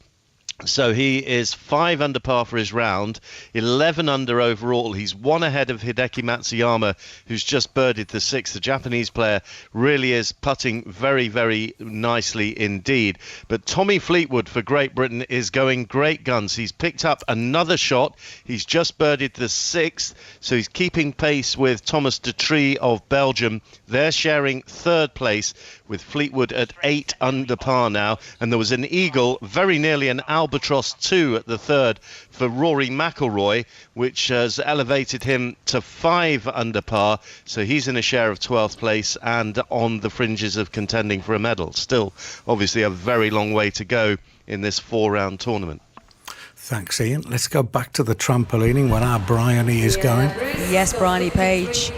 H: So he is 5 under par for his round, 11 under overall. He's 1 ahead of Hideki Matsuyama, who's just birdied the 6th. The Japanese player really is putting very, very nicely indeed. But Tommy Fleetwood for Great Britain is going great guns. He's picked up another shot. He's just birdied the 6th, so he's keeping pace with Thomas Detrie of Belgium. They're sharing 3rd place with Fleetwood at 8 under par now. And there was an eagle, very nearly an albatross 2 at the 3rd for Rory McIlroy, which has elevated him to 5 under par. So he's in a share of 12th place and on the fringes of contending for a medal. Still, obviously, a very long way to go in this 4-round tournament.
C: Thanks, Ian. Let's go back to the trampolining when our Bryony is going.
L: Yes, Bryony Page,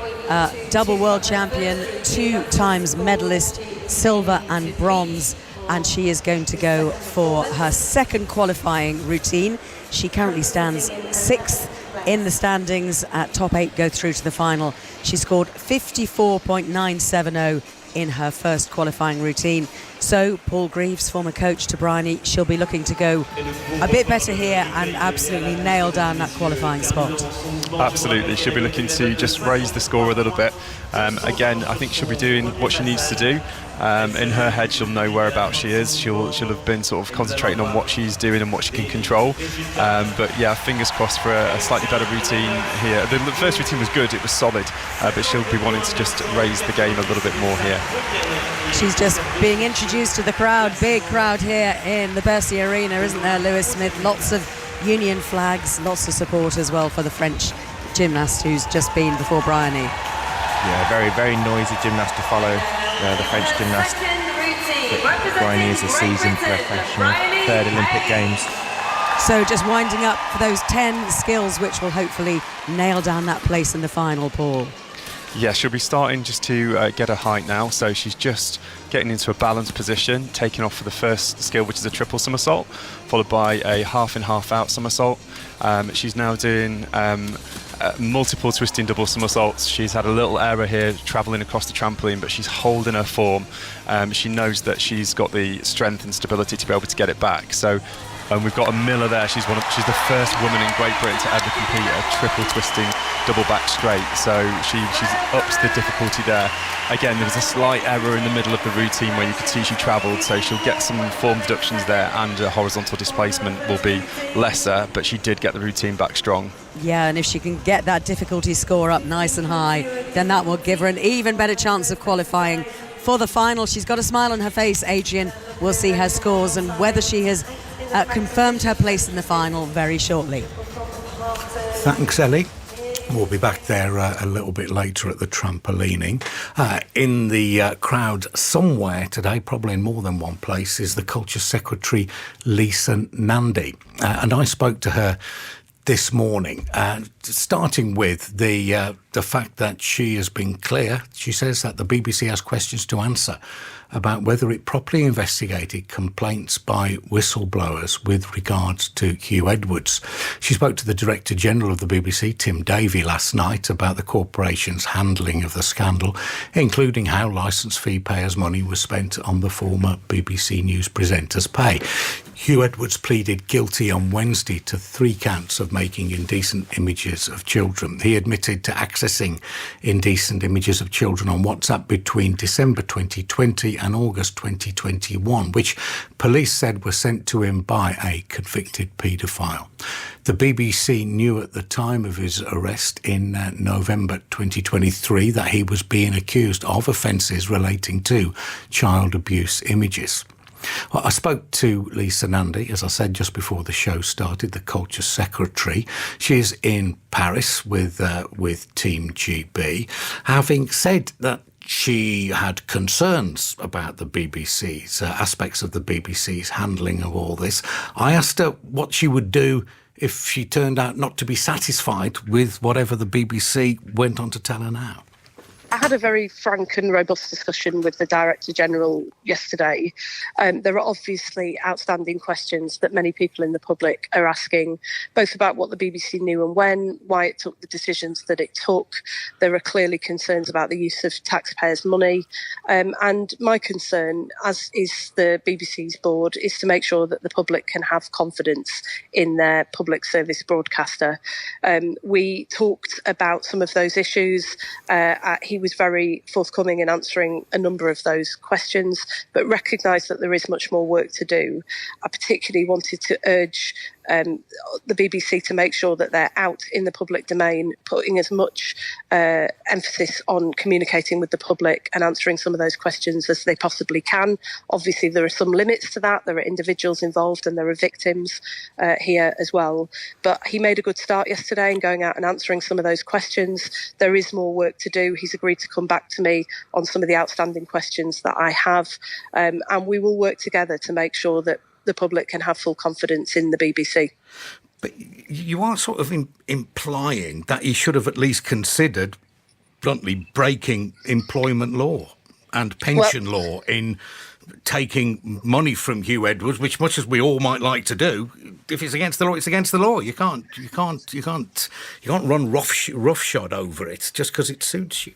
L: double world champion, 2 times medalist, silver and bronze. and she is going to go for her second qualifying routine. She currently stands 6th in the standings. Top 8 go through to the final. She scored 54.970 in her first qualifying routine. So Paul Greaves, former coach to Bryony, she'll be looking to go a bit better here and absolutely nail down that qualifying spot.
N: Absolutely, she'll be looking to just raise the score a little bit. Again, I think she'll be doing what she needs to do. In her head, she'll know whereabouts she is. She'll have been sort of concentrating on what she's doing and what she can control. But yeah, fingers crossed for a slightly better routine here. The first routine was good, it was solid, but she'll be wanting to just raise the game a little bit more here.
L: She's just being introduced to the crowd. Big crowd here in the Bercy Arena, isn't there, Lewis Smith? Lots of Union flags, lots of support as well for the French gymnast who's just been before Bryony.
M: Yeah, very, very noisy gymnast to follow. The French gymnast. Bryony is a seasoned professional, 3rd Olympic Games.
L: So just winding up for those 10 skills, which will hopefully nail down that place in the final, Paul.
N: Yeah, she'll be starting just to get her height now, so she's just getting into a balanced position, taking off for the first skill, which is a triple somersault, followed by a half in, half out somersault. She's now doing multiple twisting double somersaults. She's had a little error here travelling across the trampoline, but she's holding her form. She knows that she's got the strength and stability to be able to get it back. So we've got a Miller there. She's the first woman in Great Britain to ever compete a triple twisting double back straight. So she's ups the difficulty there. Again, there was a slight error in the middle of the routine where you could see she travelled, so she'll get some form deductions there, and her horizontal displacement will be lesser, but she did get the routine back strong.
L: Yeah, and if she can get that difficulty score up nice and high, then that will give her an even better chance of qualifying for the final. She's got a smile on her face, Adrian. We'll see her scores and whether she has confirmed her place in the final very shortly.
C: Thanks, Ellie. We'll be back there a little bit later at the trampolining. In the crowd somewhere today, probably in more than one place, is the Culture Secretary, Lisa Nandy. And I spoke to her this morning, starting with the fact that she has been clear. She says that the BBC has questions to answer about whether it properly investigated complaints by whistleblowers with regards to Hugh Edwards. She spoke to the Director General of the BBC, Tim Davie, last night about the corporation's handling of the scandal, including how licence fee payers' money was spent on the former BBC News presenter's pay. Hugh Edwards pleaded guilty on Wednesday to 3 counts of making indecent images of children. He admitted to accessing indecent images of children on WhatsApp between December 2020 and August 2021, which police said were sent to him by a convicted paedophile. The BBC knew at the time of his arrest in November 2023 that he was being accused of offences relating to child abuse images. Well, I spoke to Lisa Nandy, as I said just before the show started, the Culture Secretary. She's in Paris with Team GB, having said that she had concerns about the BBC's aspects of the BBC's handling of all this. I asked her what she would do if she turned out not to be satisfied with whatever the BBC went on to tell her now.
G: I had a very frank and robust discussion with the Director General yesterday. There are obviously outstanding questions that many people in the public are asking, both about what the BBC knew and when, why it took the decisions that it took. There are clearly concerns about the use of taxpayers' money. And my concern, as is the BBC's board, is to make sure that the public can have confidence in their public service broadcaster. We talked about some of those issues. He was very forthcoming in answering a number of those questions, but recognised that there is much more work to do. I particularly wanted to urge the BBC to make sure that they're out in the public domain, putting as much emphasis on communicating with the public and answering some of those questions as they possibly can. Obviously, there are some limits to that. There are individuals involved and there are victims here as well. But he made a good start yesterday in going out and answering some of those questions. There is more work to do. He's agreed to come back to me on some of the outstanding questions that I have. And we will work together to make sure that the public can have full confidence in the BBC.
C: But you are sort of implying that he should have at least considered, bluntly, breaking employment law. and pension law in taking money from Hugh Edwards, which much as we all might like to do, if it's against the law, it's against the law. You can't run roughshod over it just because it suits you.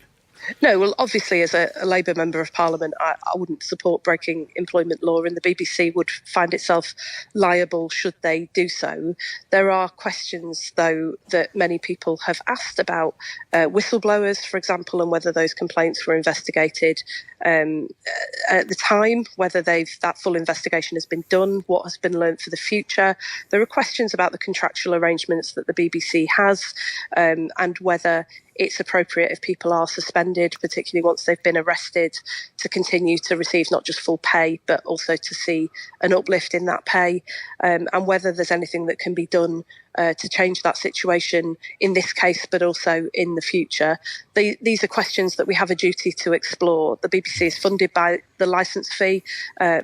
G: No, well, obviously, as a Labour Member of Parliament, I wouldn't support breaking employment law, and the BBC would find itself liable should they do so. There are questions, though, that many people have asked about whistleblowers, for example, and whether those complaints were investigated at the time, whether that full investigation has been done, what has been learnt for the future. There are questions about the contractual arrangements that the BBC has, and whether it's appropriate if people are suspended, particularly once they've been arrested, to continue to receive not just full pay, but also to see an uplift in that pay, and whether there's anything that can be done to change that situation in this case, but also in the future. These are questions that we have a duty to explore. The BBC is funded by the licence fee.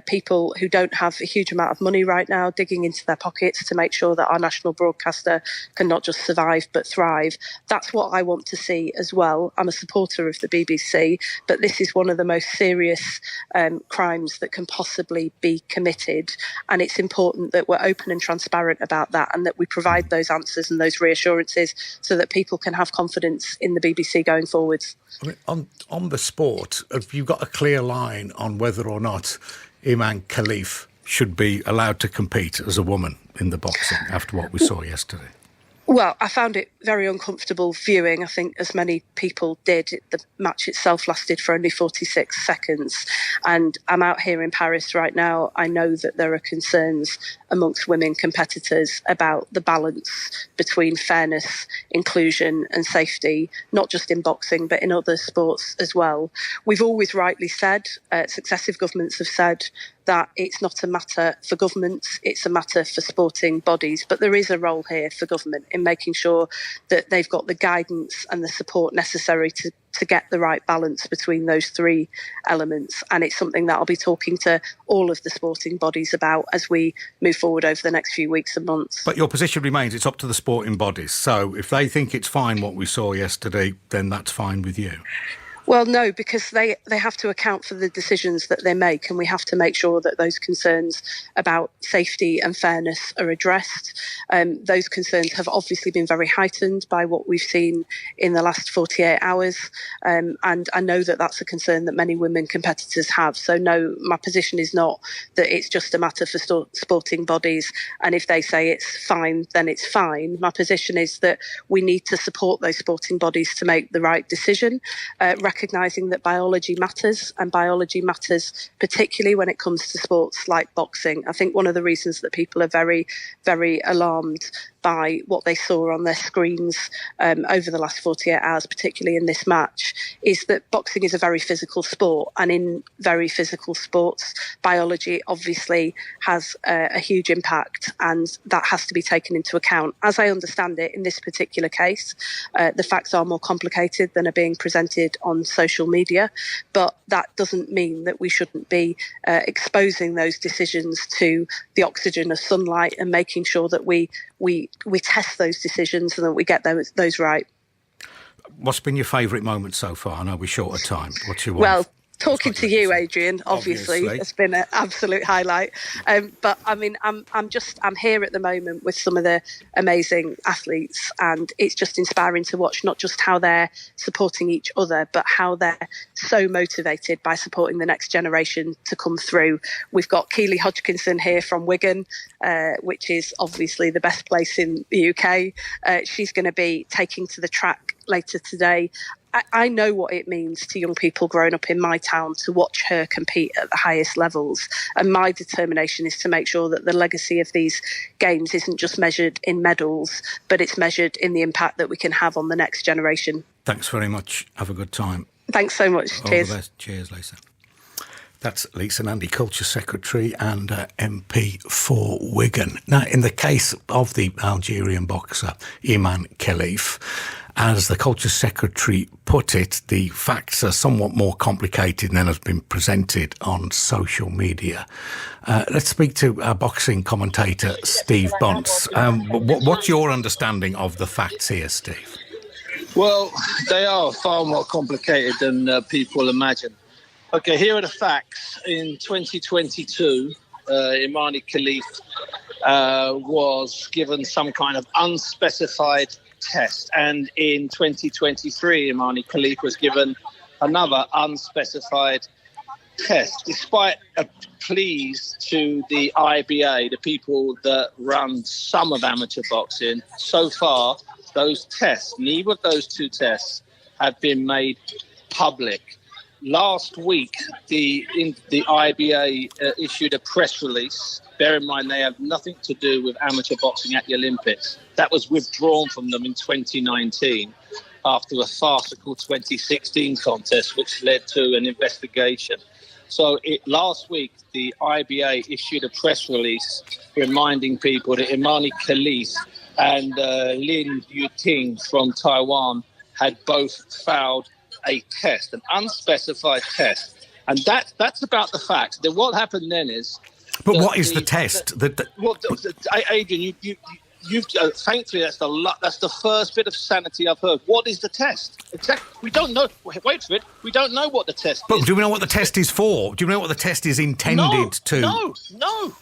G: People who don't have a huge amount of money right now digging into their pockets to make sure that our national broadcaster can not just survive but thrive. That's what I want to see as well. I'm a supporter of the BBC, but this is one of the most serious crimes that can possibly be committed, and it's important that we're open and transparent about that, and that we provide those answers and those reassurances so that people can have confidence in the BBC going forwards.
C: I mean, on the sport, have you got a clear line on whether or not Iman Khalif should be allowed to compete as a woman in the boxing after what we saw yesterday?
G: Well, I found it very uncomfortable viewing, I think, as many people did. The match itself lasted for only 46 seconds. And I'm out here in Paris right now. I know that there are concerns amongst women competitors about the balance between fairness, inclusion and safety, not just in boxing, but in other sports as well. We've always rightly said, successive governments have said, that it's not a matter for governments, it's a matter for sporting bodies. But there is a role here for government in making sure that they've got the guidance and the support necessary to get the right balance between those three elements. And it's something that I'll be talking to all of the sporting bodies about as we move forward over the next few weeks and months.
C: But your position remains it's up to the sporting bodies. So if they think it's fine what we saw yesterday, then that's fine with you.
G: Well, no, because they have to account for the decisions that they make, and we have to make sure that those concerns about safety and fairness are addressed. Those concerns have obviously been very heightened by what we've seen in the last 48 hours, and I know that that's a concern that many women competitors have. So no, my position is not that it's just a matter for sporting bodies, and if they say it's fine, then it's fine. My position is that we need to support those sporting bodies to make the right decision, recognising that biology matters, and biology matters particularly when it comes to sports like boxing. I think one of the reasons that people are very, very alarmed by what they saw on their screens over the last 48 hours, particularly in this match, is that boxing is a very physical sport, and in very physical sports, biology obviously has a huge impact, and that has to be taken into account. As I understand it, in this particular case, the facts are more complicated than are being presented on social media, but that doesn't mean that we shouldn't be exposing those decisions to the oxygen of sunlight and making sure that we test those decisions and that we get those right.
C: What's been your favourite moment so far? I know we're short of time. What's your one?
G: Well, talking to you, Adrian, obviously, it's been an absolute highlight. But I mean, I'm here at the moment with some of the amazing athletes, and it's just inspiring to watch not just how they're supporting each other, but how they're so motivated by supporting the next generation to come through. We've got Keely Hodgkinson here from Wigan, which is obviously the best place in the UK. She's going to be taking to the track later today. I know what it means to young people growing up in my town to watch her compete at the highest levels. And my determination is to make sure that the legacy of these games isn't just measured in medals, but it's measured in the impact that we can have on the next generation.
C: Thanks very much. Have a good time.
G: Thanks so much.
C: All
G: Cheers.
C: the best. Cheers, Lisa. That's Lisa Nandy, Culture Secretary and MP for Wigan. Now, in the case of the Algerian boxer Iman Khalif, as the Culture Secretary put it, the facts are somewhat more complicated than has been presented on social media. Let's speak to our boxing commentator, Steve Bunce. What's your understanding of the facts here, Steve?
J: Well, they are far more complicated than people imagine. Okay, here are the facts. In 2022, Imani Khalif was given some kind of unspecified test. And in 2023, Imani Khalif was given another unspecified test, despite pleas to the IBA, the people that run some of amateur boxing. So far, those tests, neither of those two tests have been made public. Last week, the IBA issued a press release. Bear in mind, they have nothing to do with amateur boxing at the Olympics. That was withdrawn from them in 2019 after a farcical 2016 contest, which led to an investigation. So last week, the IBA issued a press release reminding people that Imani Khalif and Lin Yuting from Taiwan had both filed a test, an unspecified test. And that's about the facts. Then what happened then is...
C: But what is the test?
J: Adrian, you've thankfully that's the first bit of sanity I've heard. What is the test? Exactly. We don't know. Wait for it. We don't know what the test is.
C: But do we know what the test is for? Do you know what the test is intended to?
J: No,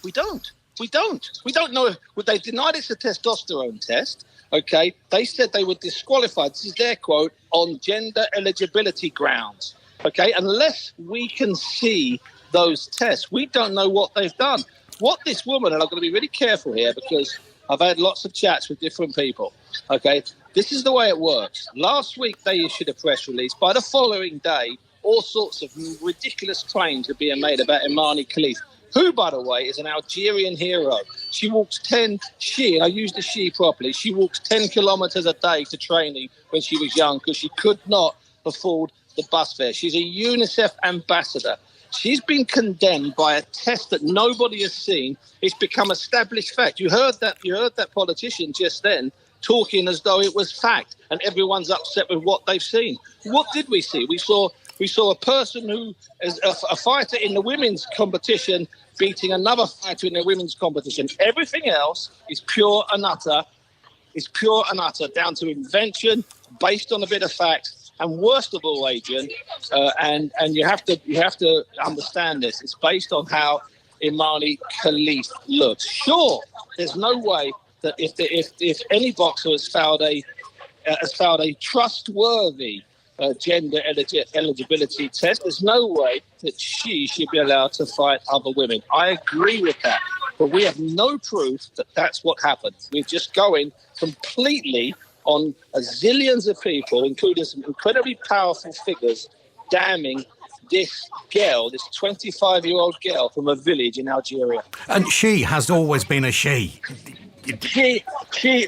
J: we don't. We don't know. They denied it's a testosterone test. Okay, they said they were disqualified. This is their quote, on gender eligibility grounds. Okay, unless we can see those tests, we don't know what they've done. What this woman, and I'm going to be really careful here because I've had lots of chats with different people. Okay, this is the way it works. Last week they issued a press release. By the following day, all sorts of ridiculous claims are being made about Imani Khalif, who, by the way, is an Algerian hero. She walks and I use the she properly, she walks 10 kilometres a day to training when she was young because she could not afford the bus fare. She's a UNICEF ambassador. She's been condemned by a test that nobody has seen. It's become established fact. You heard that politician just then talking as though it was fact, and everyone's upset with what they've seen. What did we see? We saw a person who is a fighter in the women's competition beating another fighter in the women's competition. Everything else is pure and utter down to invention, based on a bit of fact. And worst of all, Adrian, and you have to understand this, it's based on how Imani Khalif looks. Sure, there's no way that if any boxer has found a trustworthy gender eligibility test, there's no way that she should be allowed to fight other women. I agree with that, but we have no proof that that's what happened. We're just going completely on zillions of people, including some incredibly powerful figures, damning this girl, this 25-year-old girl from a village in Algeria.
C: And she has always been a she.
J: She,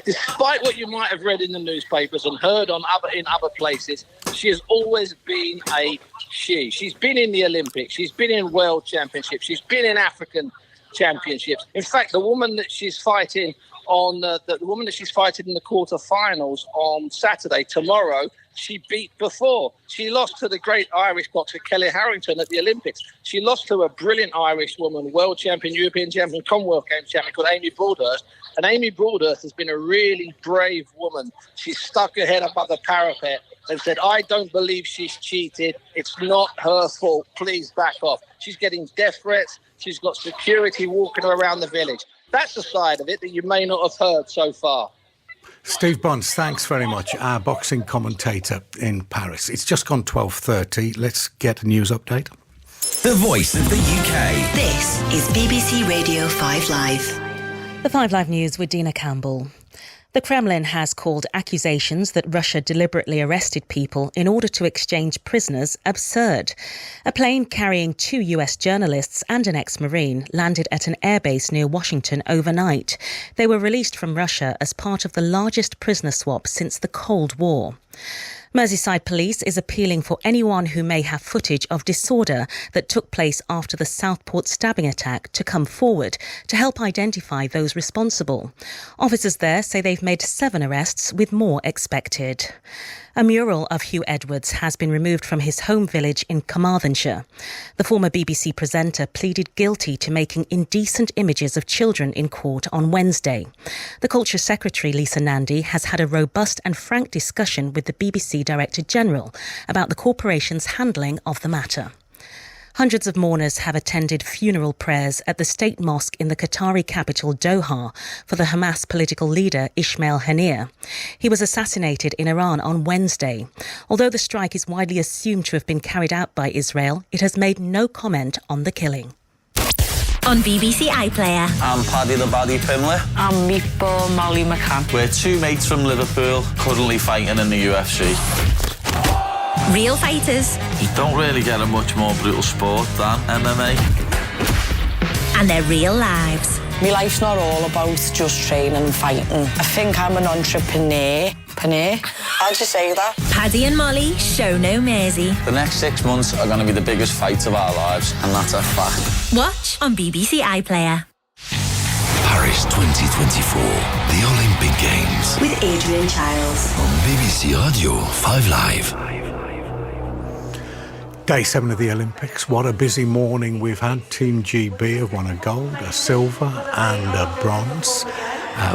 J: despite what you might have read in the newspapers and heard in other places, she has always been a she. She's been in the Olympics. She's been in World Championships. She's been in African Championships. In fact, the woman that she's fighting in the quarterfinals on Saturday, tomorrow, she beat before. She lost to the great Irish boxer Kelly Harrington at the Olympics. She lost to a brilliant Irish woman, world champion, European champion, Commonwealth Games champion called Amy Broadhurst. And Amy Broadhurst has been a really brave woman. She stuck her head above the parapet and said, I don't believe she's cheated. It's not her fault. Please back off. She's getting death threats. She's got security walking her around the village. That's the side of it that you may not have heard so far.
C: Steve Bunce, thanks very much, our boxing commentator in Paris. It's just gone 12:30. Let's get a news update.
A: The voice of the UK.
B: This is BBC Radio 5 Live.
O: The 5 Live News with Dina Campbell. The Kremlin has called accusations that Russia deliberately arrested people in order to exchange prisoners absurd. A plane carrying 2 US journalists and an ex-Marine landed at an airbase near Washington overnight. They were released from Russia as part of the largest prisoner swap since the Cold War. Merseyside Police is appealing for anyone who may have footage of disorder that took place after the Southport stabbing attack to come forward to help identify those responsible. Officers there say they've made 7 arrests, with more expected. A mural of Hugh Edwards has been removed from his home village in Carmarthenshire. The former BBC presenter pleaded guilty to making indecent images of children in court on Wednesday. The Culture Secretary, Lisa Nandy, has had a robust and frank discussion with the BBC Director General about the corporation's handling of the matter. Hundreds of mourners have attended funeral prayers at the state mosque in the Qatari capital Doha for the Hamas political leader Ismail Haniyeh. He was assassinated in Iran on Wednesday. Although the strike is widely assumed to have been carried out by Israel, it has made no comment on the killing.
B: On BBC iPlayer.
K: I'm Paddy the Baddy Pimley.
B: I'm Meatball Molly McCann.
K: We're two mates from Liverpool, currently fighting in the UFC.
B: Real fighters.
K: You don't really get a much more brutal sport than MMA.
B: And their real lives.
Q: My life's not all about just training and fighting. I think I'm an entrepreneur. How'd you say that?
B: Paddy and Molly show no mercy.
K: The next 6 months are going to be the biggest fights of our lives, and that's a fact.
B: Watch on BBC iPlayer.
A: Paris 2024, the Olympic Games.
B: With Adrian Chiles.
A: On BBC Radio 5 Live.
C: Day 7 of the Olympics. What a busy morning we've had. Team GB have won a gold, a silver and a bronze.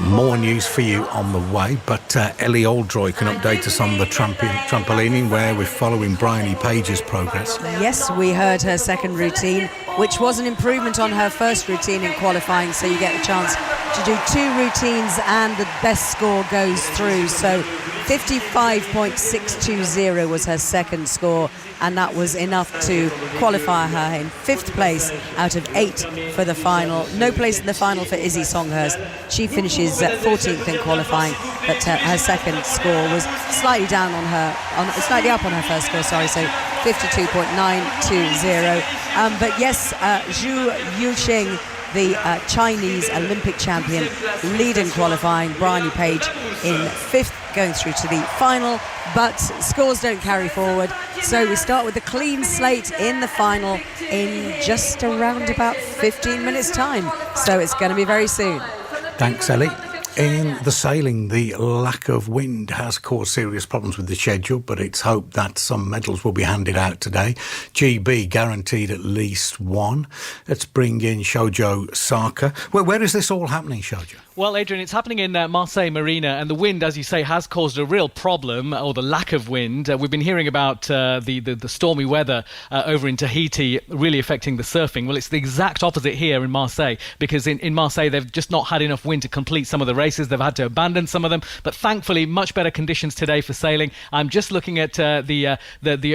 C: More news for you on the way, but Ellie Oldroyd can update us on the trampolining, where we're following Bryony Page's progress.
L: Yes, we heard her second routine, which was an improvement on her first routine in qualifying, so you get a chance to do 2 routines and the best score goes through. So 55.620 was her second score, and that was enough to qualify her in 5th place out of 8 for the final. No place in the final for Izzy Songhurst. She finishes 14th in qualifying, but her second score was slightly down on her, slightly up on her first score, so 52.920. But yes, Zhu Yuqing, the Chinese Olympic champion, lead in qualifying. Bryony Page in 5th, going through to the final, but scores don't carry forward, so we start with a clean slate in the final in just around about 15 minutes time, so it's going to be very soon.
C: Thanks, Ellie. In the sailing, the lack of wind has caused serious problems with the schedule, but it's hoped that some medals will be handed out today. GB guaranteed at least 1. Let's bring in Shojo Saka. Where is this all happening, Shojo?
R: Well, Adrian, it's happening in Marseille Marina, and the wind, as you say, has caused a real problem, or the lack of wind. We've been hearing about the stormy weather over in Tahiti really affecting the surfing. Well, it's the exact opposite here in Marseille, because in Marseille they've just not had enough wind to complete some of the races. They've had to abandon some of them, but thankfully much better conditions today for sailing. I'm just looking at the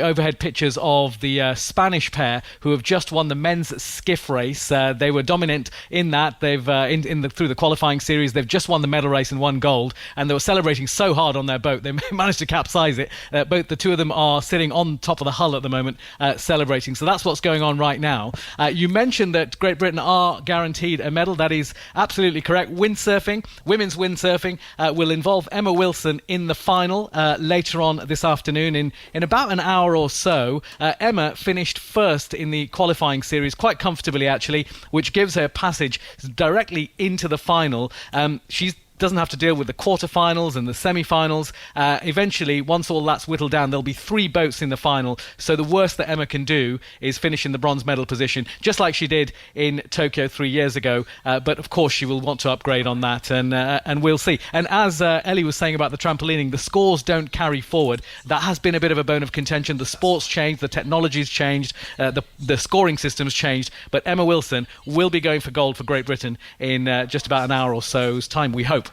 R: overhead pictures of the Spanish pair who have just won the men's skiff race. They were dominant in that. They've through the qualifying series, they've just won the medal race and won gold, and they were celebrating so hard on their boat they managed to capsize it. Both the two of them are sitting on top of the hull at the moment, celebrating. So that's what's going on right now. You mentioned that Great Britain are guaranteed a medal. That is absolutely correct. Windsurfing, women's windsurfing, will involve Emma Wilson in the final later on this afternoon in about an hour or so. Emma finished 1st in the qualifying series quite comfortably, actually, which gives her passage directly into the final. She doesn't have to deal with the quarterfinals and the semi-finals. Eventually, once all that's whittled down, there'll be 3 boats in the final. So the worst that Emma can do is finish in the bronze medal position, just like she did in Tokyo 3 years ago. But of course, she will want to upgrade on that, and we'll see. And as Ellie was saying about the trampolining, the scores don't carry forward. That has been a bit of a bone of contention. The sport's changed, the technology's changed, the scoring system's changed. But Emma Wilson will be going for gold for Great Britain in just about an hour or so's time, we hope.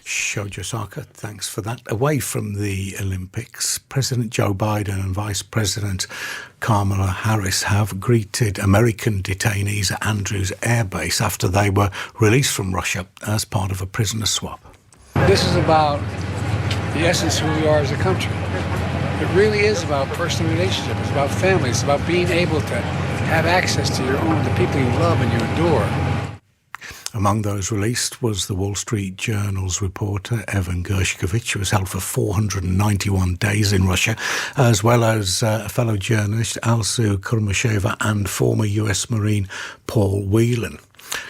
C: Shojo Saka, thanks for that. Away from the Olympics, President Joe Biden and Vice President Kamala Harris have greeted American detainees at Andrews Air Base after they were released from Russia as part of a prisoner swap.
X: This is about the essence of who we are as a country. It really is about personal relationships. It's about family. It's about being able to have access to the people you love and you adore.
C: Among those released was the Wall Street Journal's reporter Evan Gershkovich, who was held for 491 days in Russia, as well as fellow journalist Alsu Kurmasheva and former US Marine Paul Whelan.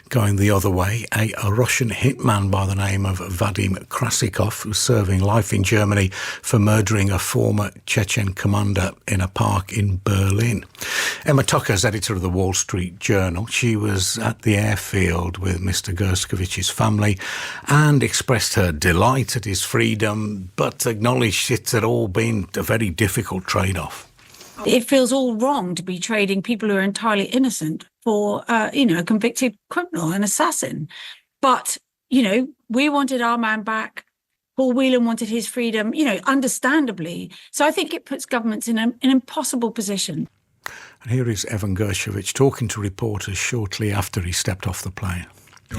C: Going the other way, a Russian hitman by the name of Vadim Krasikov, who's serving life in Germany for murdering a former Chechen commander in a park in Berlin. Emma Tucker's editor of the Wall Street Journal. She was at the airfield with Mr. Gershkovich's family and expressed her delight at his freedom, but acknowledged it had all been a very difficult trade-off.
E: It feels all wrong to be trading people who are entirely innocent for, a convicted criminal, an assassin. But, we wanted our man back. Paul Whelan wanted his freedom, understandably. So I think it puts governments in an impossible position.
C: And here is Evan Gershkovich talking to reporters shortly after he stepped off the plane.
P: It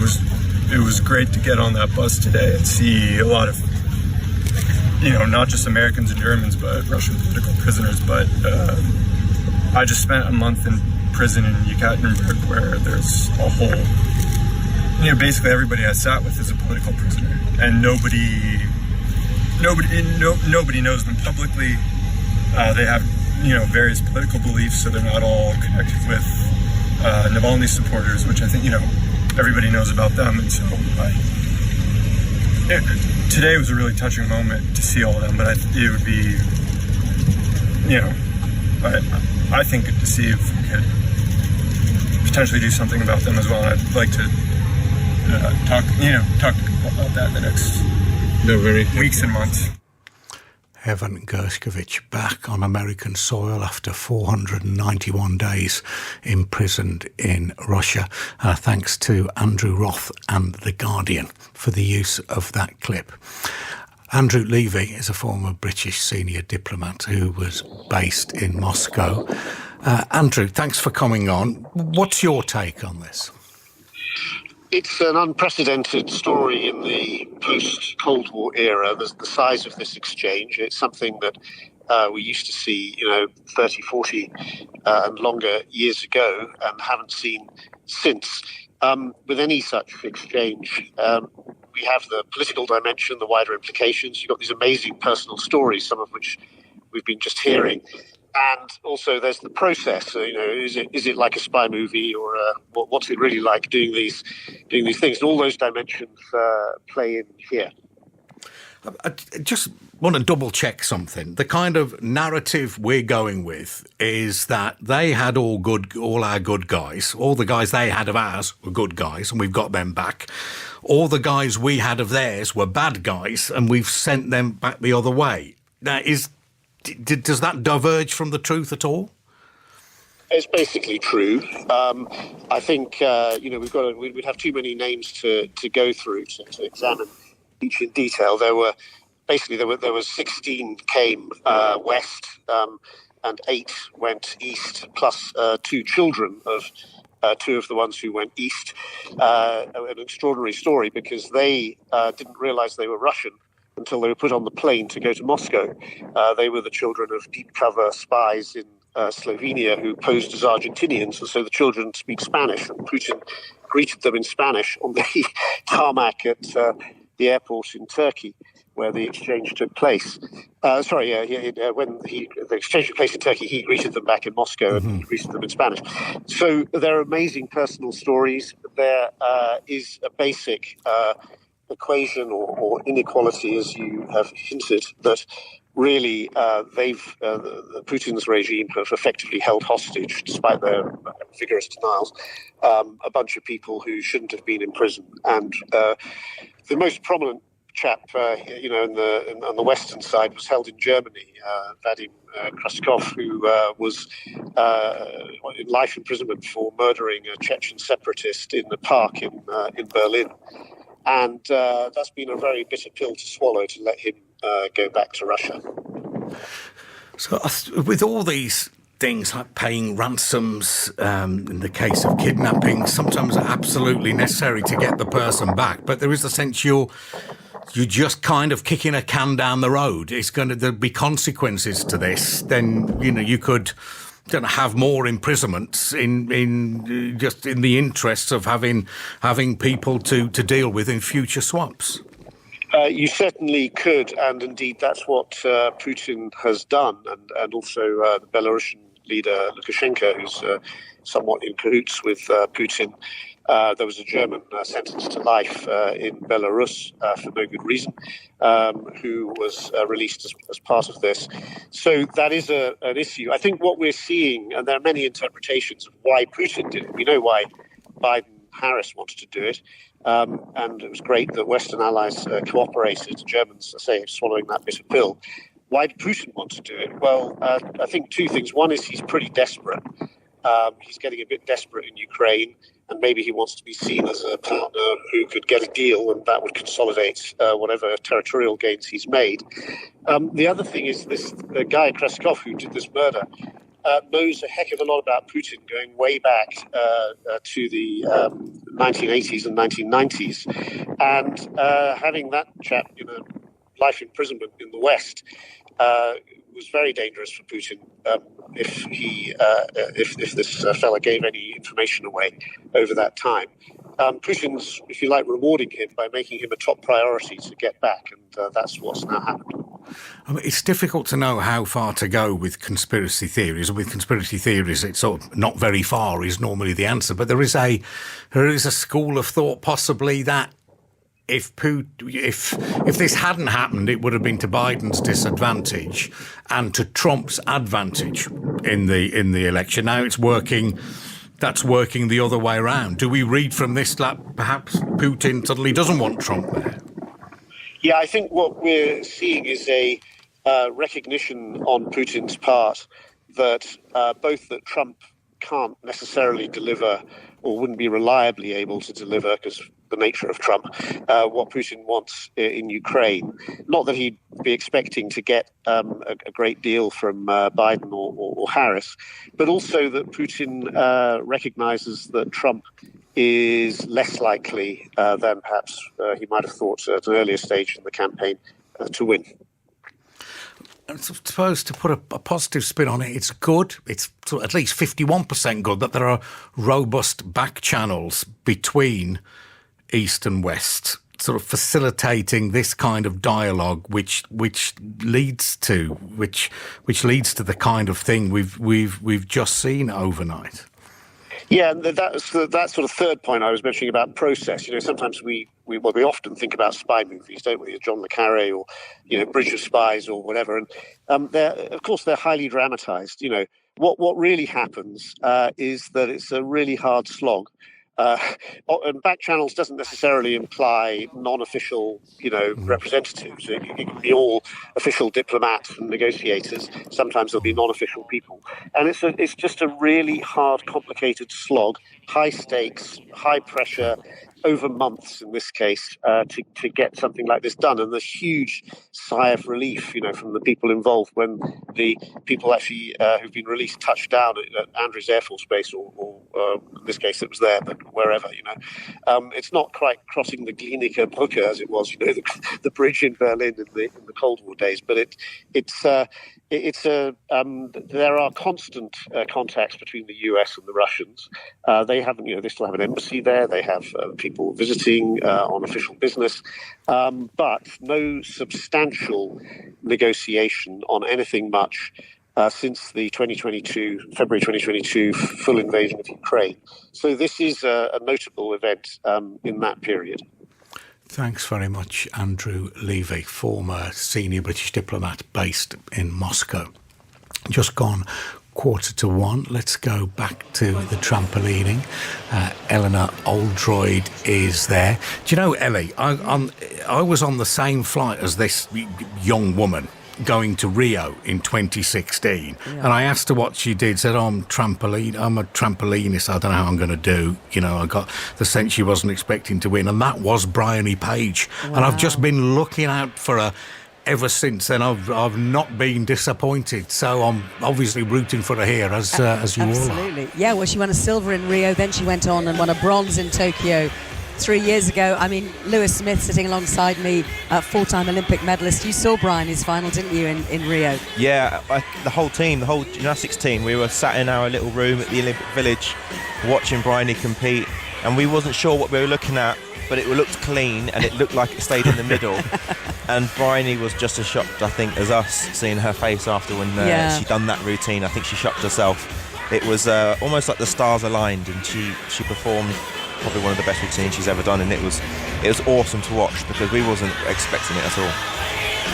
P: was great to get on that bus today and see a lot of, not just Americans and Germans, but Russian political prisoners. But I just spent a month in prison in Yekaterinburg, where there's a whole, basically everybody I sat with is a political prisoner, and nobody knows them publicly. They have, various political beliefs, so they're not all connected with Navalny supporters, which I think, everybody knows about them. And so today was a really touching moment to see all of them, but it would be, I think good to see if we could potentially do something about them as well. And I'd like to talk about that in the next weeks and months.
C: Evan Gershkovich back on American soil after 491 days imprisoned in Russia. Thanks to Andrew Roth and The Guardian for the use of that clip. Andrew Levy is a former British senior diplomat who was based in Moscow. Andrew, thanks for coming on. What's your take on this?
S: It's an unprecedented story in the post-Cold War era, the size of this exchange. It's something that we used to see, 30, 40 and longer years ago and haven't seen since. With any such exchange, we have the political dimension, the wider implications. You've got these amazing personal stories, some of which we've been just hearing. And also there's the process. Is it like a spy movie, or what's it really like doing these things? And all those dimensions play in here.
C: I just want to double check something. The kind of narrative we're going with is that they had all our good guys. All the guys they had of ours were good guys, and we've got them back. All the guys we had of theirs were bad guys, and we've sent them back the other way. Now, does that diverge from the truth at all?
S: It's basically true. I think we'd have too many names to go through to examine each in detail. There were 16 came west and 8 went east, plus 2 children of 2 of the ones who went east. An extraordinary story, because they didn't realise they were Russian until they were put on the plane to go to Moscow. They were the children of deep cover spies in Slovenia who posed as Argentinians, and so the children speak Spanish, and Putin greeted them in Spanish on the tarmac at the airport in Turkey, where the exchange took place. When the exchange took place in Turkey, he greeted them back in Moscow and greeted them in Spanish. So there are amazing personal stories. There is a basic equation or inequality, as you have hinted, that really Putin's regime have effectively held hostage, despite their vigorous denials, a bunch of people who shouldn't have been in prison. And the most prominent chap, on the western side, was held in Germany, Vadim Kraskov, who was in life imprisonment for murdering a Chechen separatist in the park in Berlin. And that's been a very bitter pill to swallow, to let him go back to Russia.
C: So with all these things like paying ransoms, in the case of kidnapping, sometimes are absolutely necessary to get the person back. But there is a sense you're just kind of kicking a can down the road. There'll be consequences to this. Then, you could have more imprisonments in just in the interests of having people to deal with in future swaps.
S: You certainly could, and indeed that's what Putin has done, and also the Belarusian leader Lukashenko, who's somewhat in cahoots with Putin. There was a German sentenced to life in Belarus for no good reason, who was released as part of this. So that is an issue. I think what we're seeing, and there are many interpretations of why Putin did it. We know why Biden-Harris wanted to do it, and it was great that Western allies cooperated. Germans, I say, swallowing that bitter pill. Why did Putin want to do it? Well, I think two things. One is he's pretty desperate. He's getting a bit desperate in Ukraine, and maybe he wants to be seen as a partner who could get a deal, and that would consolidate whatever territorial gains he's made. The other thing is this guy, Kreskov, who did this murder, knows a heck of a lot about Putin going way back to the 1980s and 1990s. And having that chap in a life imprisonment in the West was very dangerous for Putin if this fella gave any information away over that time. Putin's, if you like, rewarding him by making him a top priority to get back, and that's what's now happened.
C: I mean, it's difficult to know how far to go with conspiracy theories. With conspiracy theories, it's sort of not very far is normally the answer. But there is a school of thought possibly that if this hadn't happened, it would have been to Biden's disadvantage and to Trump's advantage in the election. Now it's working. That's working the other way around. Do we read from this that perhaps Putin suddenly doesn't want Trump there?
S: Yeah, I think what we're seeing is a recognition on Putin's part that both that Trump can't necessarily deliver or wouldn't be reliably able to deliver because the nature of Trump, what Putin wants in Ukraine. Not that he'd be expecting to get a great deal from Biden or Harris, but also that Putin recognizes that Trump is less likely than perhaps he might have thought at an earlier stage in the campaign to win.
C: I suppose to put a positive spin on it, it's good. It's at least 51% good that there are robust back channels between East and West, sort of facilitating this kind of dialogue, which leads to the kind of thing we've just seen overnight.
S: Yeah, that's that sort of third point I was mentioning about process. You know, sometimes we often think about spy movies, don't we? John le Carré or, you know, Bridge of Spies or whatever. And they're highly dramatized. You know, what really happens is that it's a really hard slog. And back channels doesn't necessarily imply non-official, representatives. It can be all official diplomats and negotiators. Sometimes there'll be non-official people, and it's just a really hard, complicated slog. High stakes, high pressure, over months in this case, to get something like this done. And the huge sigh of relief, from the people involved when the people actually who've been released touched down at Andrews Air Force Base, or in this case it was there, but wherever, it's not quite crossing the Glienicke Brücke as it was, the bridge in Berlin in the Cold War days. But there are constant contacts between the US and the Russians. They still have an embassy there. They have people visiting on official business, but no substantial negotiation on anything much since the February 2022 full invasion of Ukraine. So this is a notable event in that period.
C: Thanks very much, Andrew Levy, former senior British diplomat based in Moscow. Just gone 1:45. Let's go back to the trampolining. Eleanor Oldroyd is there. Do you know, Ellie, I was on the same flight as this young woman going to Rio in 2016, and I asked her what she did. Said, I'm a trampolinist, I don't know how I'm going to do. I got the sense she wasn't expecting to win, and that was Bryony Page. Wow. And I've just been looking out for her ever since then. I've not been disappointed, so I'm obviously rooting for her here, as you all are.
L: Absolutely. Yeah, well, she won a silver in Rio, then she went on and won a bronze in Tokyo 3 years ago. I mean, Lewis Smith sitting alongside me, full-time Olympic medalist. You saw Bryony's final, didn't you, in Rio?
M: Yeah, the whole gymnastics team, we were sat in our little room at the Olympic Village watching Bryony compete, and we wasn't sure what we were looking at, but it looked clean and it looked like it stayed in the middle. And Bryony was just as shocked, I think, as us, seeing her face after when she'd done that routine. I think she shocked herself. It was almost like the stars aligned, and she performed probably one of the best routines she's ever done, and it was awesome to watch because we wasn't expecting it at all.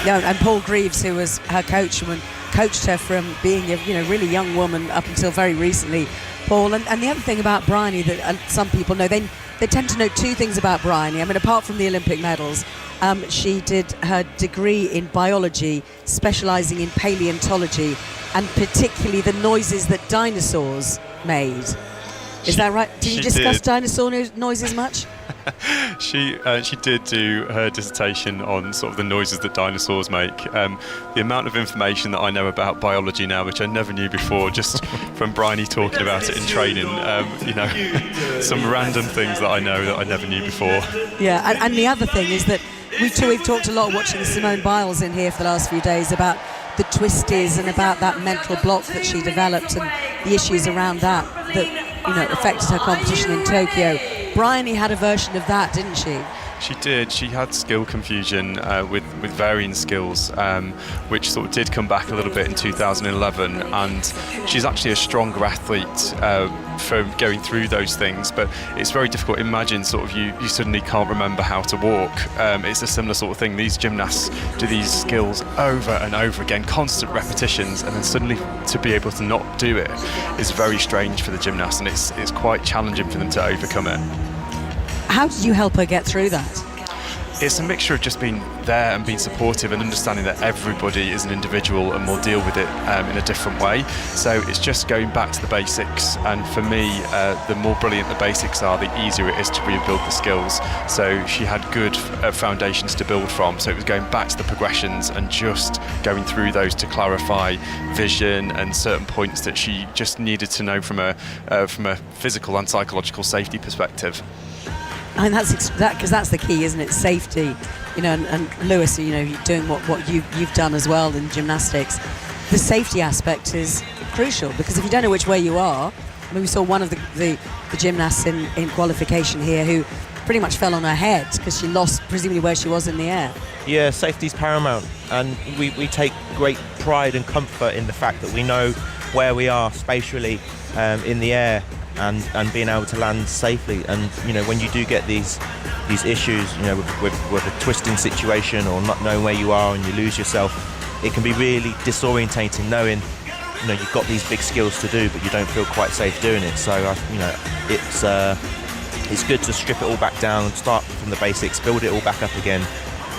L: Yeah, and Paul Greaves, who was her coach and coached her from being a really young woman up until very recently, Paul. And the other thing about Bryony that some people know, they tend to know two things about Bryony. I mean, apart from the Olympic medals, She did her degree in biology, specialising in paleontology, and particularly the noises that dinosaurs made. Is that right? Did you discuss dinosaur noises much?
N: She did do her dissertation on sort of the noises that dinosaurs make. The amount of information that I know about biology now, which I never knew before, just from Bryony talking about it in training, some random things that I know that I never knew before.
L: Yeah, and the other thing is that we've talked a lot watching Simone Biles in here for the last few days about the twisties and about that mental block that she developed and the issues around that affected her competition in Tokyo. Bryony had a version of that, didn't she?
N: She did. She had skill confusion with varying skills, which sort of did come back a little bit in 2011. And she's actually a stronger athlete for going through those things. But it's very difficult. Imagine sort of you suddenly can't remember how to walk. It's a similar sort of thing. These gymnasts do these skills over and over again, constant repetitions, and then suddenly to be able to not do it is very strange for the gymnast, and it's quite challenging for them to overcome it.
L: How did you help her get through that?
N: It's a mixture of just being there and being supportive and understanding that everybody is an individual and will deal with it in a different way. So it's just going back to the basics, and for me, the more brilliant the basics are, the easier it is to rebuild the skills. So she had good foundations to build from, so it was going back to the progressions and just going through those to clarify vision and certain points that she just needed to know from a physical and psychological safety perspective.
L: I mean, because that's the key, isn't it? Safety, and Lewis, doing what you've done as well in gymnastics. The safety aspect is crucial, because if you don't know which way you are, I mean, we saw one of the gymnasts in qualification here who pretty much fell on her head because she lost presumably where she was in the air.
M: Yeah, safety's paramount, and we take great pride and comfort in the fact that we know where we are spatially in the air. And being able to land safely, and when you do get these issues, with a twisting situation or not knowing where you are and you lose yourself, it can be really disorientating knowing you've got these big skills to do but you don't feel quite safe doing it. So it's good to strip it all back down, start from the basics, build it all back up again,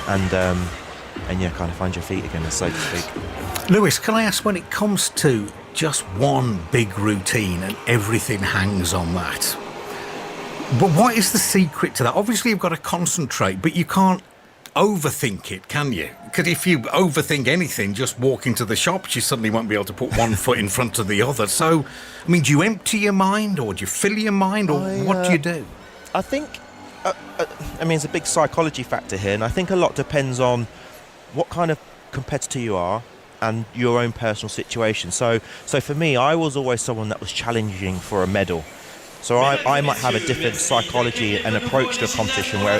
M: and kind of find your feet again, so to speak.
C: Lewis, can I ask, when it comes to just one big routine and everything hangs on that, but what is the secret to that? Obviously you've got to concentrate, but you can't overthink it, can you? Because if you overthink anything, just walking to the shops, you suddenly won't be able to put one foot in front of the other. So, I mean, do you empty your mind, or do you fill your mind, or what do you do?
M: I think, it's a big psychology factor here, and I think a lot depends on what kind of competitor you are and your own personal situation. So for me, I was always someone that was challenging for a medal. So I might have a different psychology and approach to a competition where,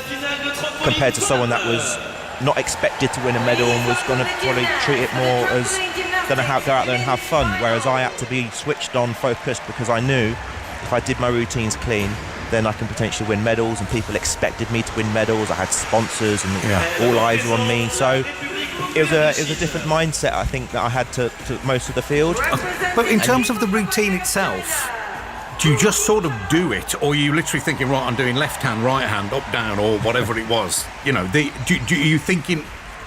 M: compared to someone that was not expected to win a medal and was going to probably treat it more as going to go out there and have fun. Whereas I had to be switched on, focused, because I knew if I did my routines clean, then I can potentially win medals, and people expected me to win medals. I had sponsors and all eyes were on me. So it was a different mindset, I think, that I had to most of the field.
C: But in terms of the routine itself, do you just sort of do it, or are you literally thinking, right, I'm doing left hand, right hand, up, down, or whatever it was? Do you thinking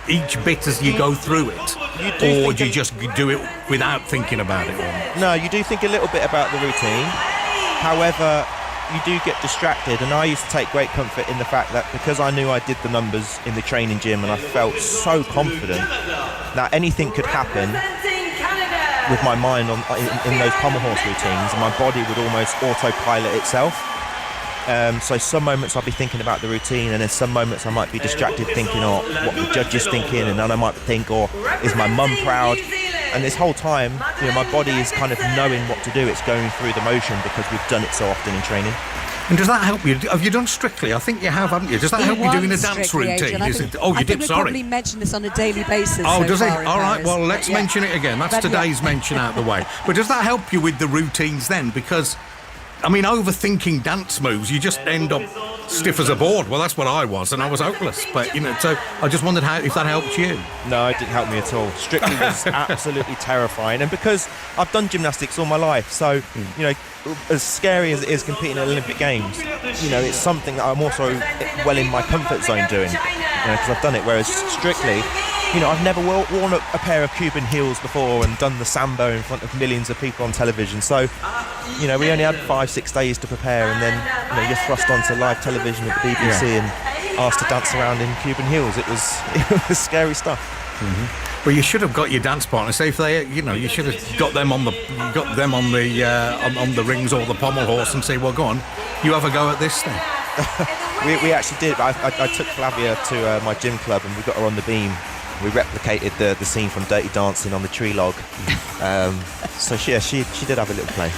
C: each bit as you go through it, or do you just do it without thinking about it?
M: No, you do think a little bit about the routine. However, you do get distracted, and I used to take great comfort in the fact that because I knew I did the numbers in the training gym and I felt so confident that anything could happen with my mind in those pommel horse routines, and my body would almost autopilot itself. So some moments I'll be thinking about the routine, and then some moments I might be distracted thinking, what the judge is thinking, and then I might think, is my mum proud? And this whole time, my body is kind of knowing what to do. It's going through the motion because we've done it so often in training.
C: And does that help you? Have you done Strictly? I think you have, haven't you? Does that help you doing a dance routine?
L: You did, sorry. Probably mention this on a daily basis.
C: Oh, does it? All right, well, let's mention it again. That's today's mention out of the way. But does that help you with the routines then? Because, overthinking dance moves, you just end up stiff as a board. Well, that's what I was, and I was hopeless. But, so I just wondered if that helped you.
M: No, it didn't help me at all. Strictly was absolutely terrifying. And because I've done gymnastics all my life, so, as scary as it is competing at Olympic Games, it's something that I'm also well in my comfort zone doing, because I've done it. Whereas Strictly, I've never worn a pair of Cuban heels before and done the sambo in front of millions of people on television. So, we only had 5-6 days to prepare, and then, you're thrust onto live television with the BBC and asked to dance around in Cuban heels. It was scary stuff.
C: Well, you should have got your dance partner. Say if they, you should have got them on the rings or the pommel horse and say, well, go on, you have a go at this thing.
M: we actually did. I took Flavia to my gym club, and we got her on the beam. We replicated the scene from Dirty Dancing on the tree log. So she did have a little play.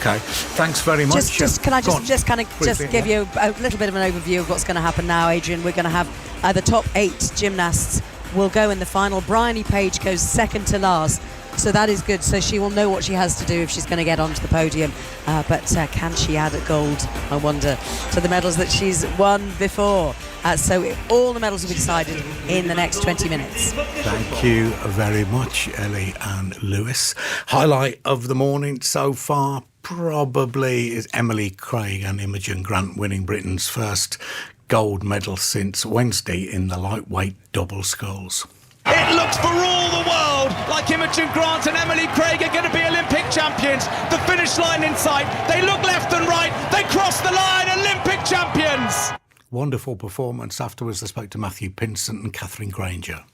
C: Okay, thanks very much.
L: Can I give you a little bit of an overview of what's going to happen now, Adrian? We're going to have the top 8 gymnasts will go in the final. Bryony Page goes second to last, so that is good. So she will know what she has to do if she's going to get onto the podium. But can she add gold, I wonder, to the medals that she's won before? So all the medals will be decided in the next 20 minutes.
C: Thank you very much, Ellie and Lewis. Highlight of the morning so far probably is Emily Craig and Imogen Grant winning Britain's first gold medal since Wednesday in the lightweight double sculls.
D: It looks for all the world like Imogen Grant and Emily Craig are going to be Olympic champions. The finish line in sight. They look left and right. They cross the line. Olympic champions.
C: Wonderful performance. Afterwards, I spoke to Matthew Pinsent and Catherine Granger.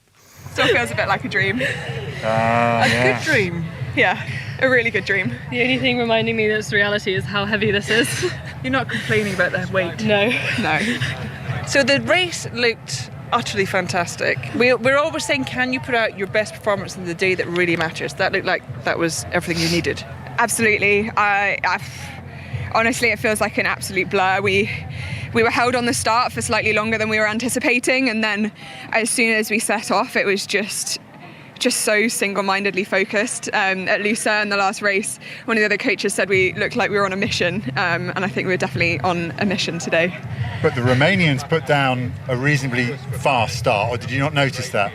I: Still feels a bit like a dream.
T: Good dream.
I: Yeah, a really good dream.
T: The only thing reminding me that it's reality is how heavy this is.
I: You're not complaining about that weight?
T: No.
I: So the race looked utterly fantastic. We're always saying, can you put out your best performance in the day that really matters? That looked like that was everything you needed. Absolutely. Honestly, it feels like an absolute blur. We were held on the start for slightly longer than we were anticipating, and then as soon as we set off, it was just so single-mindedly focused. At Lucerne, in the last race, one of the other coaches said we looked like we were on a mission, and I think we're definitely on a mission today.
V: But the Romanians put down a reasonably fast start, or did you not notice that?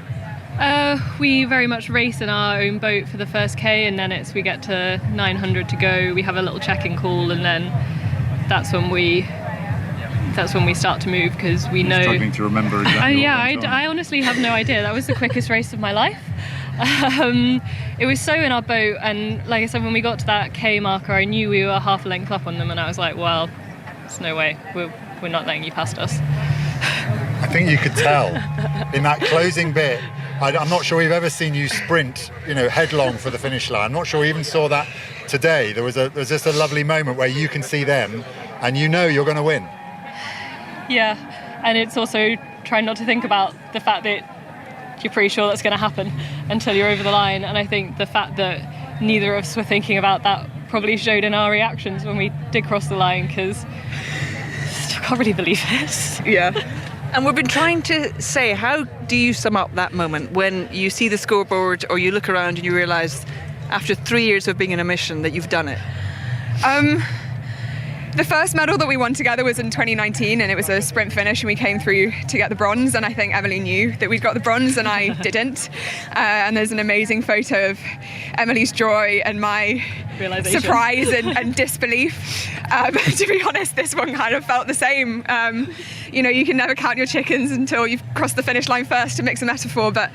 T: We very much race in our own boat for the first K, and then we get to 900 to go. We have a little check-in call, and then that's when we start to move, because we know.
V: Struggling to remember exactly.
T: I honestly have no idea. That was the quickest race of my life. It was so in our boat, and like I said, when we got to that K marker, I knew we were half a length up on them, and I was like, well, there's no way. We're not letting you past us.
V: I think you could tell in that closing bit. I'm not sure we've ever seen you sprint, headlong for the finish line. I'm not sure we even saw that today. There was just a lovely moment where you can see them, and you're going to win.
T: Yeah, and it's also trying not to think about the fact that you're pretty sure that's going to happen until you're over the line. And I think the fact that neither of us were thinking about that probably showed in our reactions when we did cross the line, because I still can't really believe it.
I: Yeah. And we've been trying to say, how do you sum up that moment when you see the scoreboard or you look around and you realise after 3 years of being in a mission that you've done it? The first medal that we won together was in 2019, and it was a sprint finish, and we came through to get the bronze, and I think Emily knew that we'd got the bronze and I didn't. And there's an amazing photo of Emily's joy and my surprise and disbelief. To be honest, this one kind of felt the same. You can never count your chickens until you've crossed the finish line first, to mix a metaphor, but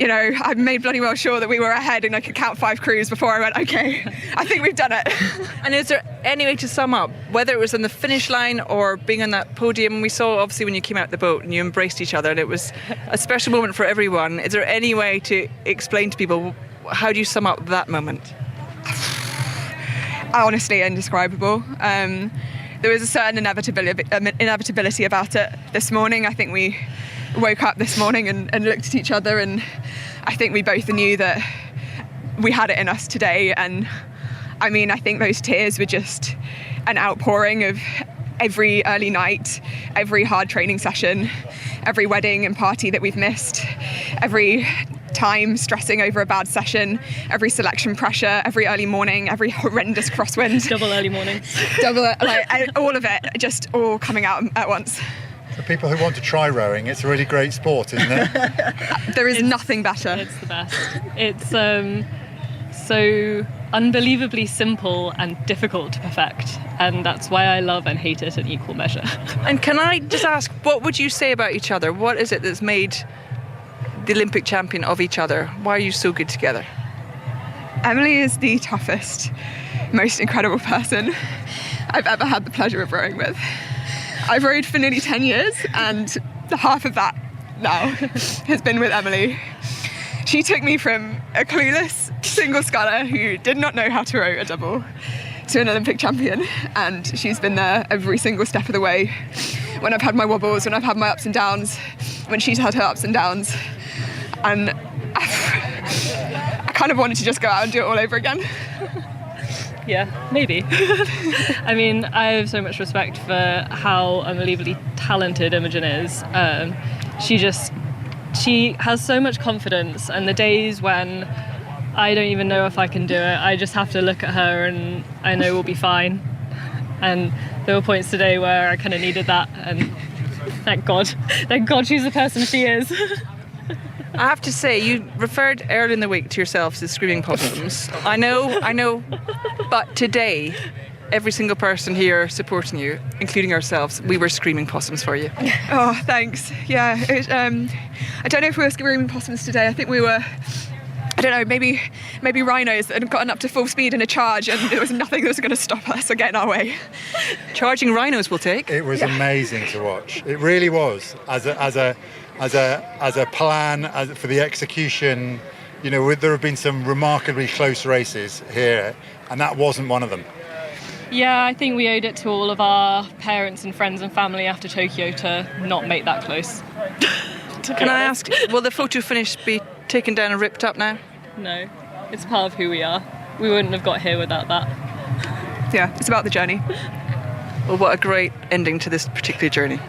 I: I made bloody well sure that we were ahead and I could count 5 crews before I went, okay, I think we've done it. And is there any way to sum up, whether it was on the finish line or being on that podium? We saw obviously when you came out the boat and you embraced each other, and it was a special moment for everyone. Is there any way to explain to people, how do you sum up that moment? Honestly, indescribable. There was a certain inevitability about it this morning. I think we woke up this morning and looked at each other, and I think we both knew that we had it in us today. And I think those tears were just an outpouring of every early night, every hard training session, every wedding and party that we've missed, every time stressing over a bad session, every selection pressure, every early morning, every horrendous crosswind.
T: Double early morning.
I: All of it, just all coming out at once.
V: For people who want to try rowing, it's a really great sport, isn't it?
I: There is nothing better.
T: It's the best. It's so unbelievably simple and difficult to perfect, and that's why I love and hate it in equal measure.
F: And can I just ask, what would you say about each other? What is it that's made the Olympic champion of each other? Why are you so good together?
I: Emily is the toughest, most incredible person I've ever had the pleasure of rowing with. I've rowed for nearly 10 years, and half of that now has been with Emily. She took me from a clueless single sculler who did not know how to row a double to an Olympic champion, and she's been there every single step of the way. When I've had my wobbles, when I've had my ups and downs, when she's had her ups and downs, and I kind of wanted to just go out and do it all over again.
T: Yeah, maybe. I mean, I have so much respect for how unbelievably talented Imogen is. She has so much confidence, and the days when I don't even know if I can do it, I just have to look at her and I know we'll be fine. And there were points today where I kind of needed that, and thank God she's the person she is.
F: I have to say, you referred earlier in the week to yourselves as screaming possums. I know, but today, every single person here supporting you, including ourselves, we were screaming possums for you.
I: Oh, thanks. Yeah, I don't know if we were screaming possums today. I think we were, I don't know, maybe rhinos that had gotten up to full speed in a charge, and there was nothing that was going to stop us or get in our way.
F: Charging rhinos will take.
V: It was amazing to watch. It really was. As a plan, for the execution, you know, there have been some remarkably close races here, and that wasn't one of them.
T: Yeah, I think we owed it to all of our parents and friends and family after Tokyo to not make that close.
F: Can I ask, will the photo finish be taken down and ripped up now?
T: No, it's part of who we are. We wouldn't have got here without that.
I: Yeah, it's about the journey.
F: Well, what a great ending to this particular journey.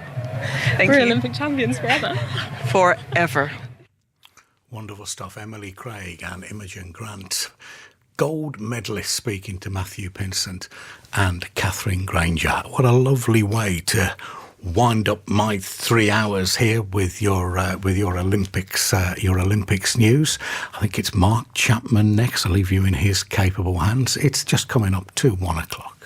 T: Thank you. We're Olympic champions forever.
F: Forever.
C: Wonderful stuff. Emily Craig and Imogen Grant. Gold medalists speaking to Matthew Pinsent and Catherine Granger. What a lovely way to wind up my 3 hours here with your Olympics news. I think it's Mark Chapman next. I'll leave you in his capable hands. It's just coming up to 1 o'clock.